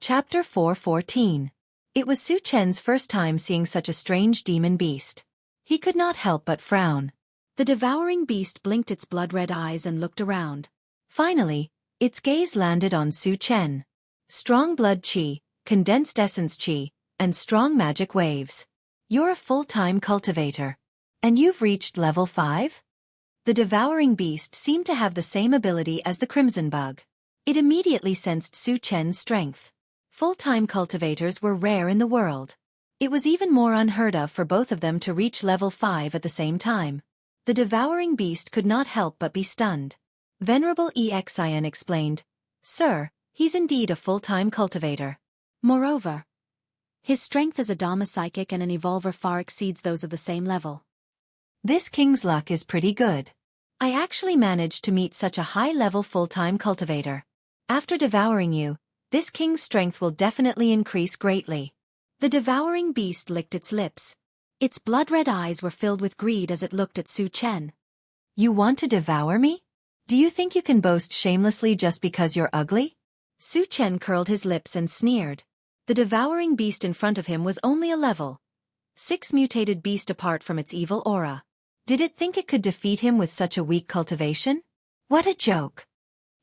Chapter 4:14. It was Su Chen's first time seeing such a strange demon beast. He could not help but frown. The devouring beast blinked its blood-red eyes and looked around. Finally, its gaze landed on Su Chen. Strong blood qi, condensed essence qi, and strong magic waves. You're a full-time cultivator. And you've reached level 5? The devouring beast seemed to have the same ability as the crimson bug. It immediately sensed Su Chen's strength. Full-time cultivators were rare in the world. It was even more unheard of for both of them to reach level 5 at the same time. The devouring beast could not help but be stunned. Venerable Xian explained, "Sir, he's indeed a full-time cultivator. Moreover, his strength as a Dhamma psychic and an evolver far exceeds those of the same level. This king's luck is pretty good. I actually managed to meet such a high-level full-time cultivator. After devouring you, this king's strength will definitely increase greatly." The devouring beast licked its lips. Its blood-red eyes were filled with greed as it looked at Su Chen. "You want to devour me? Do you think you can boast shamelessly just because you're ugly?" Su Chen curled his lips and sneered. The devouring beast in front of him was only a level 6 mutated beast apart from its evil aura. Did it think it could defeat him with such a weak cultivation? What a joke!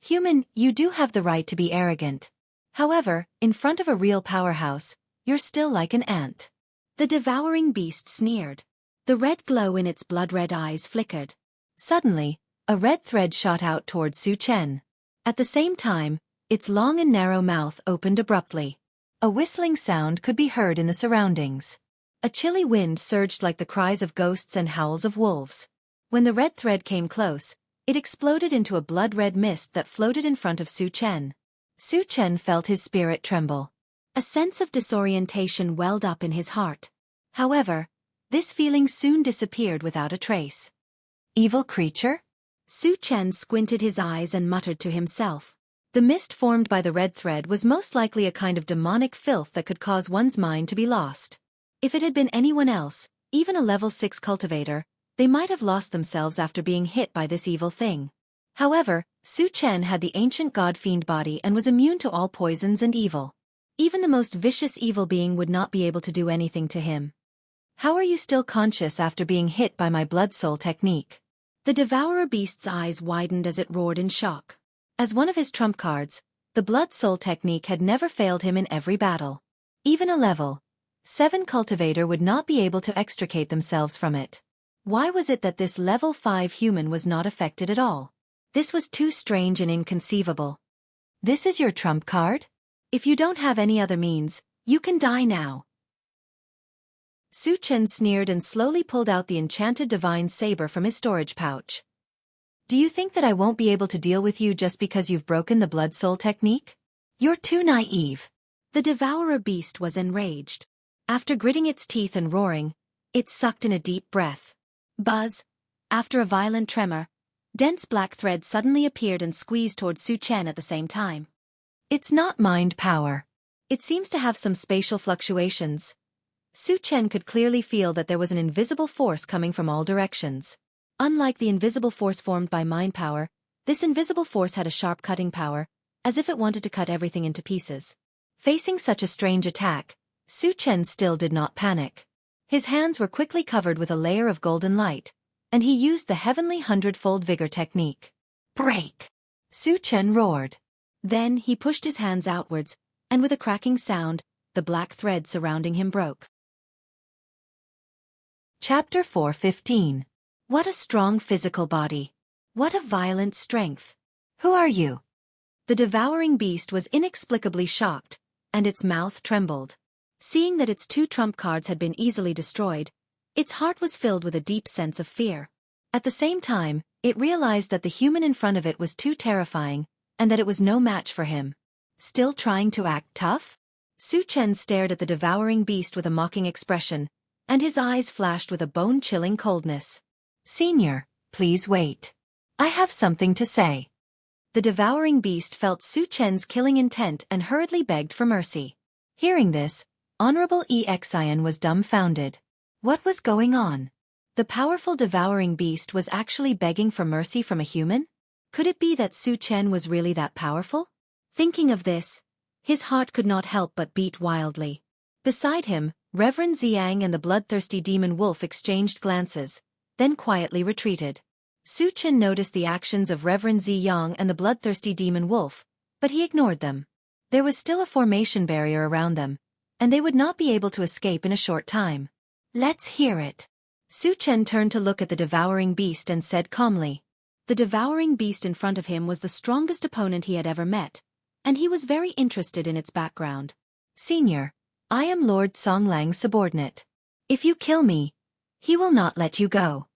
Human, you do have the right to be arrogant. However, in front of a real powerhouse, you're still like an ant. The devouring beast sneered. The red glow in its blood-red eyes flickered. Suddenly, a red thread shot out toward Su Chen. At the same time, its long and narrow mouth opened abruptly. A whistling sound could be heard in the surroundings. A chilly wind surged like the cries of ghosts and howls of wolves. When the red thread came close, it exploded into a blood-red mist that floated in front of Su Chen. Su Chen felt his spirit tremble. A sense of disorientation welled up in his heart. However, this feeling soon disappeared without a trace. Evil creature? Su Chen squinted his eyes and muttered to himself. The mist formed by the red thread was most likely a kind of demonic filth that could cause one's mind to be lost. If it had been anyone else, even a level 6 cultivator, they might have lost themselves after being hit by this evil thing. However, Su Chen had the ancient god-fiend body and was immune to all poisons and evil. Even the most vicious evil being would not be able to do anything to him. How are you still conscious after being hit by my blood soul technique? The devourer beast's eyes widened as it roared in shock. As one of his trump cards, the blood soul technique had never failed him in every battle. Even a level 7 cultivator would not be able to extricate themselves from it. Why was it that this level 5 human was not affected at all? This was too strange and inconceivable. This is your trump card? If you don't have any other means, you can die now. Su Chen sneered and slowly pulled out the enchanted divine saber from his storage pouch. Do you think that I won't be able to deal with you just because you've broken the blood soul technique? You're too naive. The devourer beast was enraged. After gritting its teeth and roaring, it sucked in a deep breath. Buzz! After a violent tremor, dense black thread suddenly appeared and squeezed toward Su Chen at the same time. It's not mind power. It seems to have some spatial fluctuations. Su Chen could clearly feel that there was an invisible force coming from all directions. Unlike the invisible force formed by mind power, this invisible force had a sharp cutting power, as if it wanted to cut everything into pieces. Facing such a strange attack, Su Chen still did not panic. His hands were quickly covered with a layer of golden light, and he used the heavenly hundredfold vigor technique. Break! Su Chen roared. Then he pushed his hands outwards, and with a cracking sound, the black thread surrounding him broke. Chapter 4:15. What a strong physical body. What a violent strength. Who are you? The devouring beast was inexplicably shocked, and its mouth trembled. Seeing that its 2 trump cards had been easily destroyed, its heart was filled with a deep sense of fear. At the same time, it realized that the human in front of it was too terrifying, and that it was no match for him. Still trying to act tough? Su Chen stared at the devouring beast with a mocking expression, and his eyes flashed with a bone-chilling coldness. Senior, please wait. I have something to say. The devouring beast felt Su Chen's killing intent and hurriedly begged for mercy. Hearing this, Honorable Xian was dumbfounded. What was going on? The powerful devouring beast was actually begging for mercy from a human? Could it be that Su Chen was really that powerful? Thinking of this, His heart could not help but beat wildly. Beside him, Reverend Xiang and the bloodthirsty demon wolf exchanged glances, then quietly retreated. Su Chen noticed the actions of Reverend Xiang and the bloodthirsty demon wolf, but he ignored them. There was still a formation barrier around them, and they would not be able to escape in a short time. Let's hear it. Su Chen turned to look at the devouring beast and said calmly. The devouring beast in front of him was the strongest opponent he had ever met, and he was very interested in its background. Senior, I am Lord Songlang's subordinate. If you kill me, he will not let you go.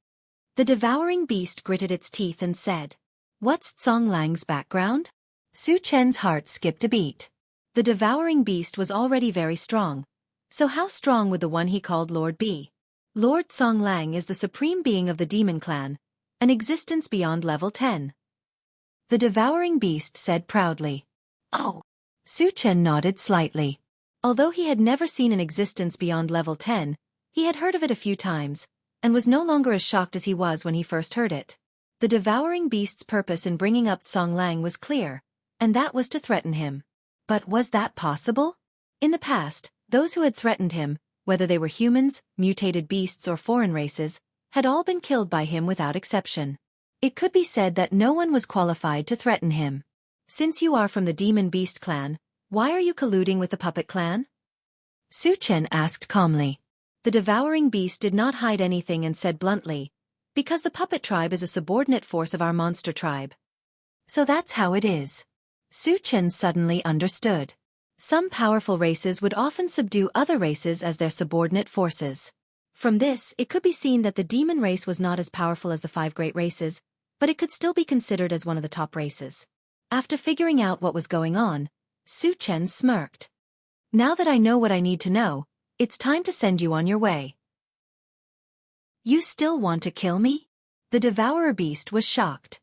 The devouring beast gritted its teeth and said, What's Songlang's background? Su Chen's heart skipped a beat. The devouring beast was already very strong, so how strong would the one he called Lord be? Lord Songlang is the supreme being of the demon clan, an existence beyond level 10. The devouring beast said proudly. Oh! Su Chen nodded slightly. Although he had never seen an existence beyond level 10, he had heard of it a few times, and was no longer as shocked as he was when he first heard it. The devouring beast's purpose in bringing up Songlang was clear, and that was to threaten him. But was that possible? In the past, those who had threatened him, whether they were humans, mutated beasts or foreign races, had all been killed by him without exception. It could be said that no one was qualified to threaten him. Since you are from the Demon Beast clan, why are you colluding with the Puppet clan? Su Chen asked calmly. The devouring beast did not hide anything and said bluntly, because the Puppet tribe is a subordinate force of our monster tribe. So that's how it is. Su Chen suddenly understood. Some powerful races would often subdue other races as their subordinate forces. From this, it could be seen that the demon race was not as powerful as the 5 great races, but it could still be considered as one of the top races. After figuring out what was going on, Su Chen smirked. Now that I know what I need to know, it's time to send you on your way. You still want to kill me? The devourer beast was shocked.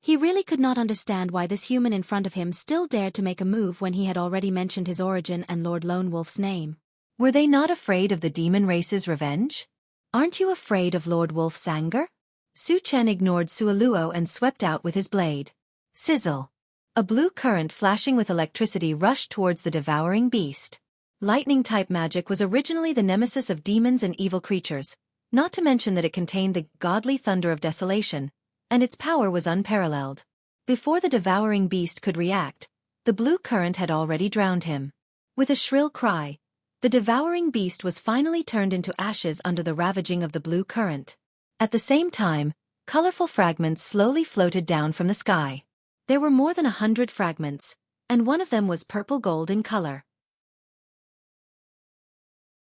He really could not understand why this human in front of him still dared to make a move when he had already mentioned his origin and Lord Lone Wolf's name. Were they not afraid of the demon race's revenge? Aren't you afraid of Lord Wolf's anger? Su Chen ignored Suoluo and swept out with his blade. Sizzle. A blue current flashing with electricity rushed towards the devouring beast. Lightning-type magic was originally the nemesis of demons and evil creatures, not to mention that it contained the godly thunder of desolation, and its power was unparalleled. Before the devouring beast could react, the blue current had already drowned him. With a shrill cry, the devouring beast was finally turned into ashes under the ravaging of the blue current. At the same time, colorful fragments slowly floated down from the sky. There were more than 100 fragments, and one of them was purple-gold in color.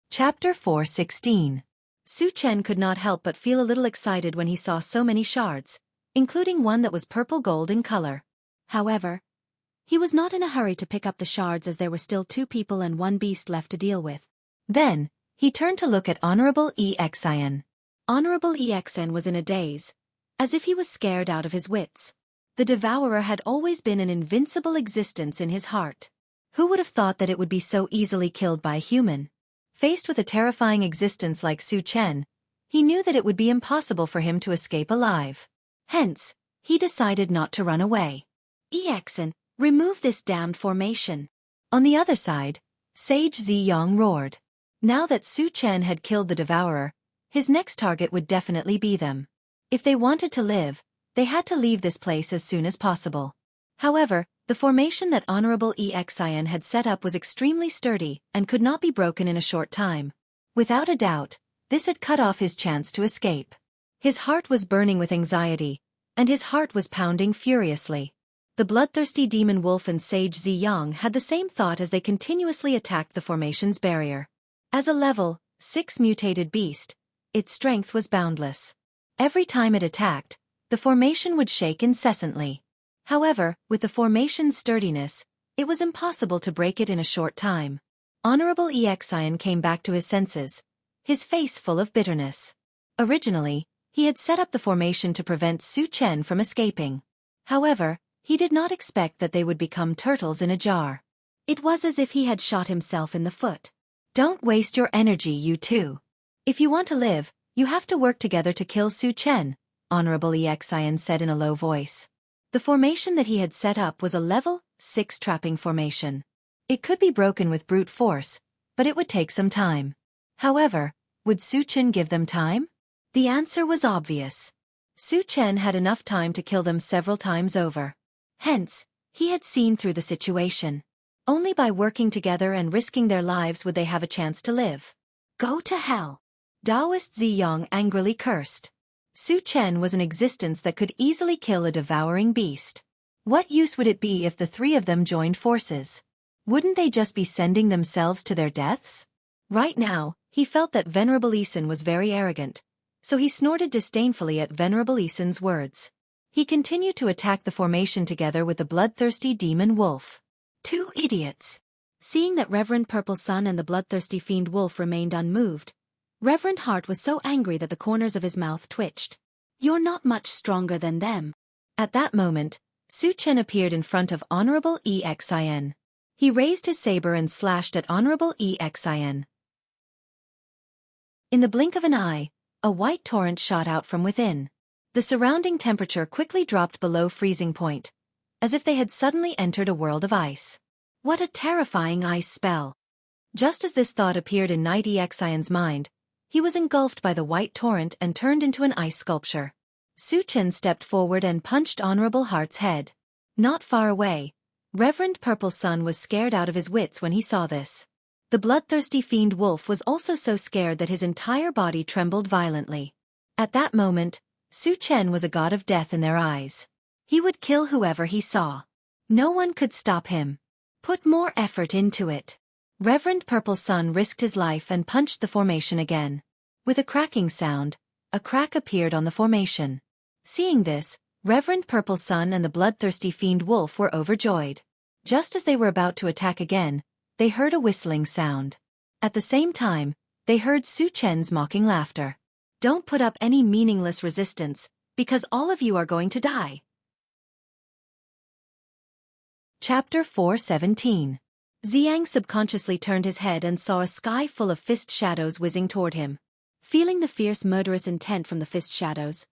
Chapter 4:16. Su Chen could not help but feel a little excited when he saw so many shards, including one that was purple-gold in color. However, he was not in a hurry to pick up the shards as there were still 2 people and 1 beast left to deal with. Then, he turned to look at Honorable Xian. Honorable Xian was in a daze, as if he was scared out of his wits. The Devourer had always been an invincible existence in his heart. Who would have thought that it would be so easily killed by a human? Faced with a terrifying existence like Su Chen, he knew that it would be impossible for him to escape alive. Hence, he decided not to run away. Xian, remove this damned formation. On the other side, Sage Ziyang roared. Now that Su Chen had killed the Devourer, his next target would definitely be them. If they wanted to live, they had to leave this place as soon as possible. However, the formation that Honorable Xian had set up was extremely sturdy and could not be broken in a short time. Without a doubt, this had cut off his chance to escape. His heart was burning with anxiety, and his heart was pounding furiously. The bloodthirsty demon wolf and Sage Ziyang had the same thought as they continuously attacked the formation's barrier. As a level 6 mutated beast, its strength was boundless. Every time it attacked, the formation would shake incessantly. However, with the formation's sturdiness, it was impossible to break it in a short time. Honorable Xian came back to his senses, his face full of bitterness. Originally, he had set up the formation to prevent Su Chen from escaping. However, he did not expect that they would become turtles in a jar. It was as if he had shot himself in the foot. Don't waste your energy, you two. If you want to live, you have to work together to kill Su Chen, Honorable Xian said in a low voice. The formation that he had set up was a level 6 trapping formation. It could be broken with brute force, but it would take some time. However, would Su Chen give them time? The answer was obvious. Su Chen had enough time to kill them several times over. Hence, he had seen through the situation. Only by working together and risking their lives would they have a chance to live. Go to hell! Taoist Ziyang angrily cursed. Su Chen was an existence that could easily kill a devouring beast. What use would it be if the three of them joined forces? Wouldn't they just be sending themselves to their deaths? Right now, he felt that Venerable Isun was very arrogant, so he snorted disdainfully at Venerable Isun's words. He continued to attack the formation together with the bloodthirsty demon wolf. Two idiots! Seeing that Reverend Purple Sun and the bloodthirsty fiend wolf remained unmoved, Reverend Heart was so angry that the corners of his mouth twitched. You're not much stronger than them. At that moment, Su Chen appeared in front of Honorable Xin. He raised his saber and slashed at Honorable Xin. In the blink of an eye, a white torrent shot out from within. The surrounding temperature quickly dropped below freezing point, as if they had suddenly entered a world of ice. What a terrifying ice spell! Just as this thought appeared in Knight Xion's mind, he was engulfed by the white torrent and turned into an ice sculpture. Su Chen stepped forward and punched Honorable Heart's head. Not far away, Reverend Purple Sun was scared out of his wits when he saw this. The bloodthirsty fiend wolf was also so scared that his entire body trembled violently. At that moment, Su Chen was a god of death in their eyes. He would kill whoever he saw. No one could stop him. Put more effort into it. Reverend Purple Sun risked his life and punched the formation again. With a cracking sound, a crack appeared on the formation. Seeing this, Reverend Purple Sun and the bloodthirsty fiend wolf were overjoyed. Just as they were about to attack again, they heard a whistling sound. At the same time, they heard Su Chen's mocking laughter. Don't put up any meaningless resistance, because all of you are going to die. Chapter 4:17. Xiang subconsciously turned his head and saw a sky full of fist shadows whizzing toward him. Feeling the fierce murderous intent from the fist shadows,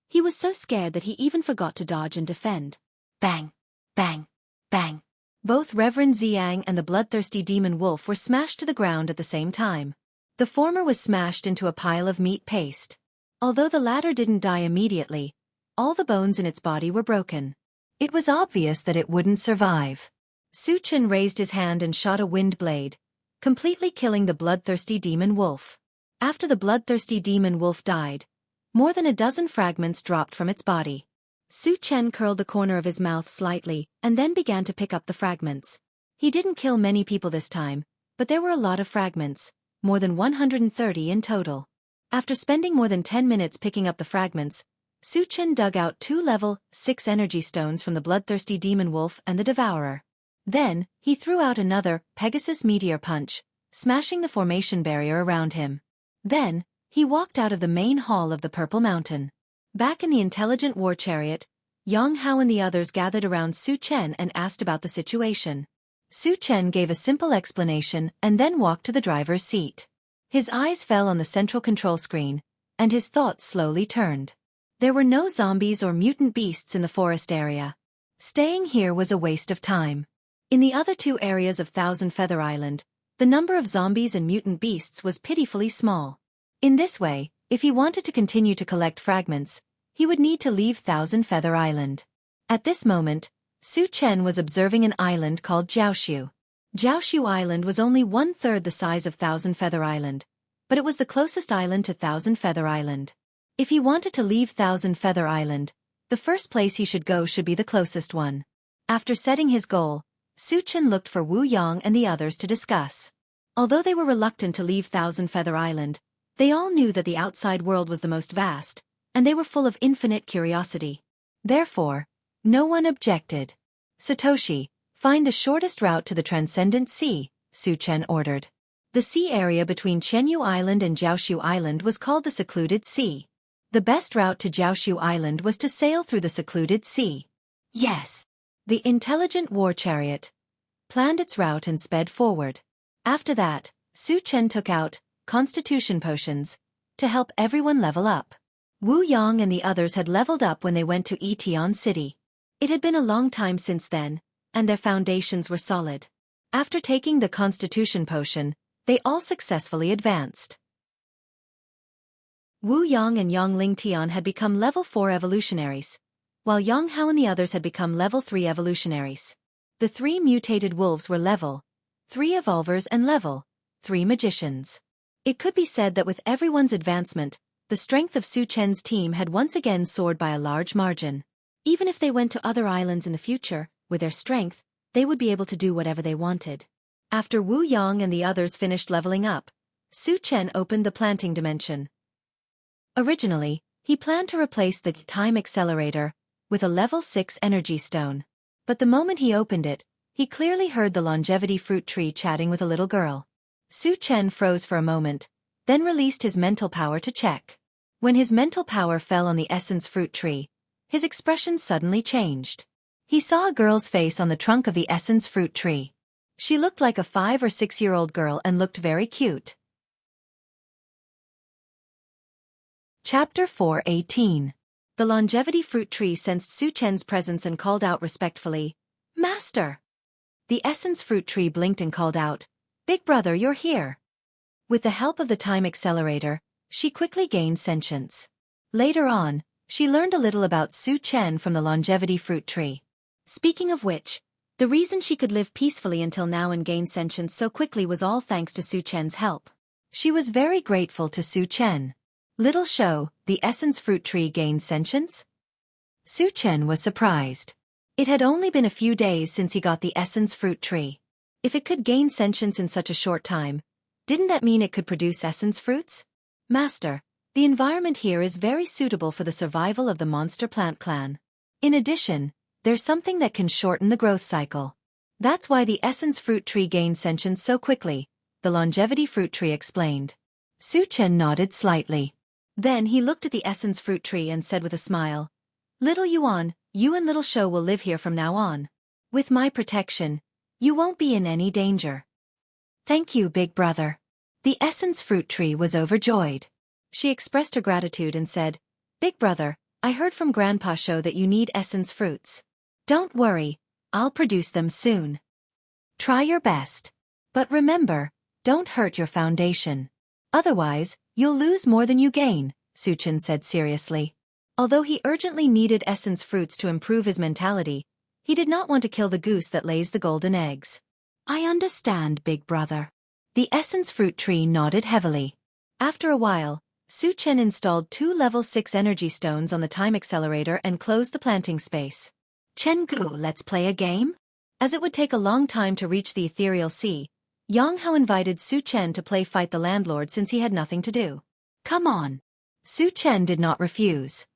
he was so scared that he even forgot to dodge and defend. Bang! Bang! Bang! Both Reverend Xiang and the bloodthirsty demon wolf were smashed to the ground at the same time. The former was smashed into a pile of meat paste. Although the latter didn't die immediately, all the bones in its body were broken. It was obvious that it wouldn't survive. Su Chen raised his hand and shot a wind blade, completely killing the bloodthirsty demon wolf. After the bloodthirsty demon wolf died, more than a dozen fragments dropped from its body. Su Chen curled the corner of his mouth slightly and then began to pick up the fragments. He didn't kill many people this time, but there were a lot of fragments, more than 130 in total. After spending more than 10 minutes picking up the fragments, Su Chen dug out 2 level 6 energy stones from the bloodthirsty demon wolf and the devourer. Then, he threw out another Pegasus meteor punch, smashing the formation barrier around him. Then, he walked out of the main hall of the Purple Mountain. Back in the intelligent war chariot, Jianghu and the others gathered around Su Chen and asked about the situation. Su Chen gave a simple explanation and then walked to the driver's seat. His eyes fell on the central control screen, and his thoughts slowly turned. There were no zombies or mutant beasts in the forest area. Staying here was a waste of time. In the other 2 areas of Thousand Feather Island, the number of zombies and mutant beasts was pitifully small. In this way, if he wanted to continue to collect fragments, he would need to leave Thousand Feather Island. At this moment, Su Chen was observing an island called Jianghu. Jianghu Island was only 1/3 the size of Thousand Feather Island, but it was the closest island to Thousand Feather Island. If he wanted to leave Thousand Feather Island, the first place he should go should be the closest one. After setting his goal, Su Chen looked for Wu Yang and the others to discuss. Although they were reluctant to leave Thousand Feather Island, they all knew that the outside world was the most vast, and they were full of infinite curiosity. Therefore, no one objected. Satoshi, find the shortest route to the Transcendent Sea, Su Chen ordered. The sea area between Jianghu Island and Jianghu Island was called the Secluded Sea. The best route to Jianghu Island was to sail through the Secluded Sea. Yes. The intelligent war chariot planned its route and sped forward. After that, Su Chen took out constitution potions to help everyone level up. Wu Yang and the others had leveled up when they went to Etion City. It had been a long time since then, and their foundations were solid. After taking the Constitution potion, they all successfully advanced. Wu Yang and Yang Lingtian had become level 4 evolutionaries, while Yang Hao and the others had become level 3 evolutionaries. The 3 mutated wolves were level 3 evolvers and level 3 magicians. It could be said that with everyone's advancement, the strength of Su Chen's team had once again soared by a large margin. Even if they went to other islands in the future, with their strength, they would be able to do whatever they wanted. After Wu Yang and the others finished leveling up, Su Chen opened the planting dimension. Originally, he planned to replace the time accelerator with a level 6 energy stone. But the moment he opened it, he clearly heard the longevity fruit tree chatting with a little girl. Su Chen froze for a moment, then released his mental power to check. When his mental power fell on the essence fruit tree, his expression suddenly changed. He saw a girl's face on the trunk of the essence fruit tree. She looked like a 5 or 6-year-old girl and looked very cute. Chapter 4:18. The longevity fruit tree sensed Su Chen's presence and called out respectfully, "Master!" The essence fruit tree blinked and called out, "Big brother, you're here." With the help of the time accelerator, she quickly gained sentience. Later on, she learned a little about Su Chen from the longevity fruit tree. Speaking of which, the reason she could live peacefully until now and gain sentience so quickly was all thanks to Su Chen's help. She was very grateful to Su Chen. Little show, the essence fruit tree gained sentience? Su Chen was surprised. It had only been a few days since he got the essence fruit tree. If it could gain sentience in such a short time, didn't that mean it could produce essence fruits? Master, the environment here is very suitable for the survival of the monster plant clan. In addition, there's something that can shorten the growth cycle. That's why the essence fruit tree gained sentience so quickly, the longevity fruit tree explained. Su Chen nodded slightly. Then he looked at the essence fruit tree and said with a smile, "Little Yuan, you and Little Shou will live here from now on. With my protection, you won't be in any danger." "Thank you, big brother." The essence fruit tree was overjoyed. She expressed her gratitude and said, "Big brother, I heard from Grandpa Shou that you need essence fruits. Don't worry, I'll produce them soon. Try your best. But remember, don't hurt your foundation. Otherwise, you'll lose more than you gain," Su Chen said seriously. Although he urgently needed essence fruits to improve his mentality, he did not want to kill the goose that lays the golden eggs. "I understand, big brother." The essence fruit tree nodded heavily. After a while, Su Chen installed 2 level 6 energy stones on the time accelerator and closed the planting space. "Chenggu, let's play a game?" As it would take a long time to reach the ethereal sea, Yang Hao invited Su Chen to play fight the landlord since he had nothing to do. "Come on." Su Chen did not refuse.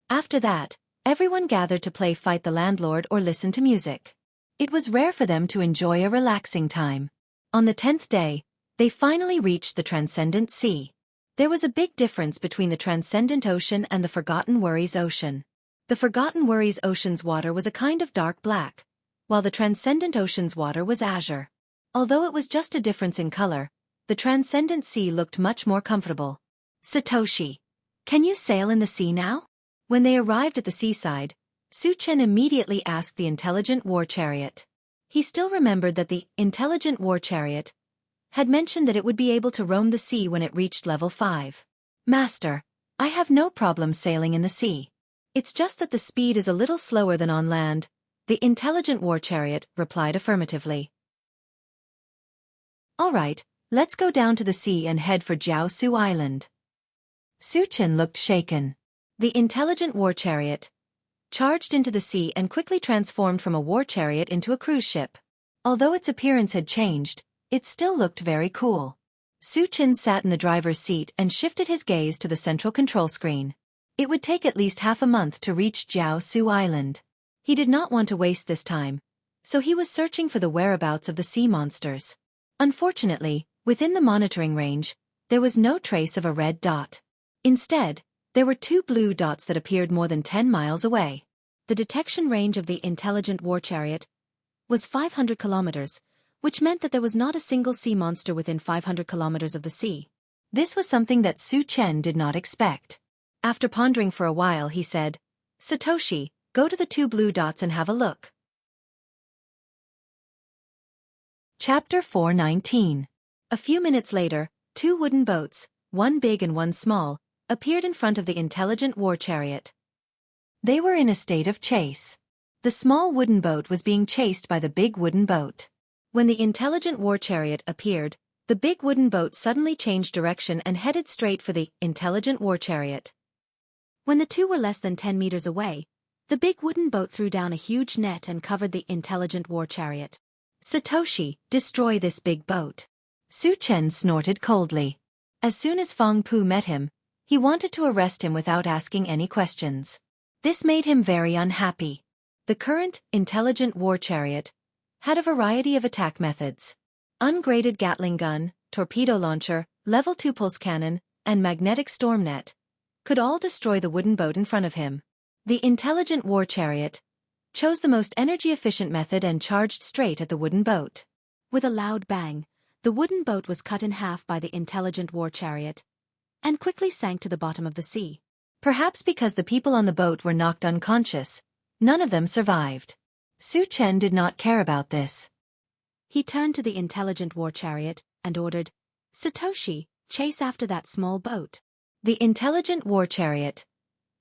After that, everyone gathered to play fight the landlord or listen to music. It was rare for them to enjoy a relaxing time. On the 10th day, they finally reached the transcendent sea. There was a big difference between the transcendent ocean and the Forgotten Worries Ocean. The Forgotten Worries Ocean's water was a kind of dark black, while the transcendent ocean's water was azure. Although it was just a difference in color, the transcendent sea looked much more comfortable. "Satoshi, can you sail in the sea now?" When they arrived at the seaside, Su Chen immediately asked the intelligent war chariot. He still remembered that the intelligent war chariot had mentioned that it would be able to roam the sea when it reached level 5. "Master, I have no problem sailing in the sea. It's just that the speed is a little slower than on land," the intelligent war chariot replied affirmatively. "All right, let's go down to the sea and head for Jianghu Island." Su Chen looked shaken. The intelligent war chariot charged into the sea and quickly transformed from a war chariot into a cruise ship. Although its appearance had changed, it still looked very cool. Su Chen sat in the driver's seat and shifted his gaze to the central control screen. It would take at least half a month to reach Jianghu Island. He did not want to waste this time, so he was searching for the whereabouts of the sea monsters. Unfortunately, within the monitoring range, there was no trace of a red dot. Instead, there were 2 blue dots that appeared more than 10 miles away. The detection range of the intelligent war chariot was 500 kilometers, which meant that there was not a single sea monster within 500 kilometers of the sea. This was something that Su Chen did not expect. After pondering for a while, he said, "Satoshi, go to the 2 blue dots and have a look." Chapter 419. A few minutes later, two wooden boats, one big and one small, appeared in front of the intelligent war chariot. They were in a state of chase. The small wooden boat was being chased by the big wooden boat. When the intelligent war chariot appeared, the big wooden boat suddenly changed direction and headed straight for the intelligent war chariot. When the two were less than 10 meters away, the big wooden boat threw down a huge net and covered the intelligent war chariot. Satoshi, destroy this big boat. Su Chen snorted coldly. As soon as Fang Pu met him, he wanted to arrest him without asking any questions. This made him very unhappy. The current, intelligent war chariot had a variety of attack methods. Ungraded Gatling gun, torpedo launcher, level 2 pulse cannon, and magnetic storm net could all destroy the wooden boat in front of him. The intelligent war chariot chose the most energy-efficient method and charged straight at the wooden boat. With a loud bang, the wooden boat was cut in half by the intelligent war chariot and quickly sank to the bottom of the sea. Perhaps because the people on the boat were knocked unconscious, none of them survived. Su Chen did not care about this. He turned to the intelligent war chariot and ordered, "Satoshi, chase after that small boat." The intelligent war chariot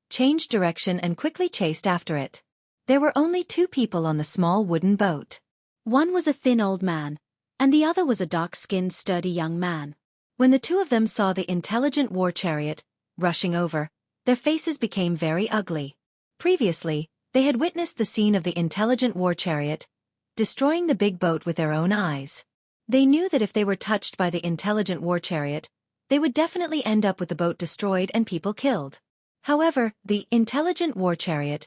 changed direction and quickly chased after it. There were only two people on the small wooden boat. One was a thin old man, and the other was a dark-skinned, sturdy young man. When the two of them saw the intelligent war chariot rushing over, their faces became very ugly. Previously, they had witnessed the scene of the intelligent war chariot destroying the big boat with their own eyes. They knew that if they were touched by the intelligent war chariot, they would definitely end up with the boat destroyed and people killed. However, the intelligent war chariot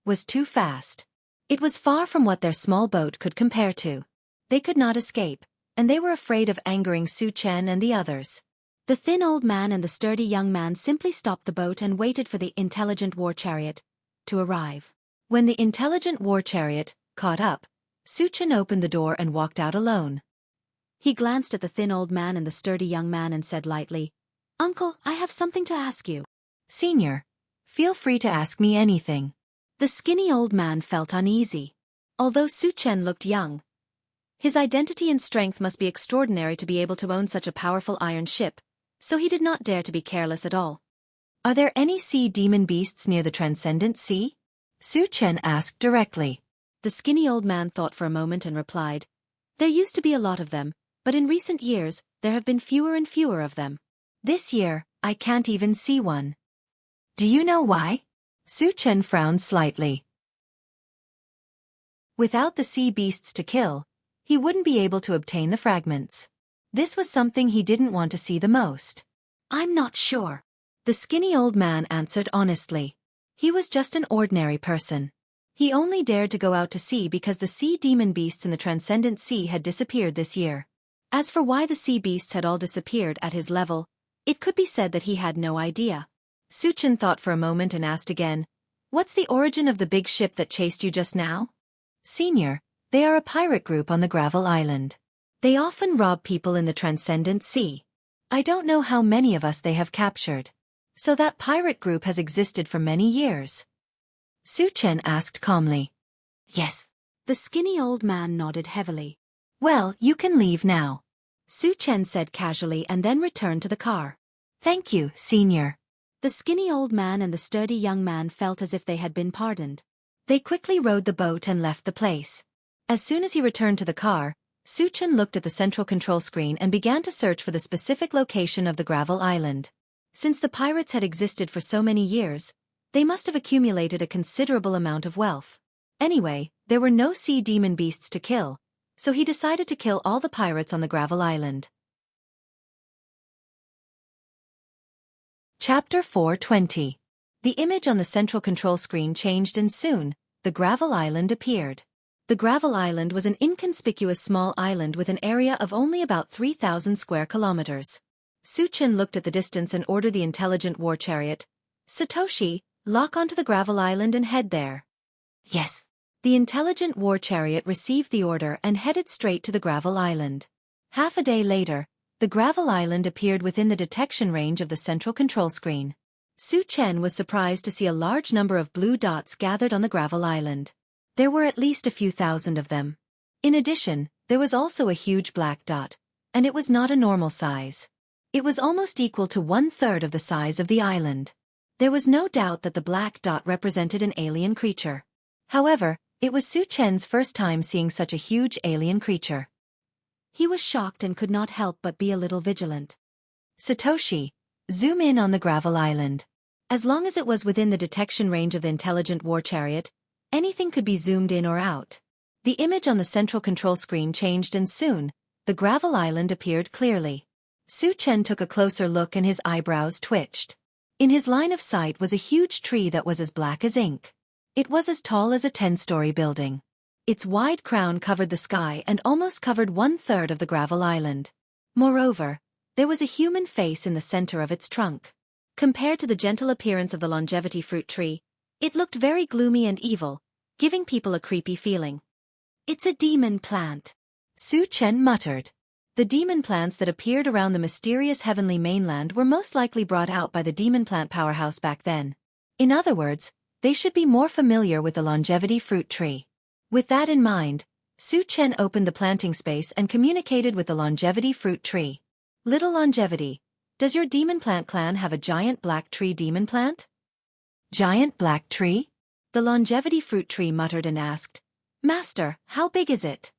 was too fast. It was far from what their small boat could compare to. They could not escape, and they were afraid of angering Su Chen and the others. The thin old man and the sturdy young man simply stopped the boat and waited for the intelligent war chariot to arrive. When the intelligent war chariot caught up, Su Chen opened the door and walked out alone. He glanced at the thin old man and the sturdy young man and said lightly, "Uncle, I have something to ask you." "Senior, feel free to ask me anything." The skinny old man felt uneasy. Although Su Chen looked young, his identity and strength must be extraordinary to be able to own such a powerful iron ship, so he did not dare to be careless at all. "Are there any sea demon beasts near the Transcendent Sea?" Su Chen asked directly. The skinny old man thought for a moment and replied, "There used to be a lot of them, but in recent years, there have been fewer and fewer of them. This year, I can't even see one." "Do you know why?" Su Chen frowned slightly. Without the sea beasts to kill, he wouldn't be able to obtain the fragments. This was something he didn't want to see the most. "I'm not sure," the skinny old man answered honestly. He was just an ordinary person. He only dared to go out to sea because the sea demon beasts in the Transcendent Sea had disappeared this year. As for why the sea beasts had all disappeared at his level, it could be said that he had no idea. Su Chen thought for a moment and asked again, "What's the origin of the big ship that chased you just now?" "Senior, they are a pirate group on the Gravel Island. They often rob people in the Transcendent Sea. I don't know how many of us they have captured. So that pirate group has existed for many years?" Su Chen asked calmly. "Yes." The skinny old man nodded heavily. "Well, you can leave now," Su Chen said casually and then returned to the car. "Thank you, Senior." The skinny old man and the sturdy young man felt as if they had been pardoned. They quickly rowed the boat and left the place. As soon as he returned to the car, Su Chen looked at the central control screen and began to search for the specific location of the Gravel Island. Since the pirates had existed for so many years, they must have accumulated a considerable amount of wealth. Anyway, there were no sea demon beasts to kill, so he decided to kill all the pirates on the Gravel Island. Chapter 420. The image on the central control screen changed and soon, the Gravel Island appeared. The Gravel Island was an inconspicuous small island with an area of only about 3,000 square kilometers. Su Chen looked at the distance and ordered the intelligent war chariot, "Satoshi, lock onto the Gravel Island and head there." "Yes." The intelligent war chariot received the order and headed straight to the Gravel Island. Half a day later, the Gravel Island appeared within the detection range of the central control screen. Su Chen was surprised to see a large number of blue dots gathered on the Gravel Island. There were at least a few thousand of them. In addition, there was also a huge black dot, and it was not a normal size. It was almost equal to 1/3 of the size of the island. There was no doubt that the black dot represented an alien creature. However, it was Su Chen's first time seeing such a huge alien creature. He was shocked and could not help but be a little vigilant. Satoshi, zoom in on the gravel island. As long as it was within the detection range of the intelligent war chariot, anything could be zoomed in or out. The image on the central control screen changed and soon, the gravel island appeared clearly. Su Chen took a closer look and his eyebrows twitched. In his line of sight was a huge tree that was as black as ink. It was as tall as a 10-story building. Its wide crown covered the sky and almost covered 1/3 of the gravel island. Moreover, there was a human face in the center of its trunk. Compared to the gentle appearance of the longevity fruit tree, it looked very gloomy and evil, giving people a creepy feeling. "It's a demon plant," Su Chen muttered. The demon plants that appeared around the mysterious heavenly mainland were most likely brought out by the demon plant powerhouse back then. In other words, they should be more familiar with the longevity fruit tree. With that in mind, Su Chen opened the planting space and communicated with the longevity fruit tree. "Little Longevity, does your demon plant clan have a giant black tree demon plant?" "Giant black tree?" The longevity fruit tree muttered and asked, "Master, how big is it?"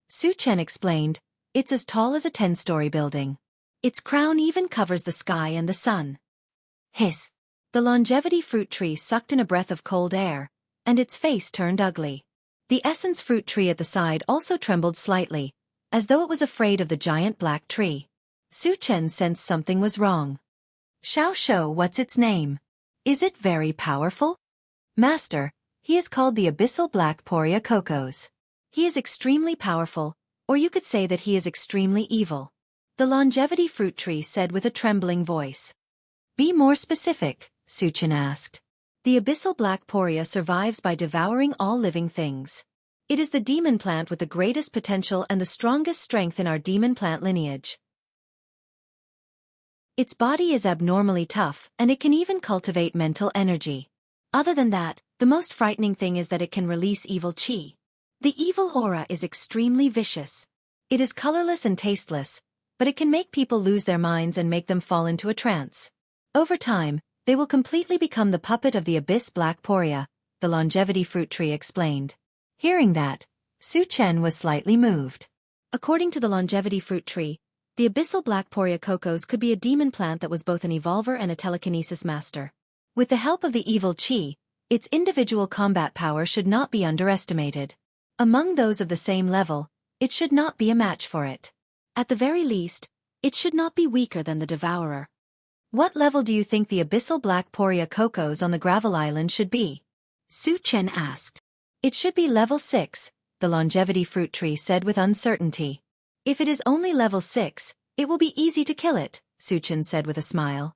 Su Chen explained, "It's as tall as a 10-story building. Its crown even covers the sky and the sun." Hiss! The longevity fruit tree sucked in a breath of cold air, and its face turned ugly. The essence fruit tree at the side also trembled slightly, as though it was afraid of the giant black tree. Su Chen sensed something was wrong. "Xiao Shou, what's its name? Is it very powerful?" "Master, he is called the Abyssal Black Poria Cocos. He is extremely powerful, or you could say that he is extremely evil," the longevity fruit tree said with a trembling voice. "Be more specific," Su Chen asked. "The Abyssal Black Poria survives by devouring all living things. It is the demon plant with the greatest potential and the strongest strength in our demon plant lineage. Its body is abnormally tough, and it can even cultivate mental energy. Other than that, the most frightening thing is that it can release evil chi. The evil aura is extremely vicious. It is colorless and tasteless, but it can make people lose their minds and make them fall into a trance. Over time, they will completely become the puppet of the Abyss Black Poria," the longevity fruit tree explained. Hearing that, Su Chen was slightly moved. According to the longevity fruit tree, the Abyssal Black Poria Cocos could be a demon plant that was both an evolver and a telekinesis master. With the help of the evil chi, its individual combat power should not be underestimated. Among those of the same level, it should not be a match for it. At the very least, it should not be weaker than the Devourer. "What level do you think the Abyssal Black Poria Cocos on the gravel island should be?" Su Chen asked. "It should be level 6, the longevity fruit tree said with uncertainty. "If it is only level 6, it will be easy to kill it," Su Chen said with a smile.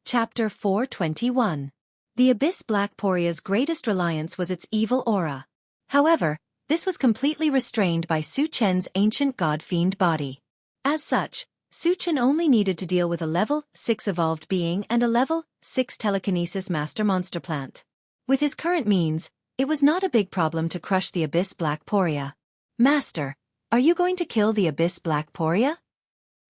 Chapter 421. The Abyss Black Poria's greatest reliance was its evil aura. However, this was completely restrained by Su Chen's ancient god-fiend body. As such, Su Chen only needed to deal with a level 6 evolved being and a level 6 telekinesis master monster plant. With his current means, it was not a big problem to crush the Abyss Black Poria. "Master, are you going to kill the Abyss Black Poria?"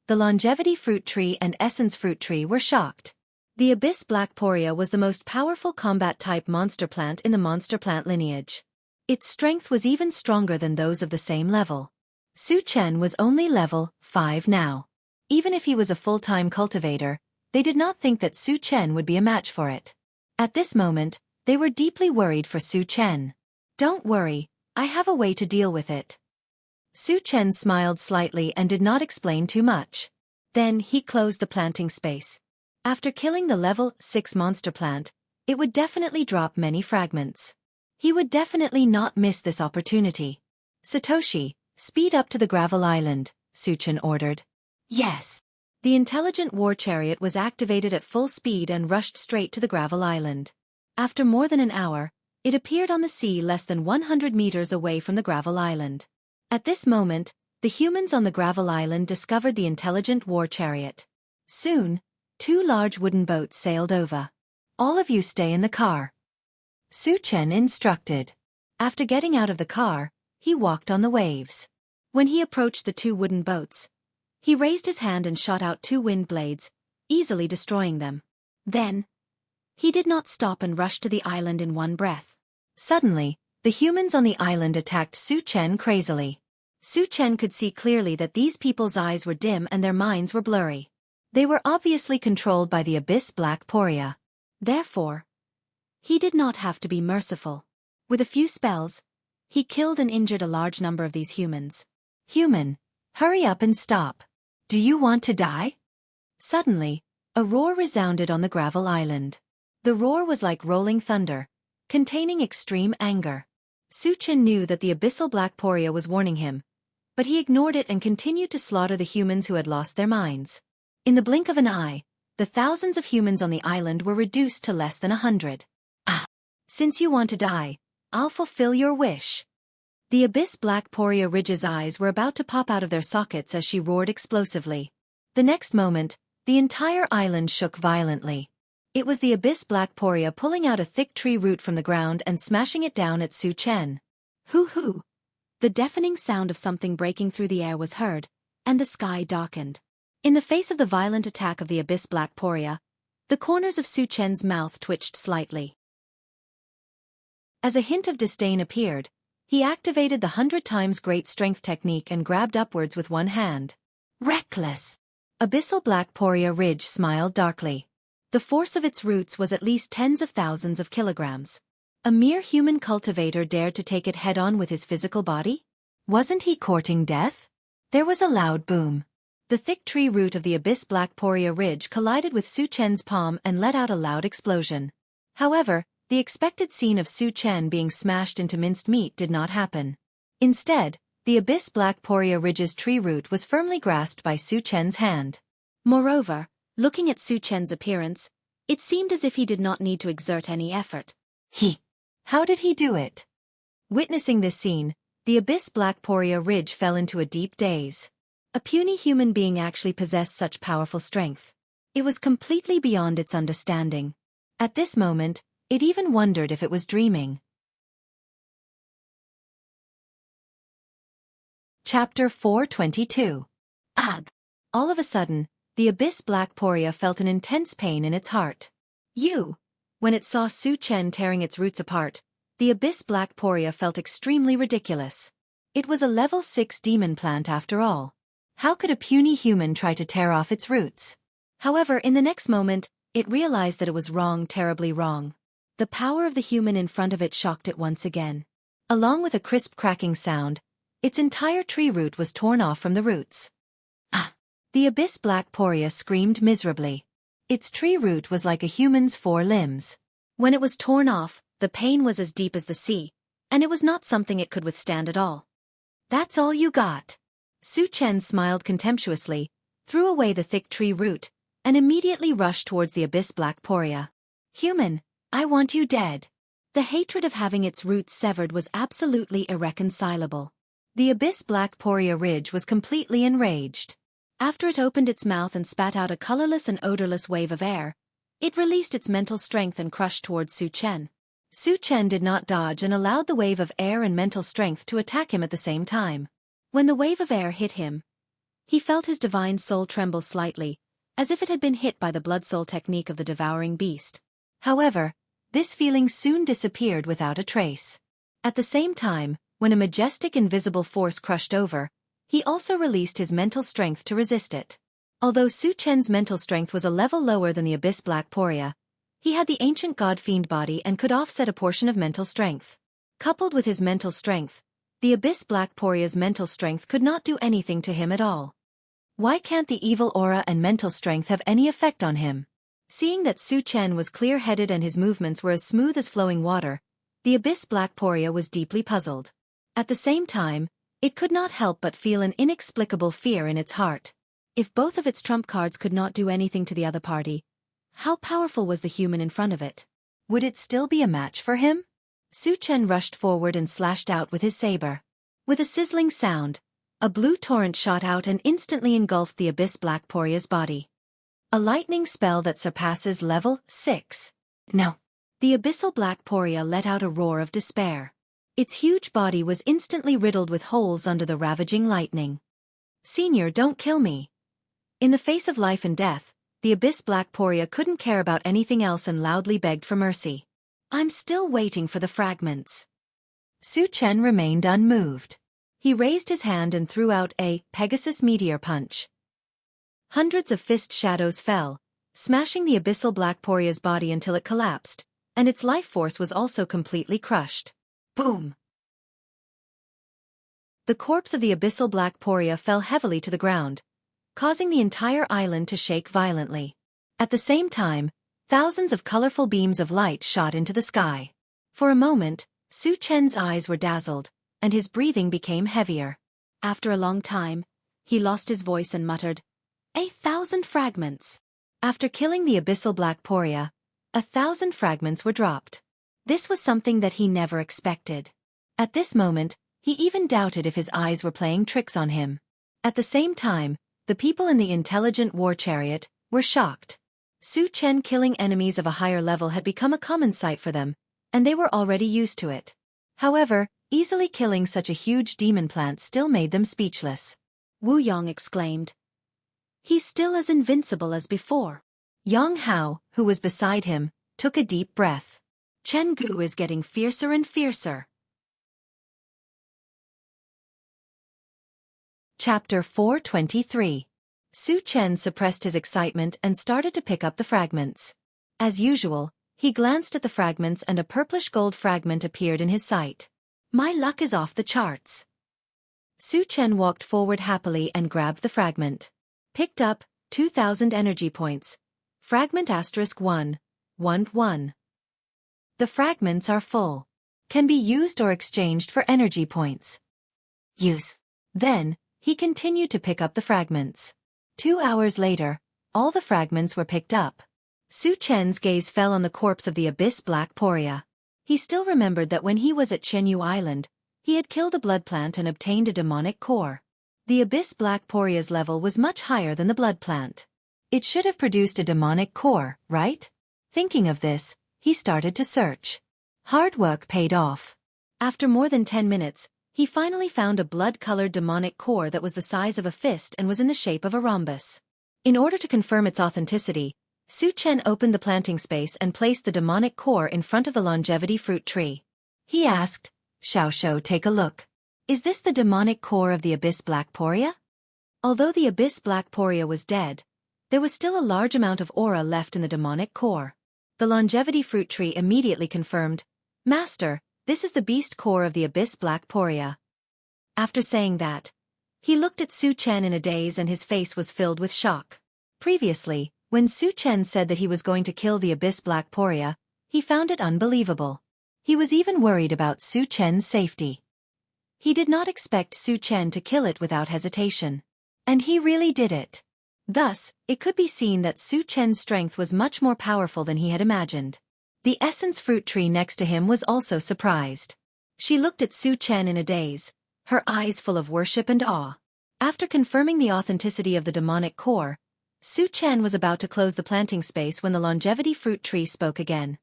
The longevity fruit tree and essence fruit tree were shocked. The Abyss Black Poria was the most powerful combat-type monster plant in the monster plant lineage. Its strength was even stronger than those of the same level. Su Chen was only level 5 now. Even if he was a full-time cultivator, they did not think that Su Chen would be a match for it. At this moment, they were deeply worried for Su Chen. "Don't worry, I have a way to deal with it." Su Chen smiled slightly and did not explain too much. Then he closed the planting space. After killing the level 6 monster plant, it would definitely drop many fragments. He would definitely not miss this opportunity. "Satoshi, speed up to the gravel island," Su Chen ordered. Yes. The intelligent war chariot was activated at full speed and rushed straight to the gravel island. After more than an hour, it appeared on the sea less than 100 meters away from the gravel island. At this moment, the humans on the gravel island discovered the intelligent war chariot. Soon, 2 large wooden boats sailed over. "All of you stay in the car," Su Chen instructed. After getting out of the car, he walked on the waves. When he approached the two wooden boats, he raised his hand and shot out two wind blades, easily destroying them. Then, he did not stop and rushed to the island in one breath. Suddenly, the humans on the island attacked Su Chen crazily. Su Chen could see clearly that these people's eyes were dim and their minds were blurry. They were obviously controlled by the Abyss Black Poria. Therefore, he did not have to be merciful. With a few spells, he killed and injured a large number of these humans. Human, hurry up and stop. Do you want to die? Suddenly, a roar resounded on the gravel island. The roar was like rolling thunder, containing extreme anger. Su Chen knew that the Abyssal Black Poria was warning him, but he ignored it and continued to slaughter the humans who had lost their minds. In the blink of an eye, the thousands of humans on the island were reduced to less than 100. Since you want to die, I'll fulfill your wish. The Abyss Black Poria Ridge's eyes were about to pop out of their sockets as she roared explosively. The next moment, the entire island shook violently. It was the Abyss Black Poria pulling out a thick tree root from the ground and smashing it down at Su Chen. Hoo-hoo! The deafening sound of something breaking through the air was heard, and the sky darkened. In the face of the violent attack of the Abyss Black Poria, the corners of Su Chen's mouth twitched slightly. As a hint of disdain appeared, he activated the 100 times great strength technique and grabbed upwards with one hand. Reckless! Abyssal Black Poria Ridge smiled darkly. The force of its roots was at least tens of thousands of kilograms. A mere human cultivator dared to take it head-on with his physical body? Wasn't he courting death? There was a loud boom. The thick tree root of the Abyss Black Poria Ridge collided with Su Chen's palm and let out a loud explosion. However, the expected scene of Su Chen being smashed into minced meat did not happen. Instead, the Abyss Black Poria Ridge's tree root was firmly grasped by Su Chen's hand. Moreover, looking at Su Chen's appearance, it seemed as if he did not need to exert any effort. How did he do it? Witnessing this scene, the Abyss Black Poria Ridge fell into a deep daze. A puny human being actually possessed such powerful strength. It was completely beyond its understanding. At this moment, it even wondered if it was dreaming. Chapter 422. Ugh! All of a sudden, the Abyss Black Poria felt an intense pain in its heart. When it saw Su Chen tearing its roots apart, the Abyss Black Poria felt extremely ridiculous. It was a level 6 demon plant after all. How could a puny human try to tear off its roots? However, in the next moment, it realized that it was wrong, terribly wrong. The power of the human in front of it shocked it once again. Along with a crisp cracking sound, its entire tree root was torn off from the roots. The Abyss Black Poria screamed miserably. Its tree root was like a human's 4 limbs. When it was torn off, the pain was as deep as the sea, and it was not something it could withstand at all. That's all you got? Su Chen smiled contemptuously, threw away the thick tree root, and immediately rushed towards the Abyss Black Poria. Human, I want you dead. The hatred of having its roots severed was absolutely irreconcilable. The Abyss Black Poria Ridge was completely enraged. After it opened its mouth and spat out a colorless and odorless wave of air, it released its mental strength and crushed towards Su Chen. Su Chen did not dodge and allowed the wave of air and mental strength to attack him at the same time. When the wave of air hit him, he felt his divine soul tremble slightly, as if it had been hit by the blood soul technique of the devouring beast. However, this feeling soon disappeared without a trace. At the same time, when a majestic invisible force crushed over, he also released his mental strength to resist it. Although Su Chen's mental strength was a level lower than the Abyss Black Poria, he had the ancient god-fiend body and could offset a portion of mental strength. Coupled with his mental strength, the Abyss Black Poria's mental strength could not do anything to him at all. Why can't the evil aura and mental strength have any effect on him? Seeing that Su Chen was clear-headed and his movements were as smooth as flowing water, the Abyss Black Poria was deeply puzzled. At the same time, it could not help but feel an inexplicable fear in its heart. If both of its trump cards could not do anything to the other party, how powerful was the human in front of it? Would it still be a match for him? Su Chen rushed forward and slashed out with his saber. With a sizzling sound, a blue torrent shot out and instantly engulfed the Abyss Black Poria's body. A lightning spell that surpasses level 6. No. The Abyssal Black Poria let out a roar of despair. Its huge body was instantly riddled with holes under the ravaging lightning. "Senior, don't kill me." In the face of life and death, the Abyss Black Poria couldn't care about anything else and loudly begged for mercy. "I'm still waiting for the fragments." Su Chen remained unmoved. He raised his hand and threw out a Pegasus meteor punch. Hundreds of fist shadows fell, smashing the Abyssal Black Poria's body until it collapsed, and its life force was also completely crushed. Boom! The corpse of the Abyssal Black Poria fell heavily to the ground, causing the entire island to shake violently. At the same time, thousands of colorful beams of light shot into the sky. For a moment, Su Chen's eyes were dazzled, and his breathing became heavier. After a long time, he lost his voice and muttered, "1,000 fragments." After killing the Abyssal Black Poria, 1,000 fragments were dropped. This was something that he never expected. At this moment, he even doubted if his eyes were playing tricks on him. At the same time, the people in the intelligent war chariot were shocked. Su Chen killing enemies of a higher level had become a common sight for them, and they were already used to it. However, easily killing such a huge demon plant still made them speechless. Wu Yong exclaimed, "He's still as invincible as before." Yang Hao, who was beside him, took a deep breath. "Chen Gu is getting fiercer and fiercer." Chapter 423. Su Chen suppressed his excitement and started to pick up the fragments. As usual, he glanced at the fragments and a purplish-gold fragment appeared in his sight. "My luck is off the charts." Su Chen walked forward happily and grabbed the fragment. Picked up 2,000 energy points. Fragment *1, 1, 1. The fragments are full. Can be used or exchanged for energy points. Use. Then, he continued to pick up the fragments. 2 hours later, all the fragments were picked up. Su Chen's gaze fell on the corpse of the Abyss Black Poria. He still remembered that when he was at Qianyu Island, he had killed a blood plant and obtained a demonic core. The Abyss Black Poria's level was much higher than the blood plant. It should have produced a demonic core, right? Thinking of this, he started to search. Hard work paid off. After more than 10 minutes, he finally found a blood-colored demonic core that was the size of a fist and was in the shape of a rhombus. In order to confirm its authenticity, Su Chen opened the planting space and placed the demonic core in front of the longevity fruit tree. He asked, "Xiao, take a look. Is this the demonic core of the Abyss Black Poria?" Although the Abyss Black Poria was dead, there was still a large amount of aura left in the demonic core. The longevity fruit tree immediately confirmed, "Master, this is the beast core of the Abyss Black Poria." After saying that, he looked at Su Chen in a daze and his face was filled with shock. Previously, when Su Chen said that he was going to kill the Abyss Black Poria, he found it unbelievable. He was even worried about Su Chen's safety. He did not expect Su Chen to kill it without hesitation. And he really did it. Thus, it could be seen that Su Chen's strength was much more powerful than he had imagined. The essence fruit tree next to him was also surprised. She looked at Su Chen in a daze, her eyes full of worship and awe. After confirming the authenticity of the demonic core, Su Chen was about to close the planting space when the longevity fruit tree spoke again.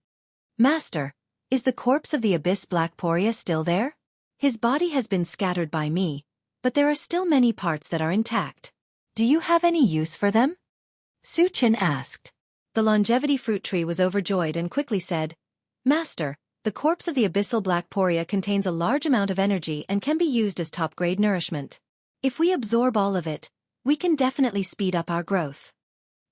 "Master, is the corpse of the Abyss Black Poria still there? His body has been scattered by me, but there are still many parts that are intact. Do you have any use for them?" Su Chen asked. The longevity fruit tree was overjoyed and quickly said, "Master, the corpse of the Abyssal Black Poria contains a large amount of energy and can be used as top-grade nourishment. If we absorb all of it, we can definitely speed up our growth."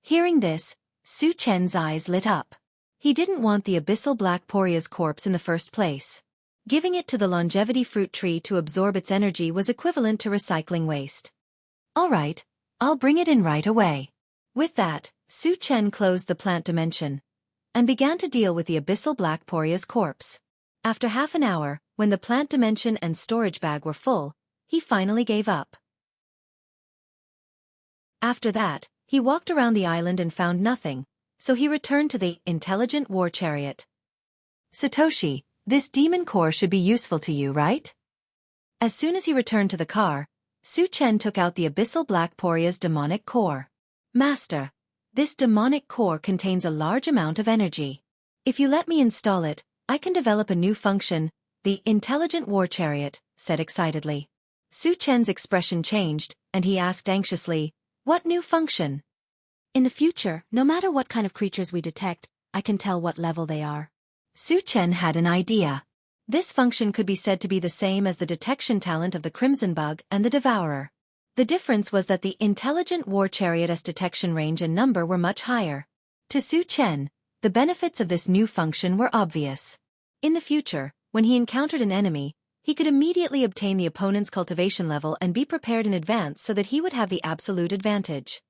Hearing this, Su Chen's eyes lit up. He didn't want the Abyssal Black Poria's corpse in the first place. Giving it to the longevity fruit tree to absorb its energy was equivalent to recycling waste. "All right, I'll bring it in right away." With that, Su Chen closed the plant dimension and began to deal with the Abyssal Black Poria's corpse. After half an hour, when the plant dimension and storage bag were full, he finally gave up. After that, he walked around the island and found nothing, so he returned to the intelligent war chariot. "Satoshi, this demon core should be useful to you, right?" As soon as he returned to the car, Su Chen took out the Abyssal Black Poria's demonic core. "Master, this demonic core contains a large amount of energy. If you let me install it, I can develop a new function, The intelligent war chariot said excitedly. Su Chen's expression changed, and he asked anxiously, "What new function?" "In the future, no matter what kind of creatures we detect, I can tell what level they are." Su Chen had an idea. This function could be said to be the same as the detection talent of the Crimson Bug and the Devourer. The difference was that the intelligent war chariot's detection range and number were much higher. To Su Chen, the benefits of this new function were obvious. In the future, when he encountered an enemy, he could immediately obtain the opponent's cultivation level and be prepared in advance so that he would have the absolute advantage.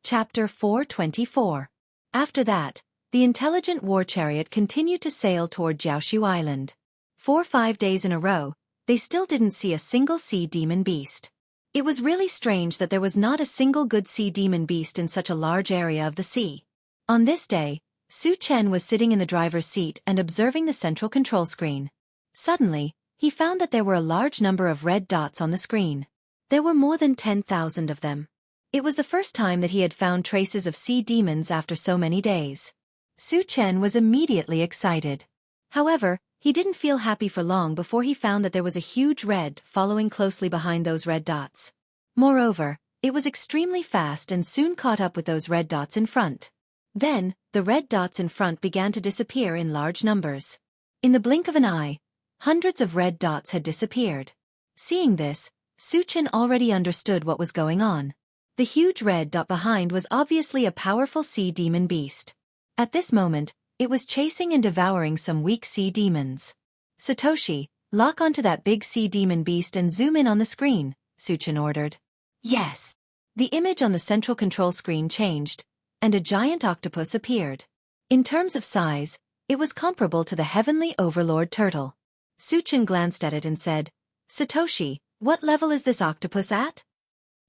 Chapter 424. After that, the intelligent war chariot continued to sail toward Jianghu Island. 5 days in a row, they still didn't see a single sea demon beast. It was really strange that there was not a single good sea demon beast in such a large area of the sea. On this day, Su Chen was sitting in the driver's seat and observing the central control screen. Suddenly, he found that there were a large number of red dots on the screen. There were more than 10,000 of them. It was the first time that he had found traces of sea demons after so many days. Su Chen was immediately excited. However, he didn't feel happy for long before he found that there was a huge red following closely behind those red dots. Moreover, it was extremely fast and soon caught up with those red dots in front. Then, the red dots in front began to disappear in large numbers. In the blink of an eye, hundreds of red dots had disappeared. Seeing this, Su Chen already understood what was going on. The huge red dot behind was obviously a powerful sea demon beast. At this moment, it was chasing and devouring some weak sea demons. "Satoshi, lock onto that big sea demon beast and zoom in on the screen," Su Chen ordered. "Yes." The image on the central control screen changed, and a giant octopus appeared. In terms of size, it was comparable to the heavenly overlord turtle. Su Chen glanced at it and said, "Satoshi, what level is this octopus at?"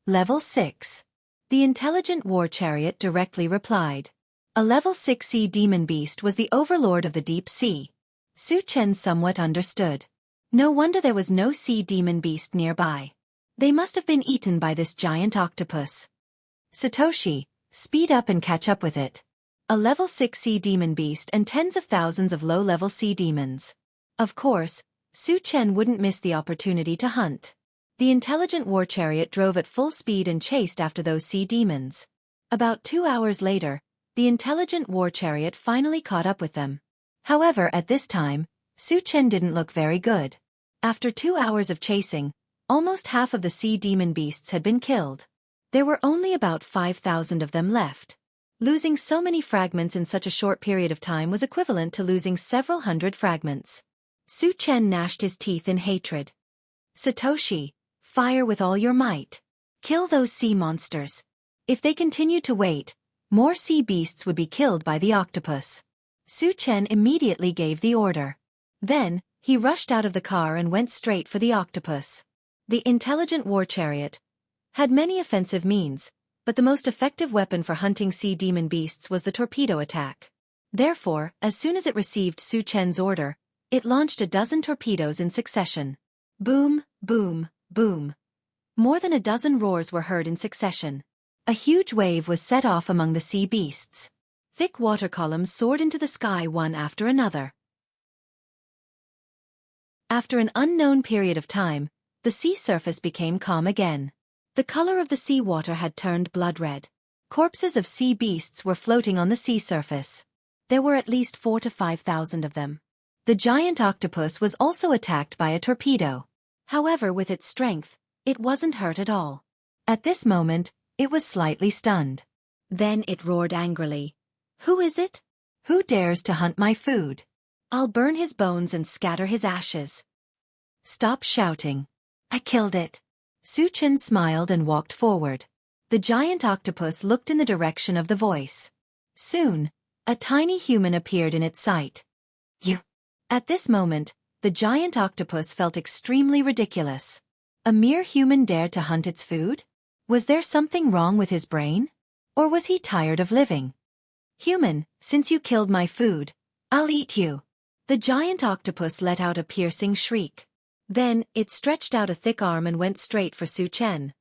"Level 6. The intelligent war chariot directly replied. A level 6 sea demon beast was the overlord of the deep sea. Su Chen somewhat understood. No wonder there was no sea demon beast nearby. They must have been eaten by this giant octopus. "Satoshi, speed up and catch up with it." A level 6 sea demon beast and tens of thousands of low-level sea demons. Of course, Su Chen wouldn't miss the opportunity to hunt. The intelligent war chariot drove at full speed and chased after those sea demons. About 2 hours later, the intelligent war chariot finally caught up with them. However, at this time, Su Chen didn't look very good. After 2 hours of chasing, almost half of the sea demon beasts had been killed. There were only about 5,000 of them left. Losing so many fragments in such a short period of time was equivalent to losing several hundred fragments. Su Chen gnashed his teeth in hatred. "Satoshi, fire with all your might. Kill those sea monsters." If they continued to wait, more sea beasts would be killed by the octopus. Su Chen immediately gave the order. Then, he rushed out of the car and went straight for the octopus. The intelligent war chariot had many offensive means, but the most effective weapon for hunting sea demon beasts was the torpedo attack. Therefore, as soon as it received Su Chen's order, it launched a dozen torpedoes in succession. Boom, boom, boom. More than a dozen roars were heard in succession. A huge wave was set off among the sea beasts. Thick water columns soared into the sky one after another. After an unknown period of time, the sea surface became calm again. The color of the sea water had turned blood red. Corpses of sea beasts were floating on the sea surface. There were at least 4,000 to 5,000 of them. The giant octopus was also attacked by a torpedo. However, with its strength, it wasn't hurt at all. At this moment, it was slightly stunned. Then it roared angrily. "Who is it? Who dares to hunt my food? I'll burn his bones and scatter his ashes." "Stop shouting. I killed it." Su Chen smiled and walked forward. The giant octopus looked in the direction of the voice. Soon, a tiny human appeared in its sight. "You." At this moment, the giant octopus felt extremely ridiculous. A mere human dared to hunt its food? Was there something wrong with his brain? Or was he tired of living? "Human, since you killed my food, I'll eat you." The giant octopus let out a piercing shriek. Then, it stretched out a thick arm and went straight for Su Chen.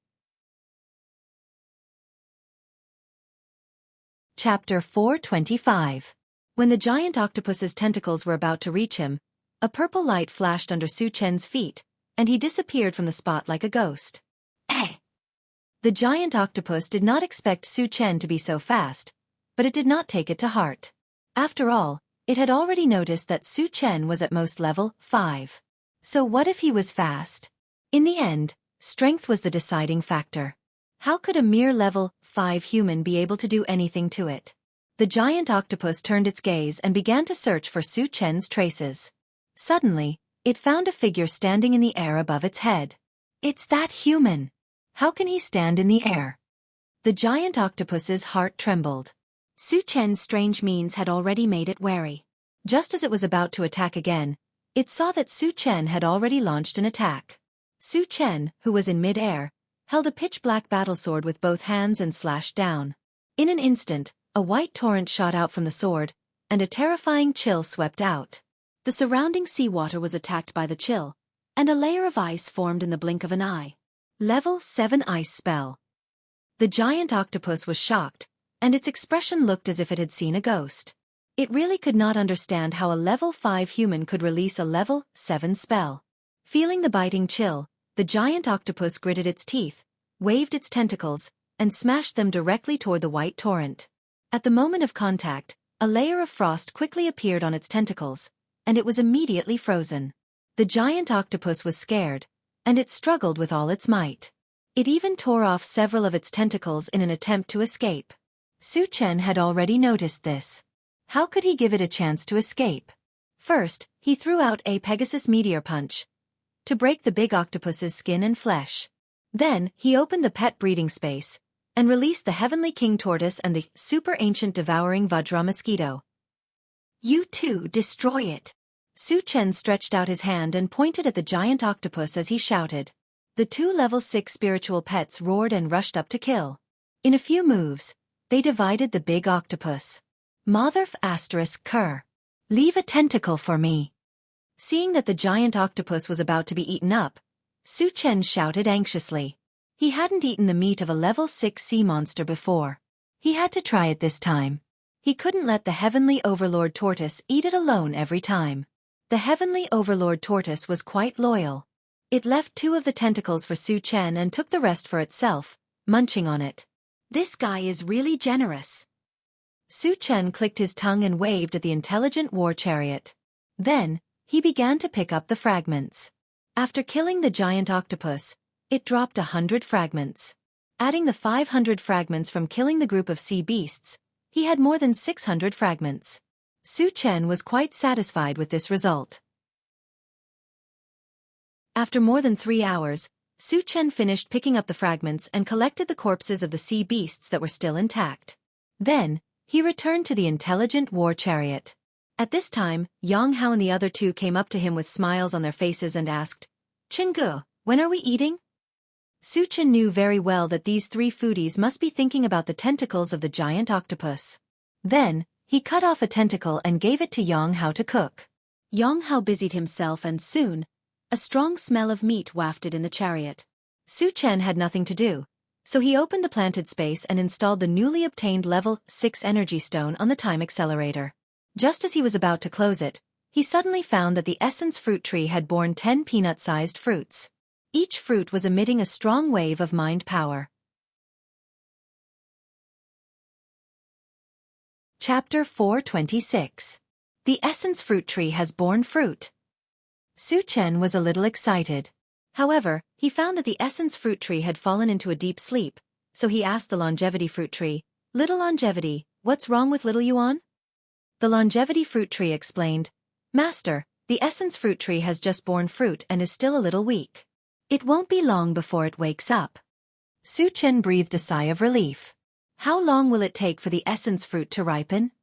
Chapter 425. When the giant octopus's tentacles were about to reach him, a purple light flashed under Su Chen's feet, and he disappeared from the spot like a ghost. Eh! The giant octopus did not expect Su Chen to be so fast, but it did not take it to heart. After all, it had already noticed that Su Chen was at most level 5. So what if he was fast? In the end, strength was the deciding factor. How could a mere level 5 human be able to do anything to it? The giant octopus turned its gaze and began to search for Su Chen's traces. Suddenly, it found a figure standing in the air above its head. It's that human! How can he stand in the air? The giant octopus's heart trembled. Su Chen's strange means had already made it wary. Just as it was about to attack again, it saw that Su Chen had already launched an attack. Su Chen, who was in mid-air, held a pitch-black battlesword with both hands and slashed down. In an instant, a white torrent shot out from the sword, and a terrifying chill swept out. The surrounding seawater was attacked by the chill, and a layer of ice formed in the blink of an eye. Level 7 Ice Spell. The giant octopus was shocked, and its expression looked as if it had seen a ghost. It really could not understand how a level 5 human could release a level 7 spell. Feeling the biting chill, the giant octopus gritted its teeth, waved its tentacles, and smashed them directly toward the white torrent. At the moment of contact, a layer of frost quickly appeared on its tentacles, and it was immediately frozen. The giant octopus was scared, and it struggled with all its might. It even tore off several of its tentacles in an attempt to escape. Su Chen had already noticed this. How could he give it a chance to escape? First, he threw out a Pegasus meteor punch to break the big octopus's skin and flesh. Then, he opened the pet breeding space and released the Heavenly King Tortoise and the super ancient devouring Vajra mosquito. You too, destroy it! Su Chen stretched out his hand and pointed at the giant octopus as he shouted. The 2 level 6 spiritual pets roared and rushed up to kill. In a few moves, they divided the big octopus. Motherf ** cur. Leave a tentacle for me. Seeing that the giant octopus was about to be eaten up, Su Chen shouted anxiously. He hadn't eaten the meat of a level 6 sea monster before. He had to try it this time. He couldn't let the Heavenly Overlord Tortoise eat it alone every time. The Heavenly Overlord Tortoise was quite loyal. It left 2 of the tentacles for Su Chen and took the rest for itself, munching on it. This guy is really generous. Su Chen clicked his tongue and waved at the intelligent war chariot. Then, he began to pick up the fragments. After killing the giant octopus, it dropped 100 fragments. Adding the 500 fragments from killing the group of sea beasts, he had more than 600 fragments. Su Chen was quite satisfied with this result. After more than 3 hours, Su Chen finished picking up the fragments and collected the corpses of the sea beasts that were still intact. Then, he returned to the intelligent war chariot. At this time, Jianghu and the other 2 came up to him with smiles on their faces and asked, Chengge, when are we eating? Su Chen knew very well that these 3 foodies must be thinking about the tentacles of the giant octopus. Then, he cut off a tentacle and gave it to Jianghu to cook. Jianghu busied himself and soon, a strong smell of meat wafted in the chariot. Su Chen had nothing to do, so he opened the planted space and installed the newly obtained level 6 energy stone on the time accelerator. Just as he was about to close it, he suddenly found that the essence fruit tree had borne 10 peanut-sized fruits. Each fruit was emitting a strong wave of mind power. Chapter 426. The essence fruit tree has borne fruit. Su Chen was a little excited. However, he found that the essence fruit tree had fallen into a deep sleep, so he asked the longevity fruit tree, Little Longevity, what's wrong with little Yuan? The longevity fruit tree explained, Master, the essence fruit tree has just borne fruit and is still a little weak. It won't be long before it wakes up. Su Chen breathed a sigh of relief. How long will it take for the essence fruit to ripen?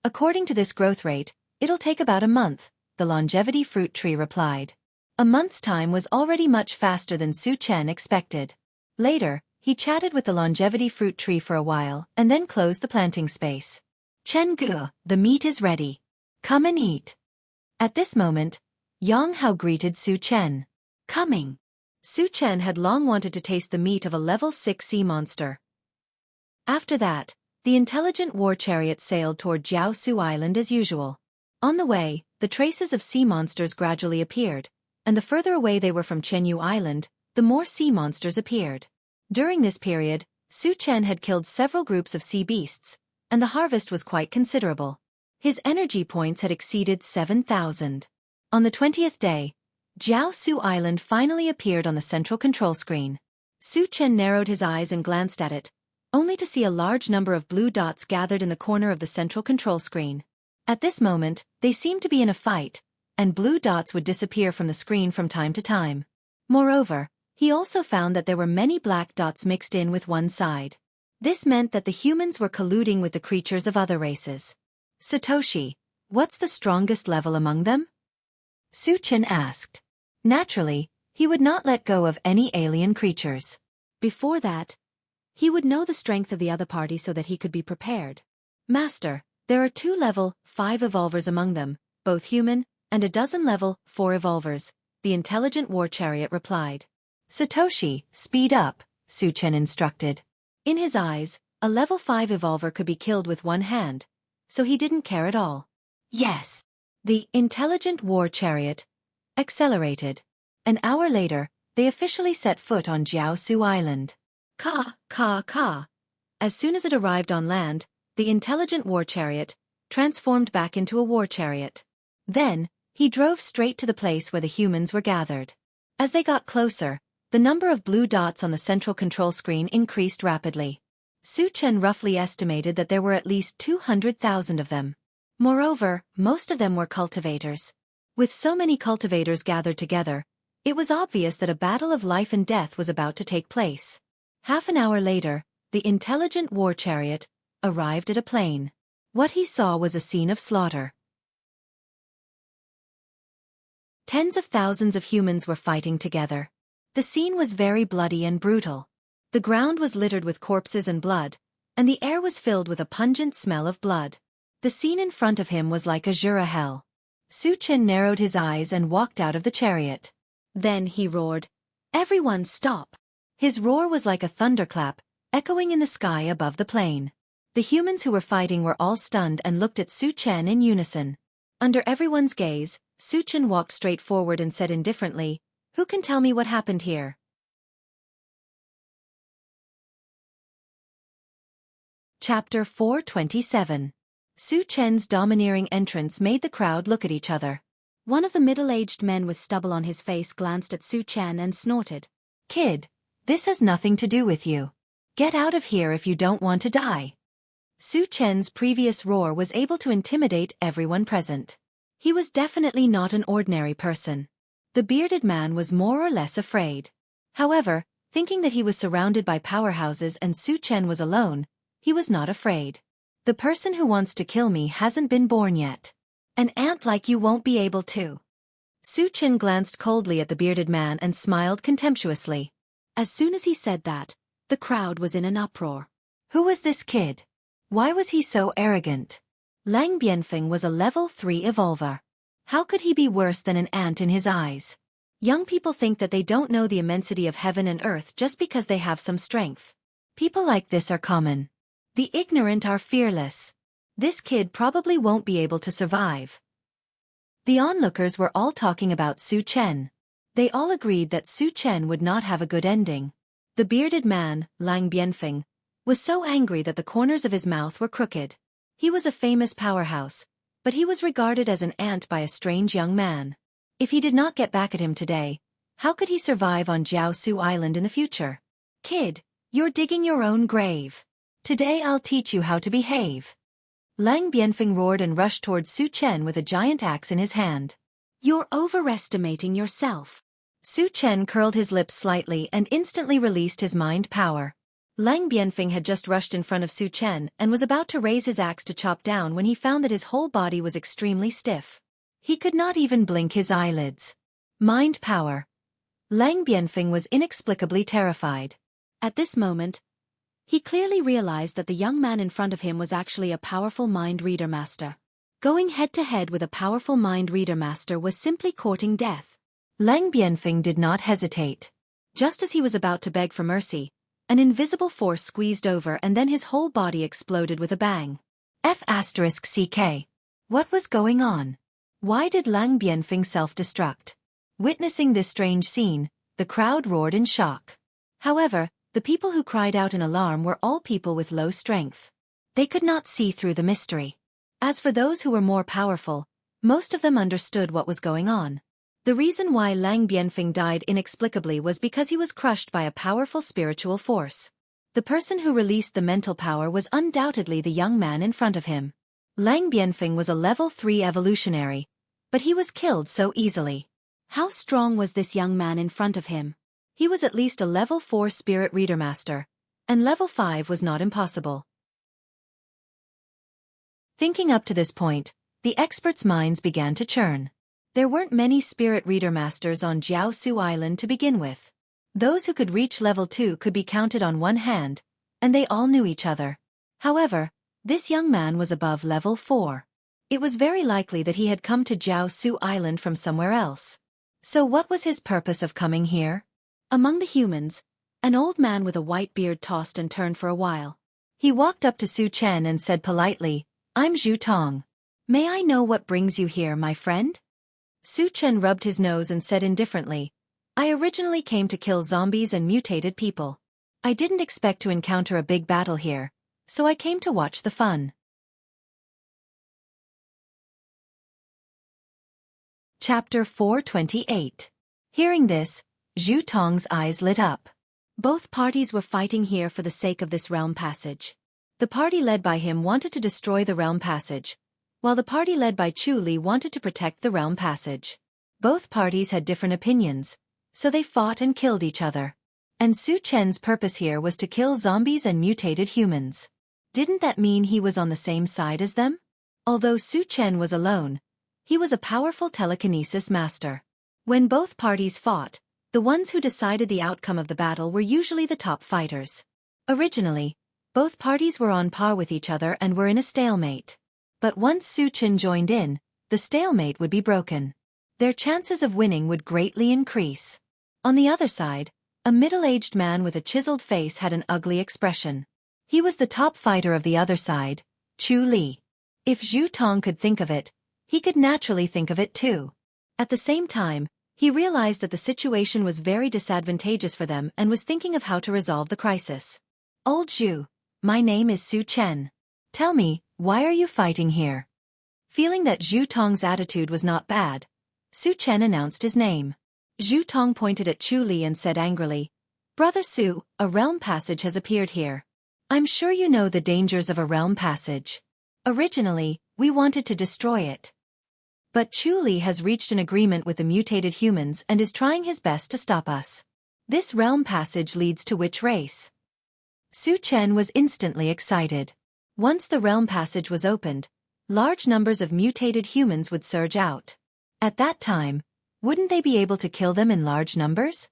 According to this growth rate, it'll take about a month, the longevity fruit tree replied. A month's time was already much faster than Su Chen expected. Later, he chatted with the longevity fruit tree for a while and then closed the planting space. Chengge, the meat is ready. Come and eat. At this moment, Jianghu greeted Su Chen. Coming. Su Chen had long wanted to taste the meat of a level 6 sea monster. After that, The intelligent war chariot sailed toward Jianghu Island as usual. On the way, the traces of sea monsters gradually appeared, and the further away they were from Jianghu Island, the more sea monsters appeared. During this period, Su Chen had killed several groups of sea beasts, and the harvest was quite considerable. His energy points had exceeded 7,000. On the 20th day, Jianghu Island finally appeared on the central control screen. Su Chen narrowed his eyes and glanced at it, only to see a large number of blue dots gathered in the corner of the central control screen. At this moment, they seemed to be in a fight, and blue dots would disappear from the screen from time to time. Moreover, he also found that there were many black dots mixed in with one side. This meant that the humans were colluding with the creatures of other races. Satoshi, what's the strongest level among them? Su Chen asked. Naturally, he would not let go of any alien creatures. Before that, he would know the strength of the other party so that he could be prepared. Master, there are 2 level 5 evolvers among them, both human, and a dozen level 4 evolvers, the intelligent war chariot replied. Satoshi, speed up, Su Chen instructed. In his eyes, a level 5 evolver could be killed with one hand, so he didn't care at all. Yes. The intelligent war chariot accelerated. An hour later, they officially set foot on Jianghu Island. Ka. As soon as it arrived on land, the intelligent war chariot transformed back into a war chariot. Then, he drove straight to the place where the humans were gathered. As they got closer, the number of blue dots on the central control screen increased rapidly. Su Chen roughly estimated that there were at least 200,000 of them. Moreover, most of them were cultivators. With so many cultivators gathered together, it was obvious that a battle of life and death was about to take place. Half an hour later, the intelligent war chariot arrived at a plain. What he saw was a scene of slaughter. Tens of thousands of humans were fighting together. The scene was very bloody and brutal. The ground was littered with corpses and blood, and the air was filled with a pungent smell of blood. The scene in front of him was like a Jura hell. Su Chen narrowed his eyes and walked out of the chariot. Then he roared, "Everyone stop!" His roar was like a thunderclap, echoing in the sky above the plain. The humans who were fighting were all stunned and looked at Su Chen in unison. Under everyone's gaze, Su Chen walked straight forward and said indifferently, "Who can tell me what happened here?" Chapter 427. Su Chen's domineering entrance made the crowd look at each other. One of the middle-aged men with stubble on his face glanced at Su Chen and snorted. "Kid, this has nothing to do with you. Get out of here if you don't want to die." Su Chen's previous roar was able to intimidate everyone present. He was definitely not an ordinary person. The bearded man was more or less afraid. However, thinking that he was surrounded by powerhouses and Su Chen was alone, he was not afraid. "The person who wants to kill me hasn't been born yet. An ant like you won't be able to." Su Chen glanced coldly at the bearded man and smiled contemptuously. As soon as he said that, the crowd was in an uproar. Who was this kid? Why was he so arrogant? Lang Bianfeng was a level 3 evolver. How could he be worse than an ant in his eyes? Young people think that they don't know the immensity of heaven and earth just because they have some strength. People like this are common. The ignorant are fearless. This kid probably won't be able to survive. The onlookers were all talking about Su Chen. They all agreed that Su Chen would not have a good ending. The bearded man, Lang Bianfeng, was so angry that the corners of his mouth were crooked. He was a famous powerhouse, but he was regarded as an ant by a strange young man. If he did not get back at him today, how could he survive on Jianghu Island in the future? "Kid, you're digging your own grave. Today I'll teach you how to behave." Lang Bianfeng roared and rushed towards Su Chen with a giant axe in his hand. "You're overestimating yourself." Su Chen curled his lips slightly and instantly released his mind power. Lang Bianfeng had just rushed in front of Su Chen and was about to raise his axe to chop down when he found that his whole body was extremely stiff. He could not even blink his eyelids. Mind power. Lang Bianfeng was inexplicably terrified. At this moment, he clearly realized that the young man in front of him was actually a powerful mind reader master. Going head-to-head with a powerful mind reader master was simply courting death. Lang Bianfeng did not hesitate. Just as he was about to beg for mercy, An invisible force squeezed over and then his whole body exploded with a bang. F***CK. What was going on? Why did Lang Bianfeng self-destruct? Witnessing this strange scene, the crowd roared in shock. However, the people who cried out in alarm were all people with low strength. They could not see through the mystery. As for those who were more powerful, most of them understood what was going on. The reason why Lang Bianfeng died inexplicably was because he was crushed by a powerful spiritual force. The person who released the mental power was undoubtedly the young man in front of him. Lang Bianfeng was a level 3 evolutionary, but he was killed so easily. How strong was this young man in front of him? He was at least a level 4 spirit reader master, and level 5 was not impossible. Thinking up to this point, the experts' minds began to churn. There weren't many spirit reader masters on Jianghu Island to begin with. Those who could reach level 2 could be counted on one hand, and they all knew each other. However, this young man was above level 4. It was very likely that he had come to Jianghu Island from somewhere else. So what was his purpose of coming here? Among the humans, an old man with a white beard tossed and turned for a while. He walked up to Su Chen and said politely, "I'm Zhu Tong. May I know what brings you here, my friend?" Su Chen rubbed his nose and said indifferently, "I originally came to kill zombies and mutated people. I didn't expect to encounter a big battle here, so I came to watch the fun." Chapter 428. Hearing this, Zhu Tong's eyes lit up. Both parties were fighting here for the sake of this realm passage. The party led by him wanted to destroy the realm passage, while the party led by Chu Li wanted to protect the realm passage. Both parties had different opinions, so they fought and killed each other. And Su Chen's purpose here was to kill zombies and mutated humans. Didn't that mean he was on the same side as them? Although Su Chen was alone, he was a powerful telekinesis master. When both parties fought, the ones who decided the outcome of the battle were usually the top fighters. Originally, both parties were on par with each other and were in a stalemate. But once Su Chen joined in, the stalemate would be broken. Their chances of winning would greatly increase. On the other side, a middle-aged man with a chiseled face had an ugly expression. He was the top fighter of the other side, Chu Li. If Zhu Tong could think of it, he could naturally think of it too. At the same time, he realized that the situation was very disadvantageous for them and was thinking of how to resolve the crisis. "Old Zhu, my name is Su Chen. Tell me, why are you fighting here?" Feeling that Zhu Tong's attitude was not bad, Su Chen announced his name. Zhu Tong pointed at Chu Li and said angrily, "Brother Su, a realm passage has appeared here. I'm sure you know the dangers of a realm passage. Originally, we wanted to destroy it. But Chu Li has reached an agreement with the mutated humans and is trying his best to stop us. This realm passage leads to which race?" Su Chen was instantly excited. Once the realm passage was opened, large numbers of mutated humans would surge out. At that time, wouldn't they be able to kill them in large numbers?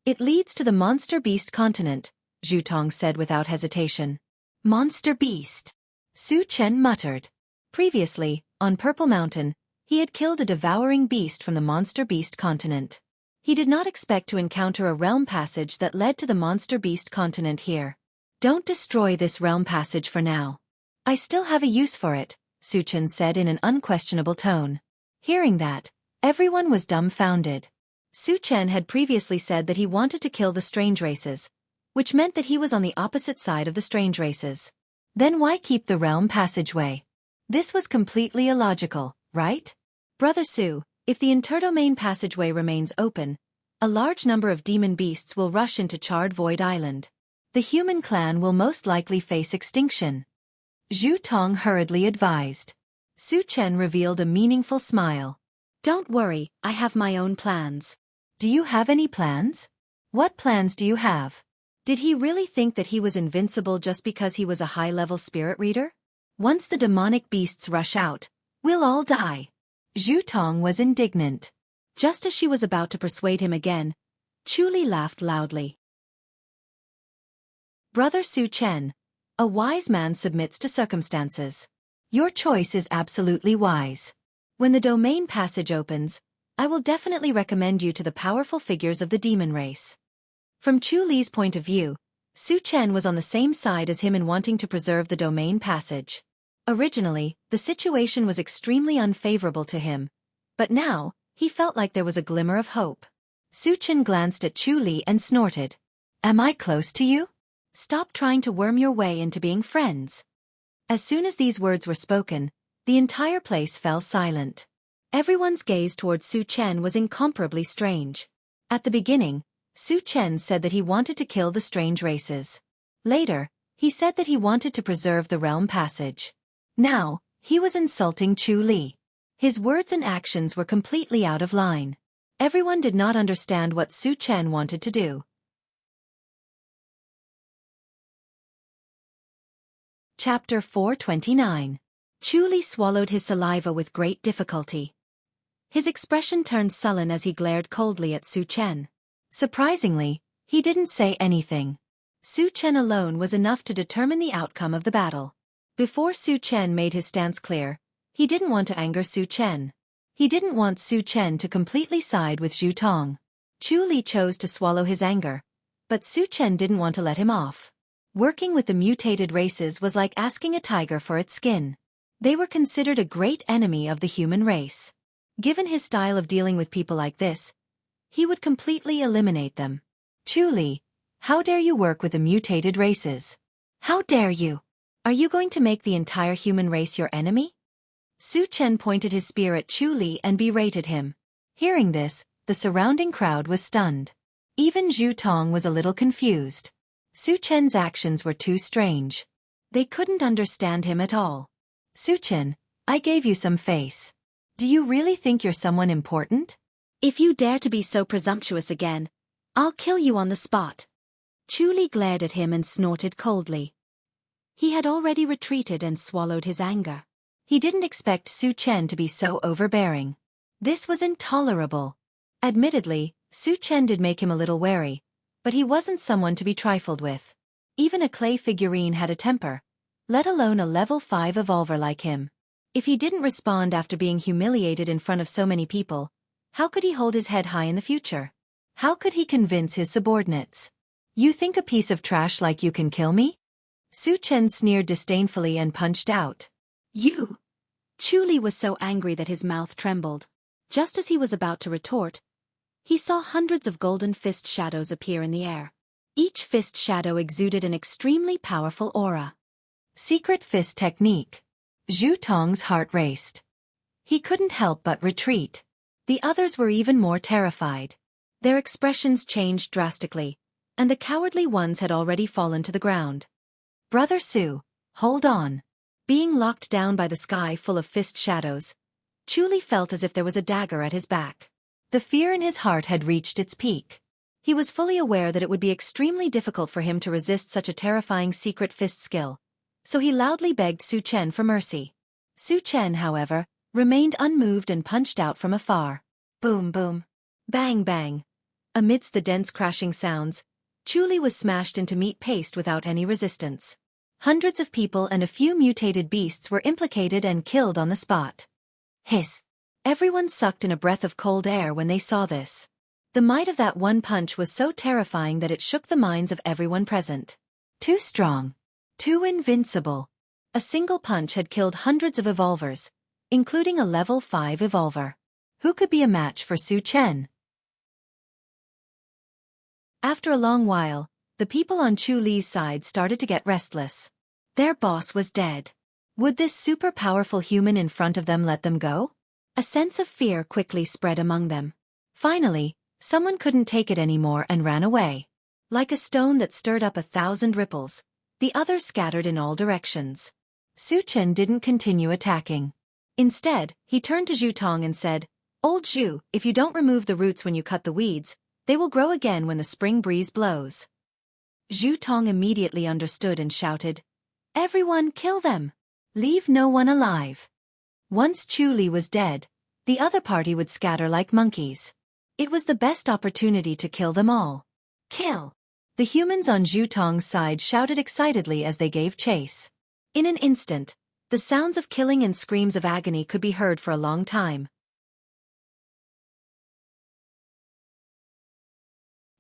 "It leads to the monster beast continent," Zhu Tong said without hesitation. "Monster beast?" Su Chen muttered. Previously, on Purple Mountain, he had killed a devouring beast from the monster beast continent. He did not expect to encounter a realm passage that led to the monster beast continent here. "Don't destroy this realm passage for now. I still have a use for it," Su Chen said in an unquestionable tone. Hearing that, everyone was dumbfounded. Su Chen had previously said that he wanted to kill the strange races, which meant that he was on the opposite side of the strange races. Then why keep the realm passageway? This was completely illogical, right? "Brother Su, if the interdomain passageway remains open, a large number of demon beasts will rush into Charred Void Island. The human clan will most likely face extinction," Zhu Tong hurriedly advised. Su Chen revealed a meaningful smile. "Don't worry, I have my own plans." "Do you have any plans? What plans do you have?" Did he really think that he was invincible just because he was a high-level spirit reader? "Once the demonic beasts rush out, we'll all die." Zhu Tong was indignant. Just as she was about to persuade him again, Chu Li laughed loudly. "Brother Su Chen, a wise man submits to circumstances. Your choice is absolutely wise. When the domain passage opens, I will definitely recommend you to the powerful figures of the demon race." From Chu Li's point of view, Su Chen was on the same side as him in wanting to preserve the domain passage. Originally, the situation was extremely unfavorable to him, but now, he felt like there was a glimmer of hope. Su Chen glanced at Chu Li and snorted. "Am I close to you? Stop trying to worm your way into being friends." As soon as these words were spoken, the entire place fell silent. Everyone's gaze towards Su Chen was incomparably strange. At the beginning, Su Chen said that he wanted to kill the strange races. Later, he said that he wanted to preserve the realm passage. Now, he was insulting Chu Li. His words and actions were completely out of line. Everyone did not understand what Su Chen wanted to do. Chapter 429. Chu Li swallowed his saliva with great difficulty. His expression turned sullen as he glared coldly at Su Chen. Surprisingly, he didn't say anything. Su Chen alone was enough to determine the outcome of the battle. Before Su Chen made his stance clear, he didn't want to anger Su Chen. He didn't want Su Chen to completely side with Zhu Tong. Chu Li chose to swallow his anger, but Su Chen didn't want to let him off. Working with the mutated races was like asking a tiger for its skin. They were considered a great enemy of the human race. Given his style of dealing with people like this, he would completely eliminate them. "Chu Li, how dare you work with the mutated races? How dare you? Are you going to make the entire human race your enemy?" Su Chen pointed his spear at Chu Li and berated him. Hearing this, the surrounding crowd was stunned. Even Zhu Tong was a little confused. Su Chen's actions were too strange. They couldn't understand him at all. "Su Chen, I gave you some face. Do you really think you're someone important? If you dare to be so presumptuous again, I'll kill you on the spot." Chu Li glared at him and snorted coldly. He had already retreated and swallowed his anger. He didn't expect Su Chen to be so overbearing. This was intolerable. Admittedly, Su Chen did make him a little wary, but he wasn't someone to be trifled with. Even a clay figurine had a temper, let alone a level 5 evolver like him. If he didn't respond after being humiliated in front of so many people, how could he hold his head high in the future? How could he convince his subordinates? "You think a piece of trash like you can kill me?" Su Chen sneered disdainfully and punched out. "You!" Chu Li was so angry that his mouth trembled. Just as he was about to retort, he saw hundreds of golden fist shadows appear in the air. Each fist shadow exuded an extremely powerful aura. Secret fist technique. Zhu Tong's heart raced. He couldn't help but retreat. The others were even more terrified. Their expressions changed drastically, and the cowardly ones had already fallen to the ground. "Brother Su, hold on." Being locked down by the sky full of fist shadows, Chu Li felt as if there was a dagger at his back. The fear in his heart had reached its peak. He was fully aware that it would be extremely difficult for him to resist such a terrifying secret fist skill, so he loudly begged Su Chen for mercy. Su Chen, however, remained unmoved and punched out from afar. Boom boom. Bang bang. Amidst the dense crashing sounds, Chu Li was smashed into meat paste without any resistance. Hundreds of people and a few mutated beasts were implicated and killed on the spot. Hiss. Everyone sucked in a breath of cold air when they saw this. The might of that one punch was so terrifying that it shook the minds of everyone present. Too strong. Too invincible. A single punch had killed hundreds of evolvers, including a level 5 evolver. Who could be a match for Su Chen? After a long while, the people on Chu Li's side started to get restless. Their boss was dead. Would this super-powerful human in front of them let them go? A sense of fear quickly spread among them. Finally, someone couldn't take it anymore and ran away. Like a stone that stirred up 1,000 ripples, the others scattered in all directions. Su Chen didn't continue attacking. Instead, he turned to Zhu Tong and said, "Old Zhu, if you don't remove the roots when you cut the weeds, they will grow again when the spring breeze blows." Zhu Tong immediately understood and shouted, "Everyone kill them! Leave no one alive." Once Chu Li was dead, the other party would scatter like monkeys. It was the best opportunity to kill them all. Kill! The humans on Zhu Tong's side shouted excitedly as they gave chase. In an instant, the sounds of killing and screams of agony could be heard for a long time.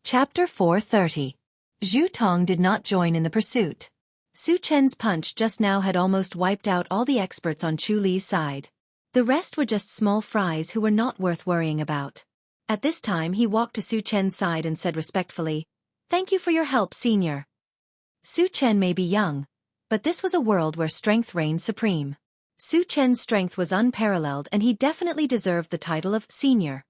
Chapter 430. Zhu Tong did not join in the pursuit. Su Chen's punch just now had almost wiped out all the experts on Chu Li's side. The rest were just small fries who were not worth worrying about. At this time he walked to Su Chen's side and said respectfully, "Thank you for your help, senior." Su Chen may be young, but this was a world where strength reigned supreme. Su Chen's strength was unparalleled and he definitely deserved the title of senior.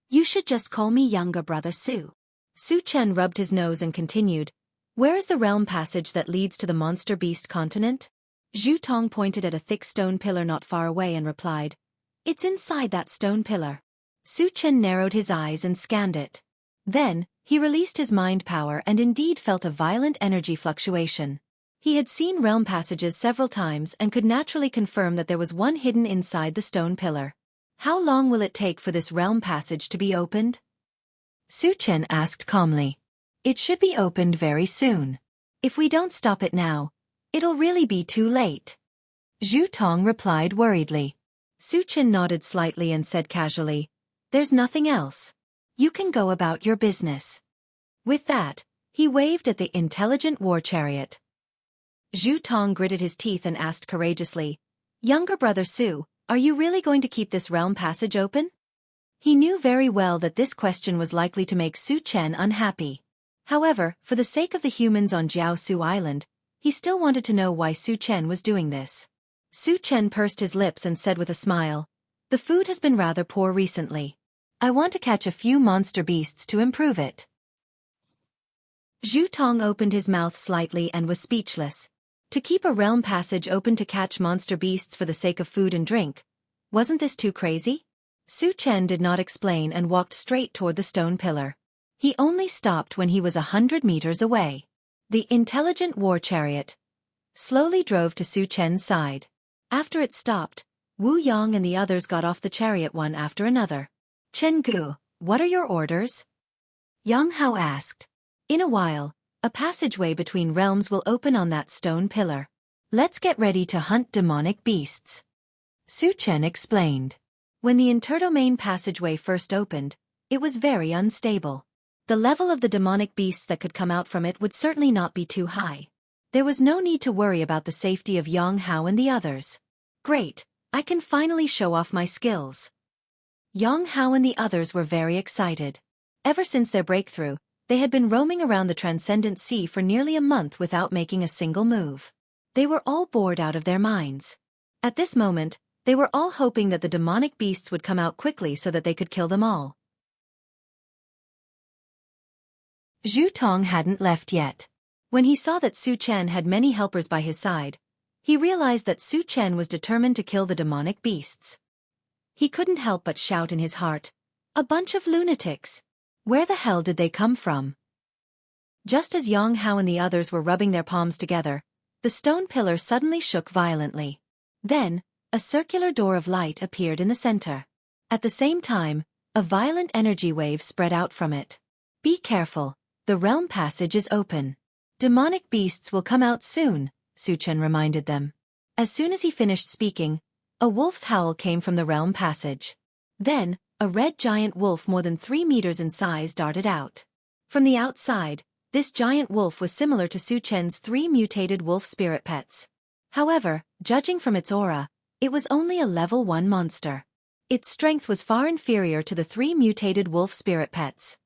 "You should just call me younger brother Su." Su Chen rubbed his nose and continued, "Where is the realm passage that leads to the monster beast continent?" Zhu Tong pointed at a thick stone pillar not far away and replied, "It's inside that stone pillar." Su Chen narrowed his eyes and scanned it. Then, he released his mind power and indeed felt a violent energy fluctuation. He had seen realm passages several times and could naturally confirm that there was one hidden inside the stone pillar. How long will it take for this realm passage to be opened? Su Chen asked calmly. "It should be opened very soon. If we don't stop it now, it'll really be too late." Zhu Tong replied worriedly. Su Chen nodded slightly and said casually, "There's nothing else. You can go about your business." With that, he waved at the intelligent war chariot. Zhu Tong gritted his teeth and asked courageously, "Younger brother Su, are you really going to keep this realm passage open?" He knew very well that this question was likely to make Su Chen unhappy. However, for the sake of the humans on Jianghu Island, he still wanted to know why Su Chen was doing this. Su Chen pursed his lips and said with a smile, "The food has been rather poor recently. I want to catch a few monster beasts to improve it." Zhu Tong opened his mouth slightly and was speechless. To keep a realm passage open to catch monster beasts for the sake of food and drink, wasn't this too crazy? Su Chen did not explain and walked straight toward the stone pillar. He only stopped when he was 100 meters away. The intelligent war chariot slowly drove to Su Chen's side. After it stopped, Wu Yang and the others got off the chariot one after another. "Chenggu, what are your orders?" Yang Hao asked. "In a while, a passageway between realms will open on that stone pillar. Let's get ready to hunt demonic beasts." Su Chen explained. When the interdomain passageway first opened, it was very unstable. The level of the demonic beasts that could come out from it would certainly not be too high. There was no need to worry about the safety of Yang Hao and the others. "Great, I can finally show off my skills." Yang Hao and the others were very excited. Ever since their breakthrough, they had been roaming around the Transcendent Sea for nearly a month without making a single move. They were all bored out of their minds. At this moment, they were all hoping that the demonic beasts would come out quickly so that they could kill them all. Zhu Tong hadn't left yet. When he saw that Su Chen had many helpers by his side, he realized that Su Chen was determined to kill the demonic beasts. He couldn't help but shout in his heart, "A bunch of lunatics! Where the hell did they come from?" Just as Yang Hao and the others were rubbing their palms together, the stone pillar suddenly shook violently. Then, a circular door of light appeared in the center. At the same time, a violent energy wave spread out from it. "Be careful, the realm passage is open. Demonic beasts will come out soon," Su Chen reminded them. As soon as he finished speaking, a wolf's howl came from the realm passage. Then, a red giant wolf more than 3 meters in size darted out. From the outside, this giant wolf was similar to Su Chen's 3 mutated wolf spirit pets. However, judging from its aura, it was only a level 1 monster. Its strength was far inferior to the 3 mutated wolf spirit pets.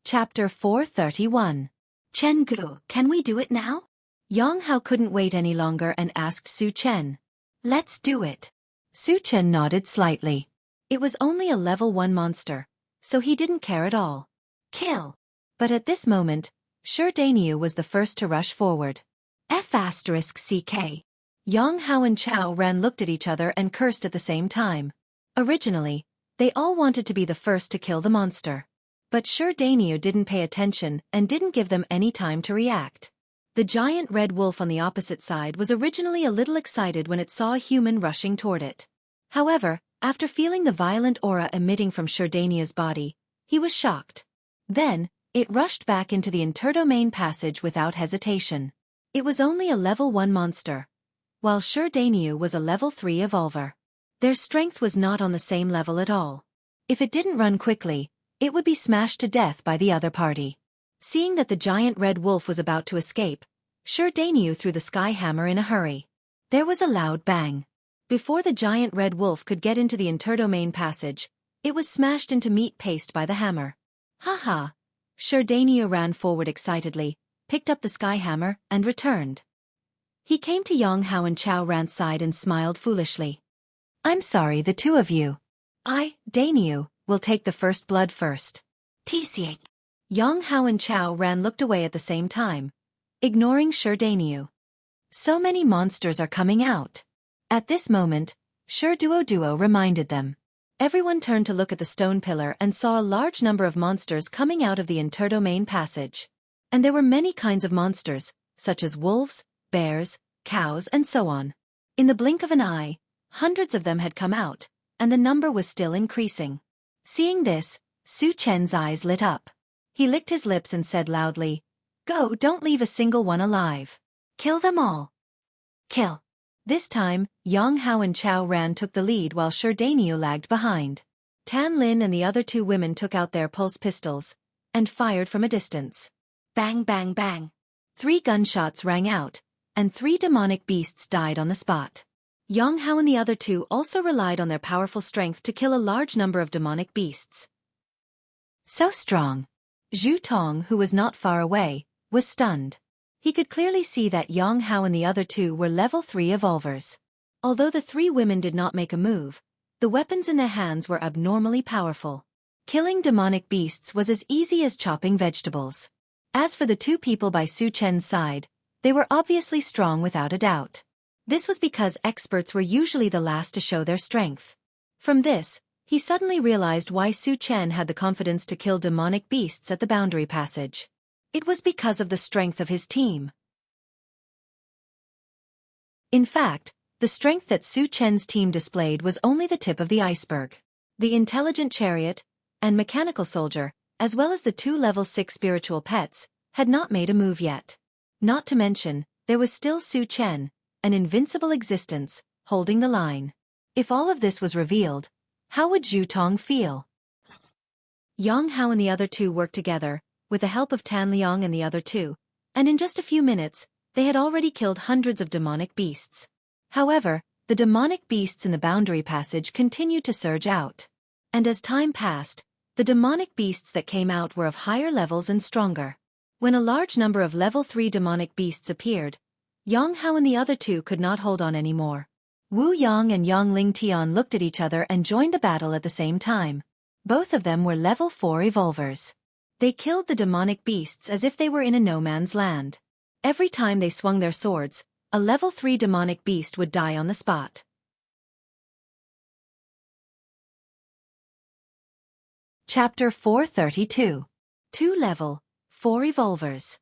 Chapter 431. Chenggu, can we do it now? Yang Hao couldn't wait any longer and asked Su Chen. "Let's do it." Su Chen nodded slightly. It was only a level 1 monster, so he didn't care at all. Kill! But at this moment, Xianxia was the first to rush forward. F***CK. Yang Hao and Chao Ran looked at each other and cursed at the same time. Originally, they all wanted to be the first to kill the monster. But Xianxia didn't pay attention and didn't give them any time to react. The giant red wolf on the opposite side was originally a little excited when it saw a human rushing toward it. However, after feeling the violent aura emitting from Xianxia's body, he was shocked. Then, it rushed back into the interdomain passage without hesitation. It was only a level 1 monster, while Xianxia was a level 3 evolver. Their strength was not on the same level at all. If it didn't run quickly, it would be smashed to death by the other party. Seeing that the giant red wolf was about to escape, Xianxia threw the sky hammer in a hurry. There was a loud bang. Before the giant red wolf could get into the interdomain passage, it was smashed into meat paste by the hammer. Ha ha! Xianxia ran forward excitedly, picked up the sky hammer, and returned. He came to Jianghu and Chao Ran's side and smiled foolishly. I'm sorry, the two of you. Daniu, will take the first blood first. TCH. Jianghu and Chao Ran looked away at the same time, ignoring Daniu. So many monsters are coming out. At this moment, Duo reminded them. Everyone turned to look at the stone pillar and saw a large number of monsters coming out of the interdomain passage. And there were many kinds of monsters, such as wolves, bears, cows, and so on. In the blink of an eye, hundreds of them had come out, and the number was still increasing. Seeing this, Su Chen's eyes lit up. He licked his lips and said loudly, "Go, don't leave a single one alive. Kill them all. Kill." This time, Jianghu and Chao Ran took the lead while Daniu lagged behind. Tan Lin and the other two women took out their pulse pistols and fired from a distance. Bang, bang, bang. 3 gunshots rang out, and 3 demonic beasts died on the spot. Jianghu and the other two also relied on their powerful strength to kill a large number of demonic beasts. So strong. Zhu Tong, who was not far away, was stunned. He could clearly see that Jianghu and the other two were level 3 evolvers. Although the 3 women did not make a move, the weapons in their hands were abnormally powerful. Killing demonic beasts was as easy as chopping vegetables. As for the 2 people by Su Chen's side, they were obviously strong without a doubt. This was because experts were usually the last to show their strength. From this, he suddenly realized why Su Chen had the confidence to kill demonic beasts at the boundary passage. It was because of the strength of his team. In fact, the strength that Su Chen's team displayed was only the tip of the iceberg. The intelligent chariot and mechanical soldier, as well as the 2 level 6 spiritual pets, had not made a move yet. Not to mention, there was still Su Chen, an invincible existence, holding the line. If all of this was revealed, how would Zhu Tong feel? Jianghu and the other two worked together, with the help of Tan Liang and the other two, and in just a few minutes, they had already killed hundreds of demonic beasts. However, the demonic beasts in the boundary passage continued to surge out. And as time passed, the demonic beasts that came out were of higher levels and stronger. When a large number of level 3 demonic beasts appeared, Jianghu and the other two could not hold on anymore. Wu Yang and Yang Ling Tian looked at each other and joined the battle at the same time. Both of them were level 4 evolvers. They killed the demonic beasts as if they were in a no-man's land. Every time they swung their swords, a level 3 demonic beast would die on the spot. Chapter 432. 2 level 4 evolvers.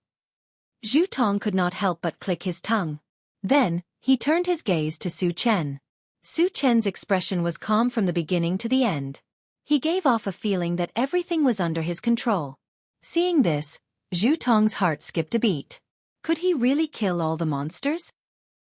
Zhu Tong could not help but click his tongue. Then, he turned his gaze to Su Chen. Su Chen's expression was calm from the beginning to the end. He gave off a feeling that everything was under his control. Seeing this, Zhu Tong's heart skipped a beat. Could he really kill all the monsters?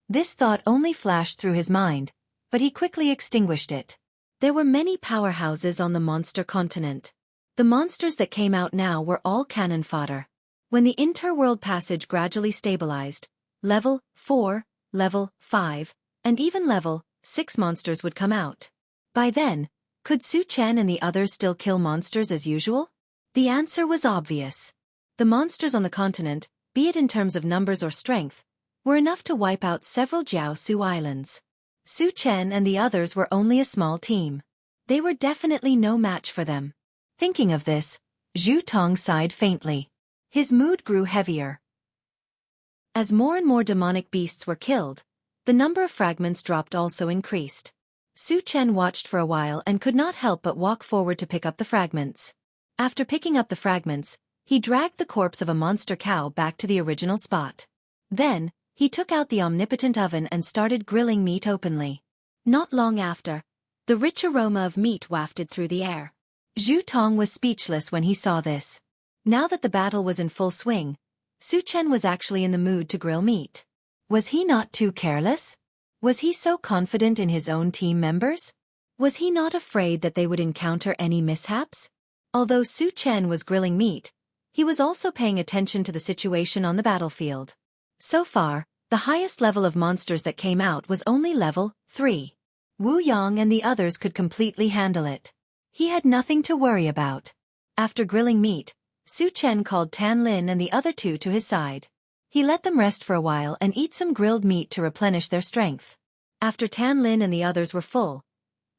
This thought only flashed through his mind, but he quickly extinguished it. There were many powerhouses on the monster continent. The monsters that came out now were all cannon fodder. When the interworld passage gradually stabilized, level 4, level 5, and even level 6 monsters would come out. By then, could Su Chen and the others still kill monsters as usual? The answer was obvious. The monsters on the continent, be it in terms of numbers or strength, were enough to wipe out several Jiangsu islands. Su Chen and the others were only a small team. They were definitely no match for them. Thinking of this, Zhu Tong sighed faintly. His mood grew heavier. As more and more demonic beasts were killed, the number of fragments dropped also increased. Su Chen watched for a while and could not help but walk forward to pick up the fragments. After picking up the fragments, he dragged the corpse of a monster cow back to the original spot. Then, he took out the omnipotent oven and started grilling meat openly. Not long after, the rich aroma of meat wafted through the air. Zhu Tong was speechless when he saw this. Now that the battle was in full swing, Su Chen was actually in the mood to grill meat. Was he not too careless? Was he so confident in his own team members? Was he not afraid that they would encounter any mishaps? Although Su Chen was grilling meat, he was also paying attention to the situation on the battlefield. So far, the highest level of monsters that came out was only level 3. Wu Yang and the others could completely handle it. He had nothing to worry about. After grilling meat, Su Chen called Tan Lin and the other two to his side. He let them rest for a while and eat some grilled meat to replenish their strength. After Tan Lin and the others were full,